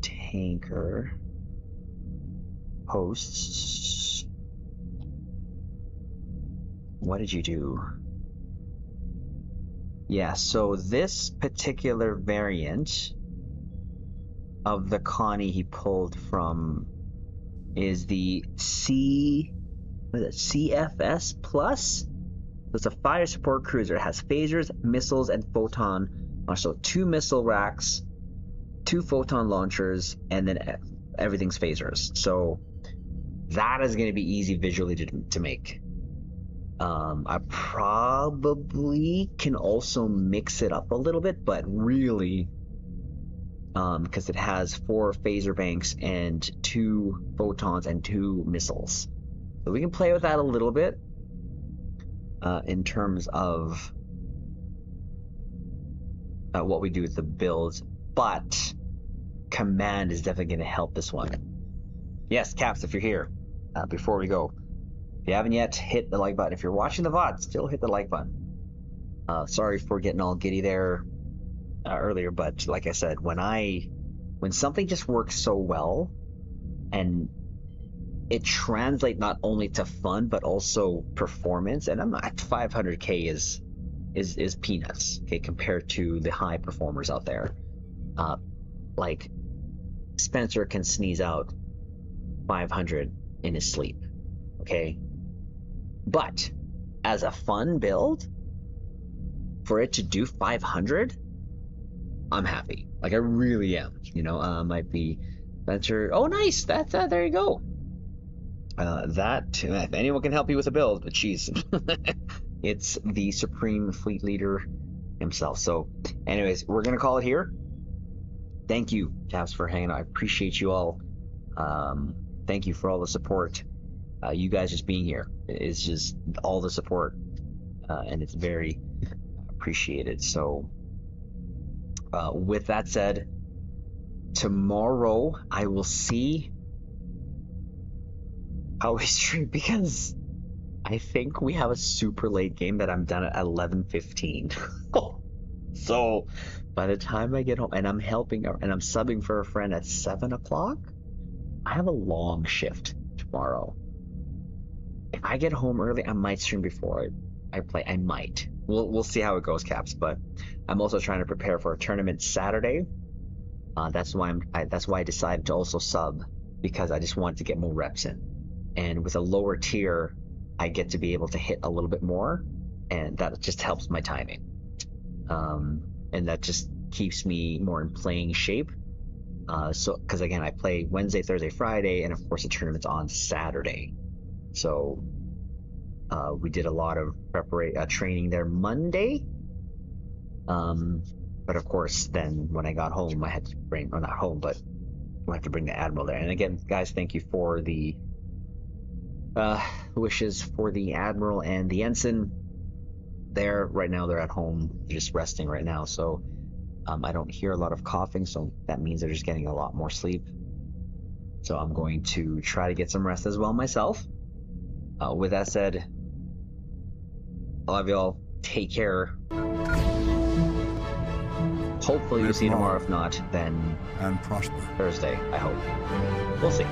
Speaker 1: Tanker posts. What did you do? Yeah, so this particular variant of the Connie he pulled from is the CFS Plus. It's a fire support cruiser. It has phasers, missiles, and photon. So 2 missile racks, 2 photon launchers, and then everything's phasers. So that is going to be easy visually to make. I probably can also mix it up a little bit, but really, because it has 4 phaser banks and 2 photons and 2 missiles. So we can play with that a little bit in terms of what we do with the builds, but command is definitely going to help this one. Yes, Caps, if you're here, before we go, if you haven't yet, hit the like button. If you're watching the VOD, still hit the like button. Sorry for getting all giddy there earlier, but like I said, when something just works so well and it translates not only to fun but also performance, and I'm not 500k is peanuts, okay, compared to the high performers out there. Like Spencer can sneeze out 500 in his sleep, okay? But as a fun build, for it to do 500, I'm happy. Like, I really am. You know, might be Spencer. Oh, nice. That's there you go. If anyone can help you with a build, but geez, it's the Supreme Fleet Leader himself. So, anyways, we're gonna call it here. Thank you, Caps, for hanging out. I appreciate you all. Thank you for all the support. You guys just being here is just all the support, and it's very appreciated. So, with that said, tomorrow I will see how we stream because I think we have a super late game that I'm done at 11:15. So by the time I get home and I'm helping and I'm subbing for a friend at 7 o'clock, I have a long shift tomorrow. If I get home early, I might stream before I play. I might. We'll see how it goes, Caps. But I'm also trying to prepare for a tournament Saturday. That's why I decided to also sub, because I just wanted to get more reps in. And with a lower tier, I get to be able to hit a little bit more, and that just helps my timing. And that just keeps me more in playing shape. So because again, I play Wednesday, Thursday, Friday, and of course the tournament's on Saturday. So we did a lot of training there Monday. But of course, then when I got home, I had to bring, or not home, but I had to bring the Admiral there. And again, guys, thank you for the wishes for the Admiral and the Ensign. There right now, they're at home, they're just resting right now. So I don't hear a lot of coughing, so that means they're just getting a lot more sleep. So I'm going to try to get some rest as well myself. With that said, I love y'all. Take care. Hopefully we'll see you tomorrow. If not, then
Speaker 7: and prosper.
Speaker 1: Thursday, I hope. We'll see.